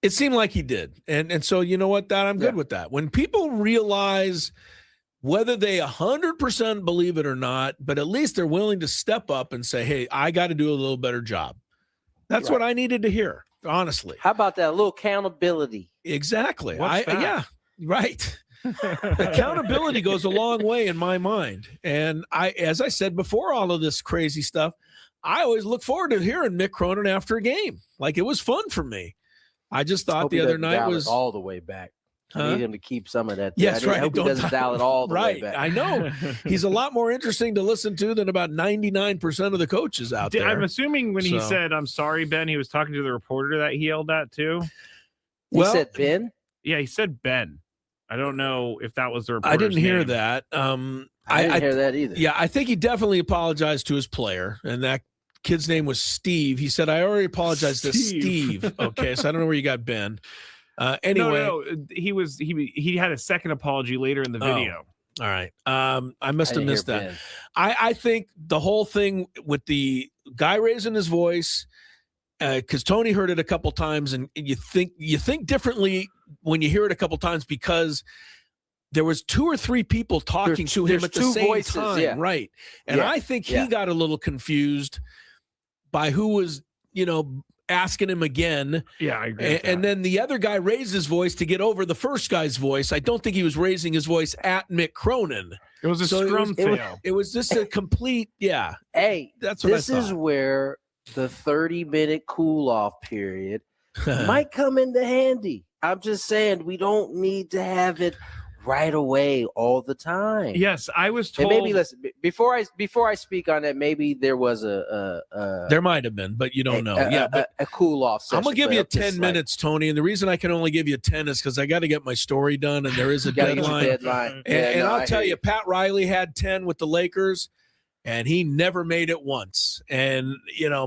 It seemed like he did, and so you know what, I'm good with that. When people realize, whether they 100% believe it or not, but at least they're willing to step up and say, "Hey, I got to do a little better job." That's what I needed to hear. Honestly, how about that? A little accountability. Exactly. Yeah, right. Accountability goes a long way in my mind. And as I said before, all of this crazy stuff, I always look forward to hearing Mick Cronin after a game. Like, it was fun for me. I just thought the other night was all the way back. I need him to keep some of that. Yes, right. I hope he doesn't dial it all the way back. I know. He's a lot more interesting to listen to than about 99% of the coaches out there. I'm assuming when he said, "I'm sorry, Ben," he was talking to the reporter that he yelled at too. He said Ben? Yeah, he said Ben. I don't know if that was the reporter's I didn't hear name. that. I didn't hear that either. Yeah, I think he definitely apologized to his player, and that kid's name was Steve. He said, "I already apologized to Steve." Okay, so I don't know where you got Ben. Anyway, no, he had a second apology later in the video. All right. I must have missed that. I think the whole thing with the guy raising his voice, because Tony heard it a couple times, and you think differently when you hear it a couple times, because there was 2 or 3 people talking to him at the same time, right? And I think he got a little confused by who was, asking him again. Yeah, I agree. And then the other guy raised his voice to get over the first guy's voice. I don't think he was raising his voice at Mick Cronin. It was a scrum fail. It was just a complete, Hey, that's what this is where the 30-minute cool-off period might come into handy. I'm just saying, we don't need to have it right away all the time. Yes, I was told. And maybe listen, before I speak on that, maybe there was there might have been, but you don't know. But a cool off session. I'm gonna give you 10 minutes, Tony, and the reason I can only give you 10 is because I got to get my story done, and there is a deadline. And I'll tell you, Pat Riley had 10 with the Lakers, and he never made it once. And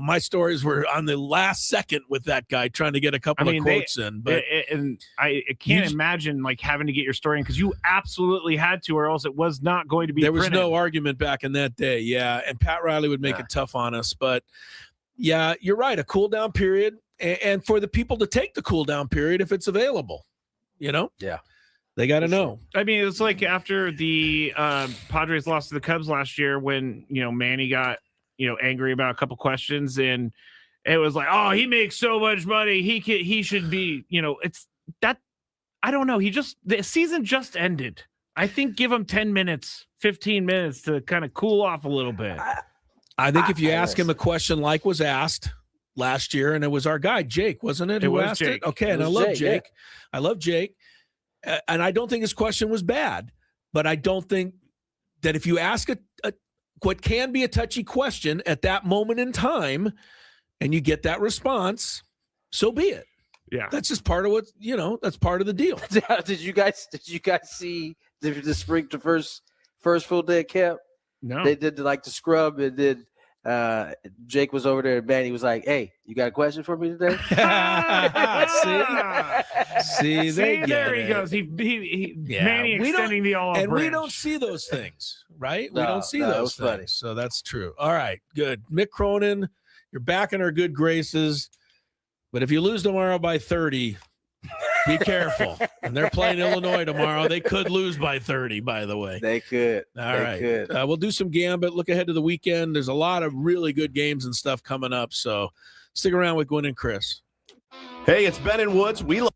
my stories were on the last second with that guy trying to get a couple of quotes in. But I can't imagine having to get your story in, because you absolutely had to, or else it was not going to be. There was no argument back in that day. Yeah, and Pat Riley would make it tough on us. But yeah, you're right. A cool down period, and for the people to take the cool down period if it's available. Yeah. They got to know. I mean, it's like after the Padres lost to the Cubs last year, when Manny got angry about a couple questions, and it was like, "Oh, he makes so much money. He should be." It's that. I don't know. The season just ended. I think give him 10 minutes, 15 minutes to kind of cool off a little bit. I think if you ask him a question like was asked last year, and it was our guy Jake, wasn't it? Who asked it? Okay, and I love Jake. I love Jake. And I don't think his question was bad, but I don't think that if you ask what can be a touchy question at that moment in time, and you get that response, so be it. Yeah, that's just part of what that's part of the deal. Did you guys see the spring to first full day of camp? No, they did the scrub, and then Jake was over there, and Manny was like, "Hey, you got a question for me today?" See, there he goes. Manny extending the olive and branch. we don't see those things, right? No, we don't see those things. Funny. So that's true. All right, good. Mick Cronin, you're back in our good graces, but if you lose tomorrow by 30, Be careful. And they're playing Illinois tomorrow. They could lose by 30, by the way. They could. All right. We'll do some Gambit. Look ahead to the weekend. There's a lot of really good games and stuff coming up. So stick around with Gwynn and Chris. Hey, it's Ben and Woods. We love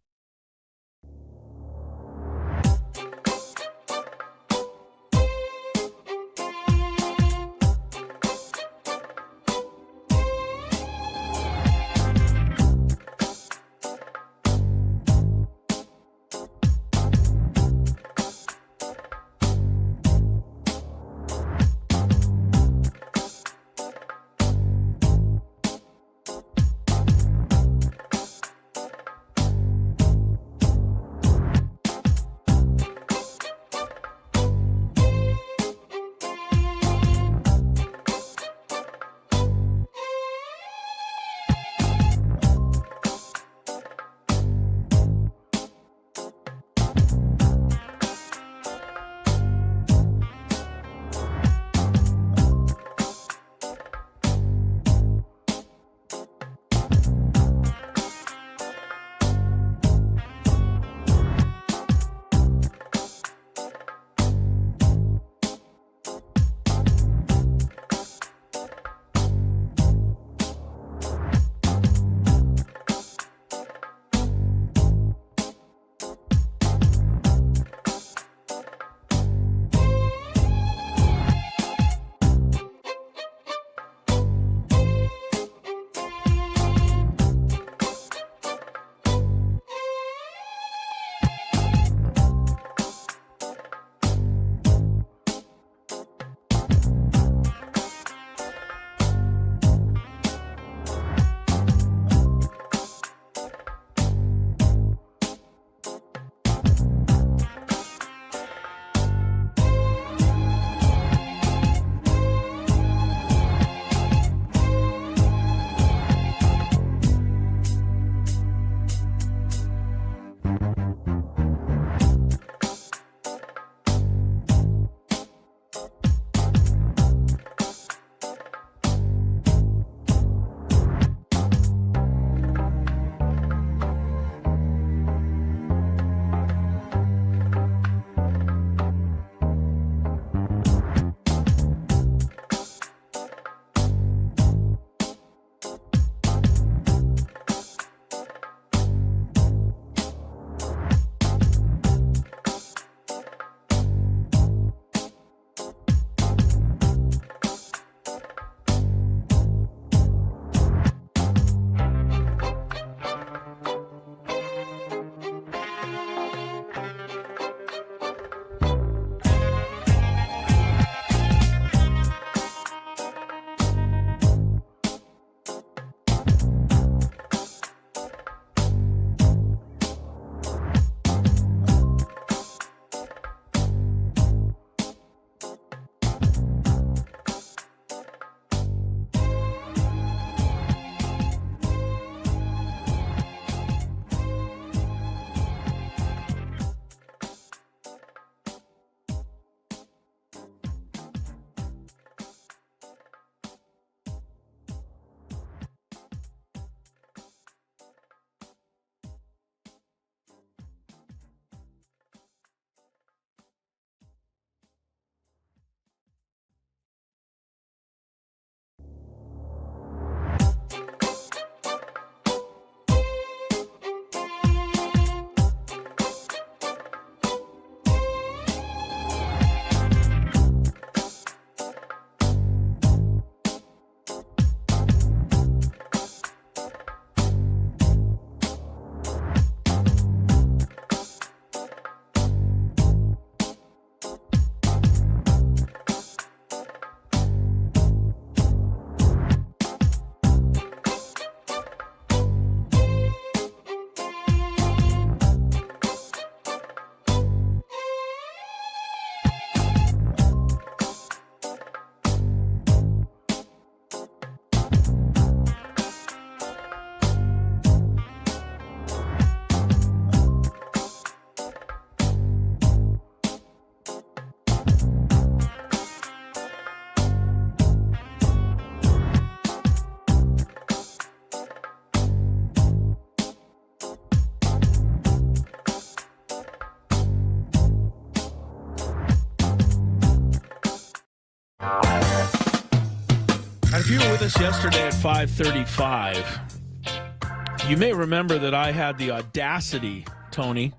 if you were with us yesterday at 5:35, you may remember that I had the audacity, Tony,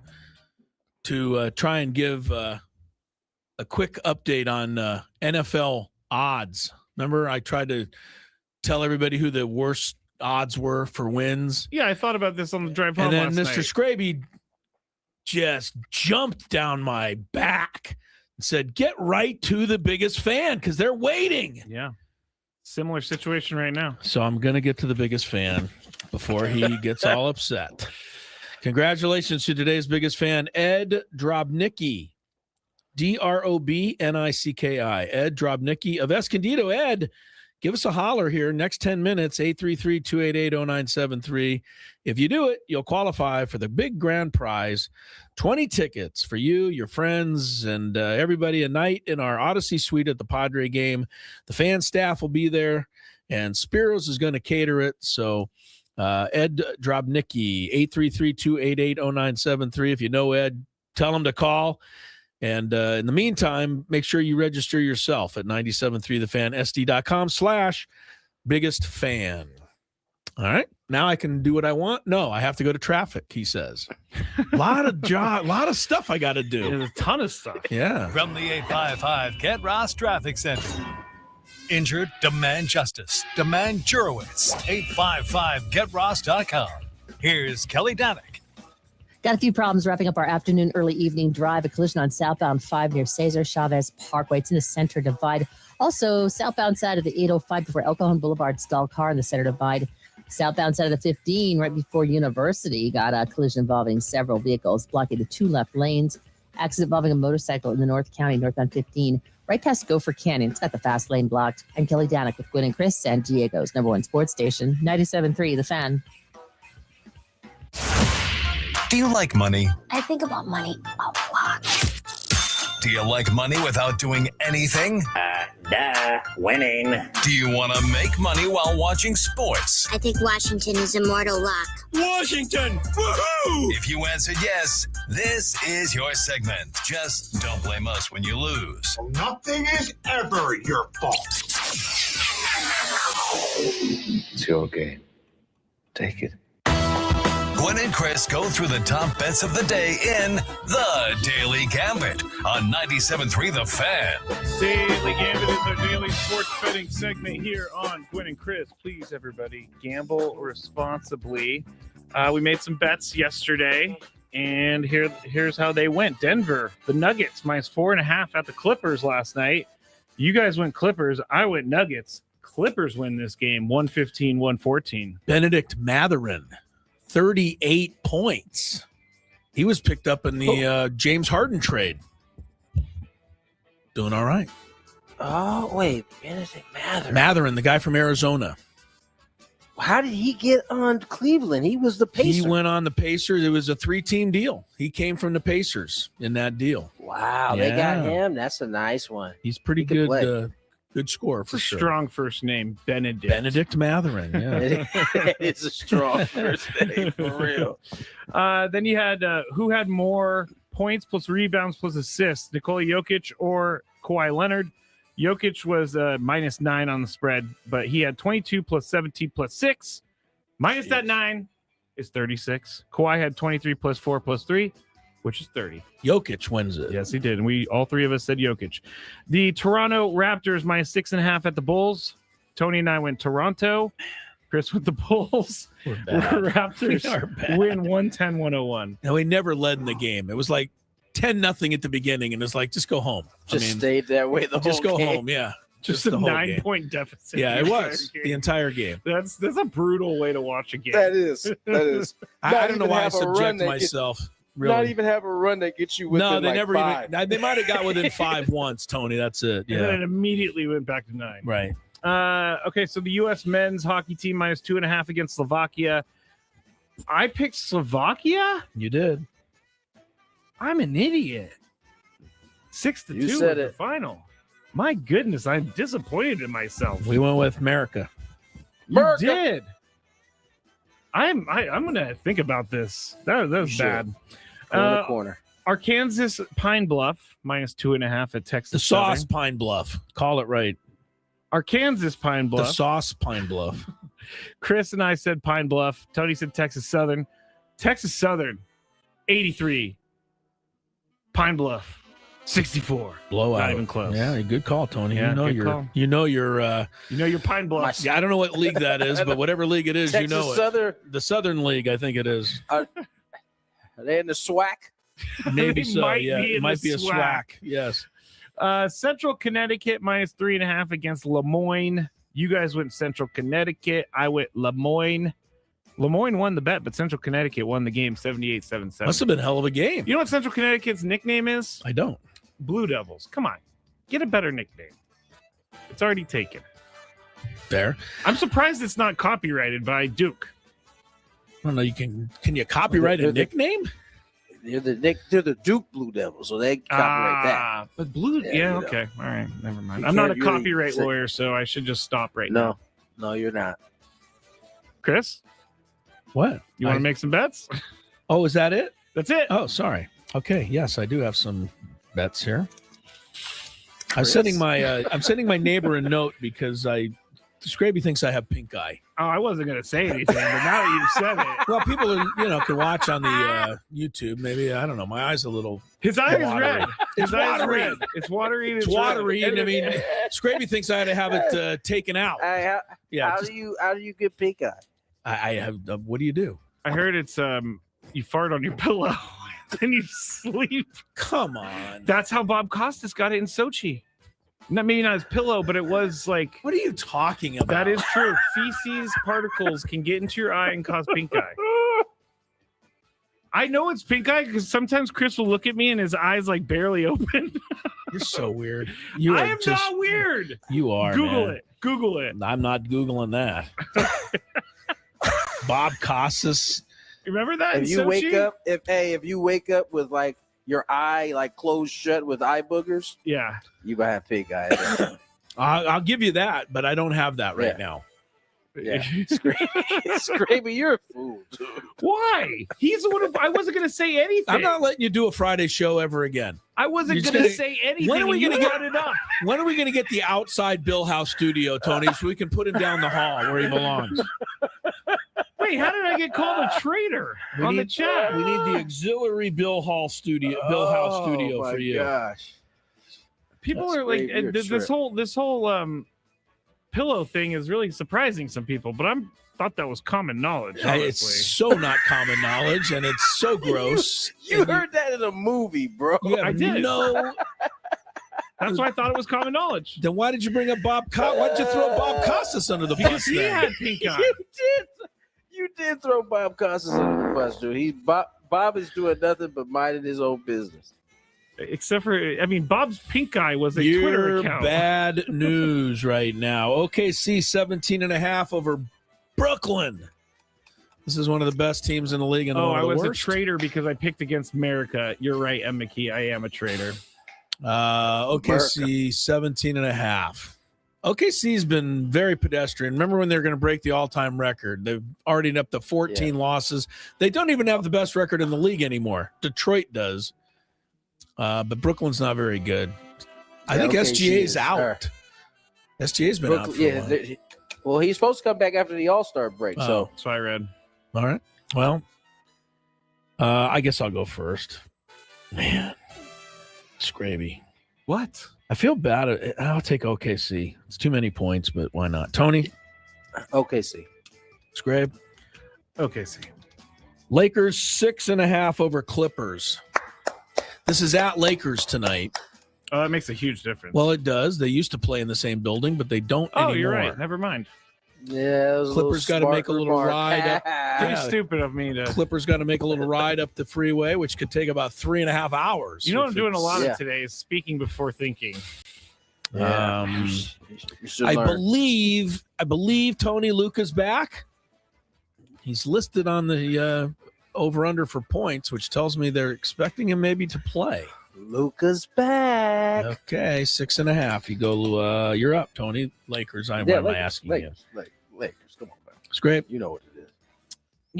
to try and give a quick update on NFL odds. Remember, I tried to tell everybody who the worst odds were for wins. Yeah, I thought about this on the drive home. And then last Mr. night. Scraby just jumped down my back and said, "Get right to the biggest fan because they're waiting." Yeah. Similar situation right now. So I'm going to get to the biggest fan before he gets all upset. Congratulations to today's biggest fan, Ed Drobnicki. Drobnicki. Ed Drobnicki of Escondido. Ed, give us a holler here. Next 10 minutes, 833-288-0973. If you do it, you'll qualify for the big grand prize. 20 tickets for you, your friends, and everybody a night in our Odyssey suite at the Padre game. The fan staff will be there, and Spiros is going to cater it. So Ed Drobnicki, 833-288-0973. If you know Ed, tell him to call. And in the meantime, make sure you register yourself at 973thefan.sd.com/biggest fan. All right. Now I can do what I want. No, I have to go to traffic, he says. A lot of stuff I got to do. There's a ton of stuff. Yeah. From the 855 Get Ross Traffic Center. Injured? Demand justice. Demand Jurowitz. 855GetRoss.com. Here's Kelly Danick. Got a few problems wrapping up our afternoon, early evening drive. A collision on southbound 5 near Cesar Chavez Parkway. It's in the center divide. Also, southbound side of the 805 before El Cajon Boulevard, stalled car in the center divide. Southbound side of the 15 right before University. Got a collision involving several vehicles, blocking the 2 left lanes. Accident involving a motorcycle in the North County, northbound 15, right past Gopher Canyon. It's got the fast lane blocked. I'm Kelly Danick with Gwynn and Chris, San Diego's #1 sports station, 97.3 The Fan. Do you like money? I think about money a lot. Do you like money without doing anything? Winning. Do you want to make money while watching sports? I think Washington is immortal luck. Washington! Woohoo! If you answered yes, this is your segment. Just don't blame us when you lose. Nothing is ever your fault. It's your game. Take it. Gwynn and Chris go through the top bets of the day in The Daily Gambit on 97.3 The Fan. Daily Gambit is our daily sports betting segment here on Gwynn and Chris. Please, everybody, gamble responsibly. We made some bets yesterday, and here's how they went. Denver, the Nuggets, -4.5 at the Clippers last night. You guys went Clippers. I went Nuggets. Clippers win this game, 115-114. Benedict Mathurin. 38 points. He was picked up in the James Harden trade. Doing all right. Oh, wait. Benedict Mathurin. Mathurin, the guy from Arizona. How did he get on Cleveland? He was the Pacers. He went on the Pacers. It was a 3-team deal. He came from the Pacers in that deal. Wow, They got him. That's a nice one. He's pretty good. Good score for sure. Strong first name, Benedict. Benedict Mathurin. Yeah, it's a strong first name for real. Then you had who had more points plus rebounds plus assists, Nikola Jokic or Kawhi Leonard? Jokic was -9 on the spread, but he had 22 plus 17 plus 6. Minus that 9 is 36. Kawhi had 23 plus 4 plus 3, which is 30. Jokic wins it. Yes, he did. And all three of us said Jokic. The Toronto Raptors -6.5 at the Bulls. Tony and I went Toronto. Chris with the Bulls. Raptors win 110-101. And we never led in the game. It was like 10-0 at the beginning, and it's like, just go home. Stayed that way the whole game. Just go home, yeah. Just a 9-point deficit. Yeah, it was the entire game. That's a brutal way to watch a game. That is. I don't know why I subject myself. Really. Not even have a run that gets you within they like never 5. even. They might have got within 5 once, Tony. That's it. Yeah. And then it immediately went back to 9. Right. Okay, so the U.S. men's hockey team -2.5 against Slovakia. I picked Slovakia. You did. I'm an idiot. 6-2 You said was the it. final. My goodness, I'm disappointed in myself. We went with America. You did. I'm gonna think about this. That was bad. Corner. Arkansas Pine Bluff -2.5 at Texas. The sauce Southern. Pine Bluff. Call it right. Arkansas Pine Bluff. The sauce Pine Bluff. Chris and I said Pine Bluff. Tony said Texas Southern. Texas Southern, 83. Pine Bluff, 64. Blowout. Not even close. Yeah, good call, Tony. Yeah, you know good your call. you know your Pine Bluff. I don't know what league that is, but whatever league it is, Texas you know it. Southern. The Southern League, I think it is. Are they in the SWAC? Maybe They so. might Yeah, be it in might the be a SWAC. Yes. Central Connecticut -3.5 against Lemoyne. You guys went Central Connecticut. I went Lemoyne. Lemoyne won the bet, but Central Connecticut won the game 78-77. Must have been a hell of a game. You know what Central Connecticut's nickname is? I don't. Blue Devils. Come on. Get a better nickname. It's already taken. There. I'm surprised it's not copyrighted by Duke. I don't know. Can you copyright a nickname? They're the Duke Blue Devils, so they copyright that. But Blue, yeah, okay. All right. Never mind. I'm not a copyright lawyer, so I should just stop right now. No, you're not. Chris? What? You want to make some bets? Oh, is that it? That's it. Oh, sorry. Okay. Yes, I do have some bets here. I'm sending my neighbor a note because Scraby thinks I have pink eye. Oh, I wasn't going to say anything, but now that you've said it. Well, people can watch on the YouTube. Maybe, I don't know. My eye's a little. His eye is watery. red. It's watery. Red. It's watery. It's watery. And I mean, Scraby thinks I had to have it taken out. How do you get pink eye? I have. What do you do? I heard it's you fart on your pillow and you sleep. Come on. That's how Bob Costas got it in Sochi. Maybe not his pillow, but it was like. What are you talking about? That is true. Feces particles can get into your eye and cause pink eye. I know it's pink eye because sometimes Chris will look at me and his eyes like barely open. You're so weird. I am not weird. You are. Google man. it. Google it. I'm not Googling that. Bob Costas. Remember that? If you wake up with like your eye like closed shut with eye boogers, yeah, you gonna have pink eye. I'll give you that, but I don't have that right now. Yeah, Scraby, you're a fool. Dude. Why? He's the one. I wasn't gonna say anything. I'm not letting you do a Friday show ever again. I wasn't gonna say anything. When are we gonna get it up? When are we gonna get the outside Bill House studio, Tony, so we can put him down the hall where he belongs? Wait, how did I get called a traitor the chat? We need the auxiliary Bill House studio for you. Gosh. People are like this whole pillow thing is really surprising some people, but thought that was common knowledge. Honestly. It's so not common knowledge, and it's so gross. You heard that in a movie, bro. I did. No. That's why I thought it was common knowledge. Then why did you bring up Bob Costas? Why did you throw Bob Costas under the bus? Because he had pink eye. You did throw Bob Costas under the bus, dude. Bob is doing nothing but minding his own business. Except for, Bob's pink eye was a Twitter account. Bad news right now. OKC 17.5 over Brooklyn. This is one of the best teams in the league. And I was worst. a traitor because I picked against America. You're right, M. McKee. I am a traitor. OKC 17.5. OKC's been very pedestrian. Remember when they were going to break the all-time record? They've already up to 14 losses. They don't even have the best record in the league anymore. Detroit does. But Brooklyn's not very good. I think SGA's out. SGA's been out for a while. Well, he's supposed to come back after the All-Star break. So that's what I read. All right. Well, I guess I'll go first. Man, Scraby. What? I feel bad. I'll take OKC. It's too many points, but why not? Tony? OKC. Scrabe? OKC. Lakers 6.5 over Clippers. This is at Lakers tonight. Oh, that makes a huge difference. Well, it does. They used to play in the same building, but they don't anymore. Oh, you're right. Never mind. Yeah, Clippers got to make a little ride up. Pretty stupid of me to. Clippers got to make a little ride up the freeway, which could take about 3.5 hours. You know what I'm doing a lot of today is speaking before thinking. I believe Tony Luca's back. He's listed on the over-under for points, which tells me they're expecting him maybe to play. Luca's back. Okay, 6.5. You go. You're up, Tony. Lakers. Why am I asking you? Lakers. Come on, man. It's great. You know what it is.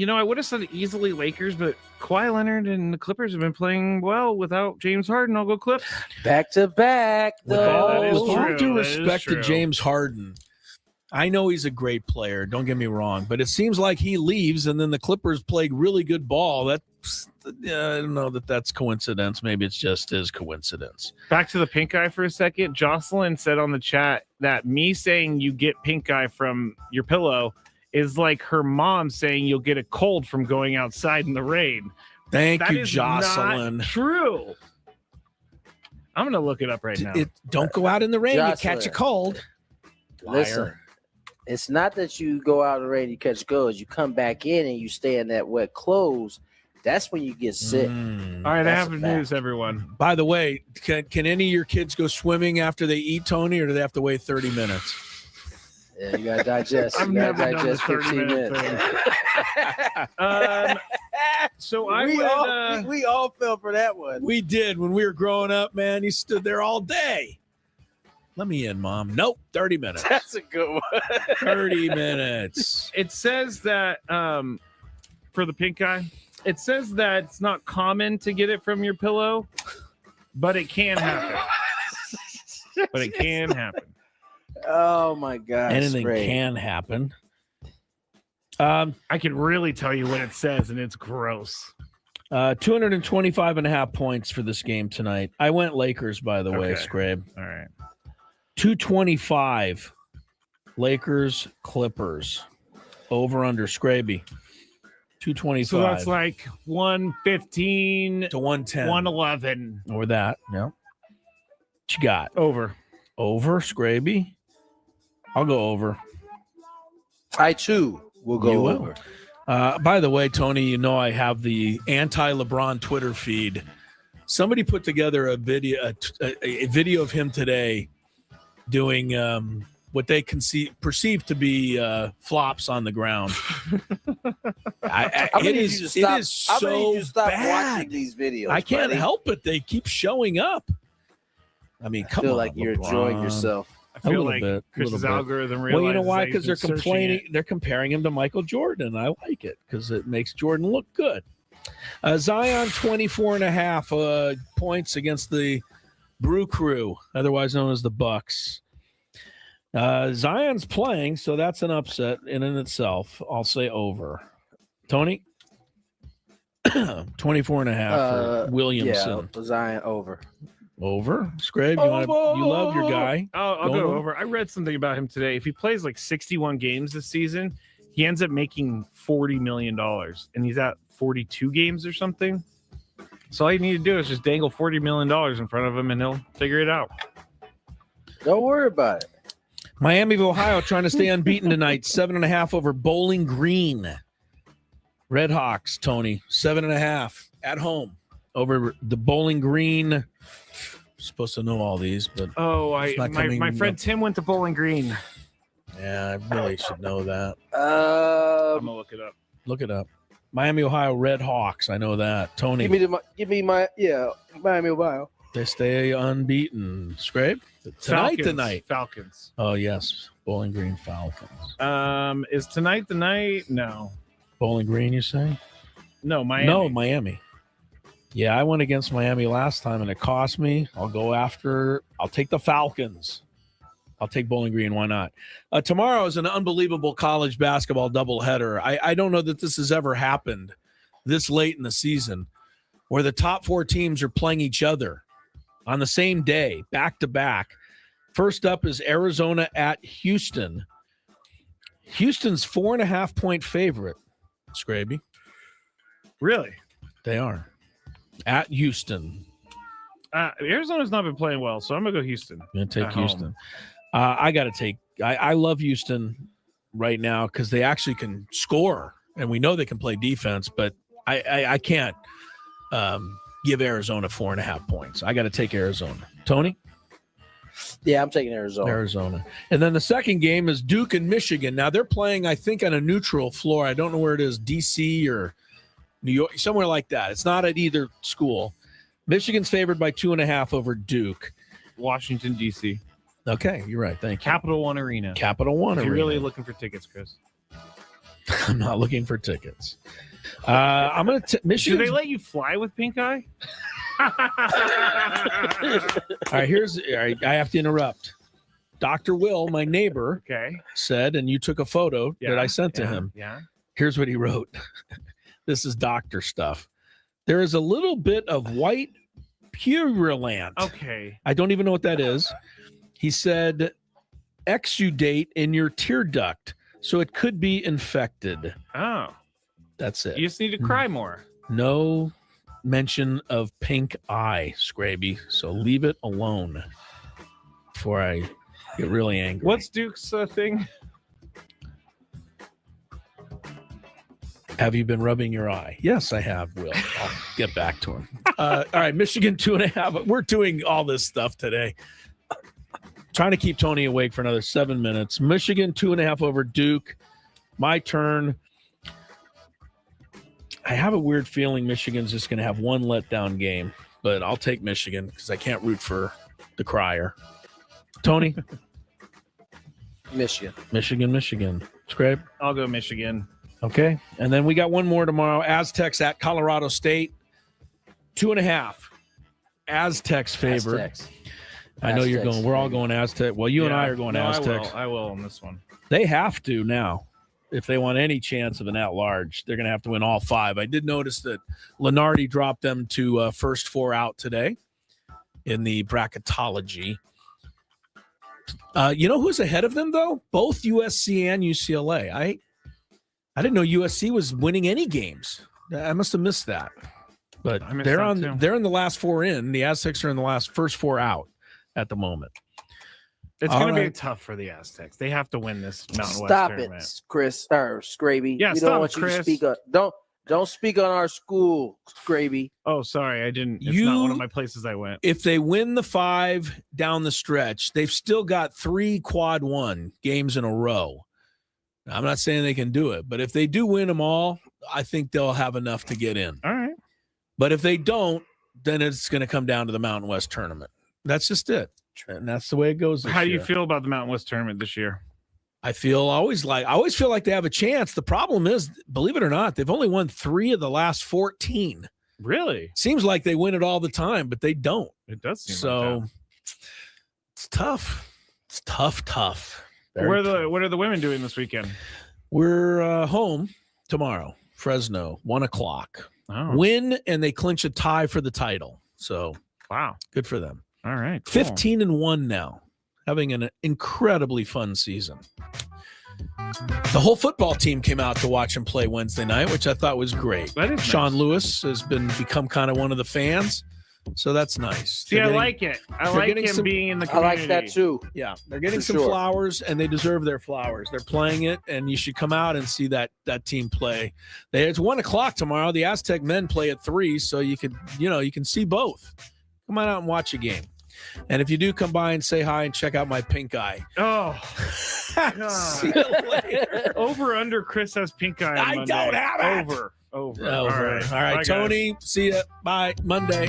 I would have said easily Lakers, but Kawhi Leonard and the Clippers have been playing well without James Harden. I'll go Clips. Back to back. With all due respect to James Harden, I know he's a great player. Don't get me wrong, but it seems like he leaves, and then the Clippers played really good ball. I don't know that that's coincidence. Maybe it's just his coincidence. Back to the pink eye for a second. Jocelyn said on the chat that me saying you get pink eye from your pillow is like her mom saying you'll get a cold from going outside in the rain. Thank you, Jocelyn. Not true. I'm going to look it up right now. Don't go out in the rain. Jocelyn, you catch a cold. Listen, it's not that you go out in the rain, you catch colds. You come back in and you stay in that wet clothes. That's when you get sick. All right, I have news, everyone. By the way, can any of your kids go swimming after they eat, Tony, or do they have to wait 30 minutes? Yeah, you gotta digest. I've never done the 30-minute thing. So we all fell for that one. We did when we were growing up, man. You stood there all day. Let me in, Mom. Nope, 30 minutes. That's a good one. 30 minutes. It says that for the pink eye, it says that it's not common to get it from your pillow, but it can happen. Oh my God! Anything can happen. I can really tell you what it says, and it's gross. 225.5 points for this game tonight. I went Lakers, by the way, Scrabe. All right. 225. Lakers, Clippers. Over under Scraby. 225. So that's like 115 to 110. 111. Or that. Yeah. What you got? Over. Over, Scraby. I'll go over. I too will go over. By the way, Tony, I have the anti-LeBron Twitter feed. Somebody put together a video of him today doing what they perceive to be flops on the ground. It is so bad. Watching these videos. I can't help it. They keep showing up. I mean, come on, feel like you're enjoying yourself. I feel like Chris's algorithm realizes. Well, you know why? Because they're complaining. They're comparing him to Michael Jordan. I like it because it makes Jordan look good. Zion 24.5 points against the Brew Crew, otherwise known as the Bucks. Zion's playing, so that's an upset in and itself. I'll say over. Tony? 24.5 for Williamson. Yeah, Zion over. Over? Scrabe, you love your guy. I'll go over. I read something about him today. If he plays like 61 games this season, he ends up making $40 million, and he's at 42 games or something. So all you need to do is just dangle $40 million in front of him, and he'll figure it out. Don't worry about it. Miami of Ohio trying to stay unbeaten tonight. 7.5 over Bowling Green. Red Hawks, Tony. 7.5 at home over the Bowling Green. Supposed to know all these, but my friend Tim went to Bowling Green. Yeah, I really should know that. I'm gonna look it up. Look it up. Miami, Ohio Red Hawks. I know that. Tony, give me Miami, Ohio. They stay unbeaten. Scrape tonight. Falcons. Oh yes, Bowling Green Falcons. Is tonight the night? No. Bowling Green, you say? No, Miami. No, Miami. Yeah, I went against Miami last time, and it cost me. I'll take the Falcons. I'll take Bowling Green. Why not? Tomorrow is an unbelievable college basketball doubleheader. I don't know that this has ever happened this late in the season where the top 4 teams are playing each other on the same day, back to back. First up is Arizona at Houston. Houston's 4.5-point favorite, Scraby. Really? They are. At Houston. Arizona's not been playing well, so I'm going to go Houston. I'm going to take Houston. I got to take – I love Houston right now because they actually can score, and we know they can play defense, but I can't give Arizona 4.5 points. I got to take Arizona. Tony? Yeah, I'm taking Arizona. And then the second game is Duke and Michigan. Now, they're playing, I think, on a neutral floor. I don't know where it is, D.C. or New York, somewhere like that. It's not at either school. Michigan's favored by 2.5 over Duke. Washington, D.C. Okay, you're right. Thank you. Capital One Arena. Capital One if Arena. You're really looking for tickets, Chris. I'm not looking for tickets. I'm going to Michigan. Do they let you fly with pink eye? All right, I have to interrupt. Dr. Will, my neighbor, said, and you took a photo that I sent to him. Yeah. Here's what he wrote. This is doctor stuff. There is a little bit of white purulent. Okay. I don't even know what that is. He said, exudate in your tear duct, so it could be infected. Oh. That's it. You just need to cry more. No mention of pink eye, Scraby, so leave it alone before I get really angry. What's Duke's thing? Have you been rubbing your eye? Yes, I have, Will. I'll get back to him. All right, Michigan 2.5. We're doing all this stuff today. Trying to keep Tony awake for another 7 minutes. Michigan 2.5 over Duke. My turn. I have a weird feeling Michigan's just going to have one letdown game, but I'll take Michigan because I can't root for the crier. Tony? Michigan. Scrape? I'll go Michigan. Okay. And then we got one more tomorrow. Aztecs at Colorado State. 2.5. Aztecs favored. Aztecs. I know you're going. We're all going Aztec. Well, you and I are going Aztecs. I will on this one. They have to now. If they want any chance of an at-large, they're going to have to win all 5. I did notice that Lenardi dropped them to first 4 out today in the bracketology. You know who's ahead of them, though? Both USC and UCLA. I didn't know USC was winning any games. I must have missed that. But they're in the last 4 in. The Aztecs are in the first 4 out at the moment. It's going to be tough for the Aztecs. They have to win this Mountain West tournament. Stop it, Chris or Scraby. Yeah, we don't want you to speak up. Don't speak on our school, Scraby. Oh, sorry, I didn't. It's not one of my places I went. If they win the 5 down the stretch, they've still got 3 quad 1 games in a row. I'm not saying they can do it, but if they do win them all, I think they'll have enough to get in. All right. But if they don't, then it's going to come down to the Mountain West tournament. That's just it. And that's the way it goes. How do you feel about the Mountain West tournament this year? I always feel like they have a chance. The problem is, believe it or not, they've only won 3 of the last 14. Really? Seems like they win it all the time, but they don't. It does seem so. Like that. It's tough. It's tough. What are the women doing this weekend? We're home tomorrow. Fresno, 1:00. Oh. Win and they clinch a tie for the title. So wow, good for them. All right, cool. 15-1 now, having an incredibly fun season. The whole football team came out to watch him play Wednesday night, which I thought was great. That is Sean nice. Lewis has become kind of one of the fans, so that's nice. See, I like it. I like him being in the community. I like that too. Yeah, they're getting some flowers, and they deserve their flowers. They're playing it, and you should come out and see that team play. It's 1:00 tomorrow. The Aztec men play at 3, so you can see both. Come on out and watch a game. And if you do come by and say hi and check out my pink eye. Oh, see you later. Over under Chris has pink eye. I don't have it. Over. All right, Tony. See ya. Bye. Monday.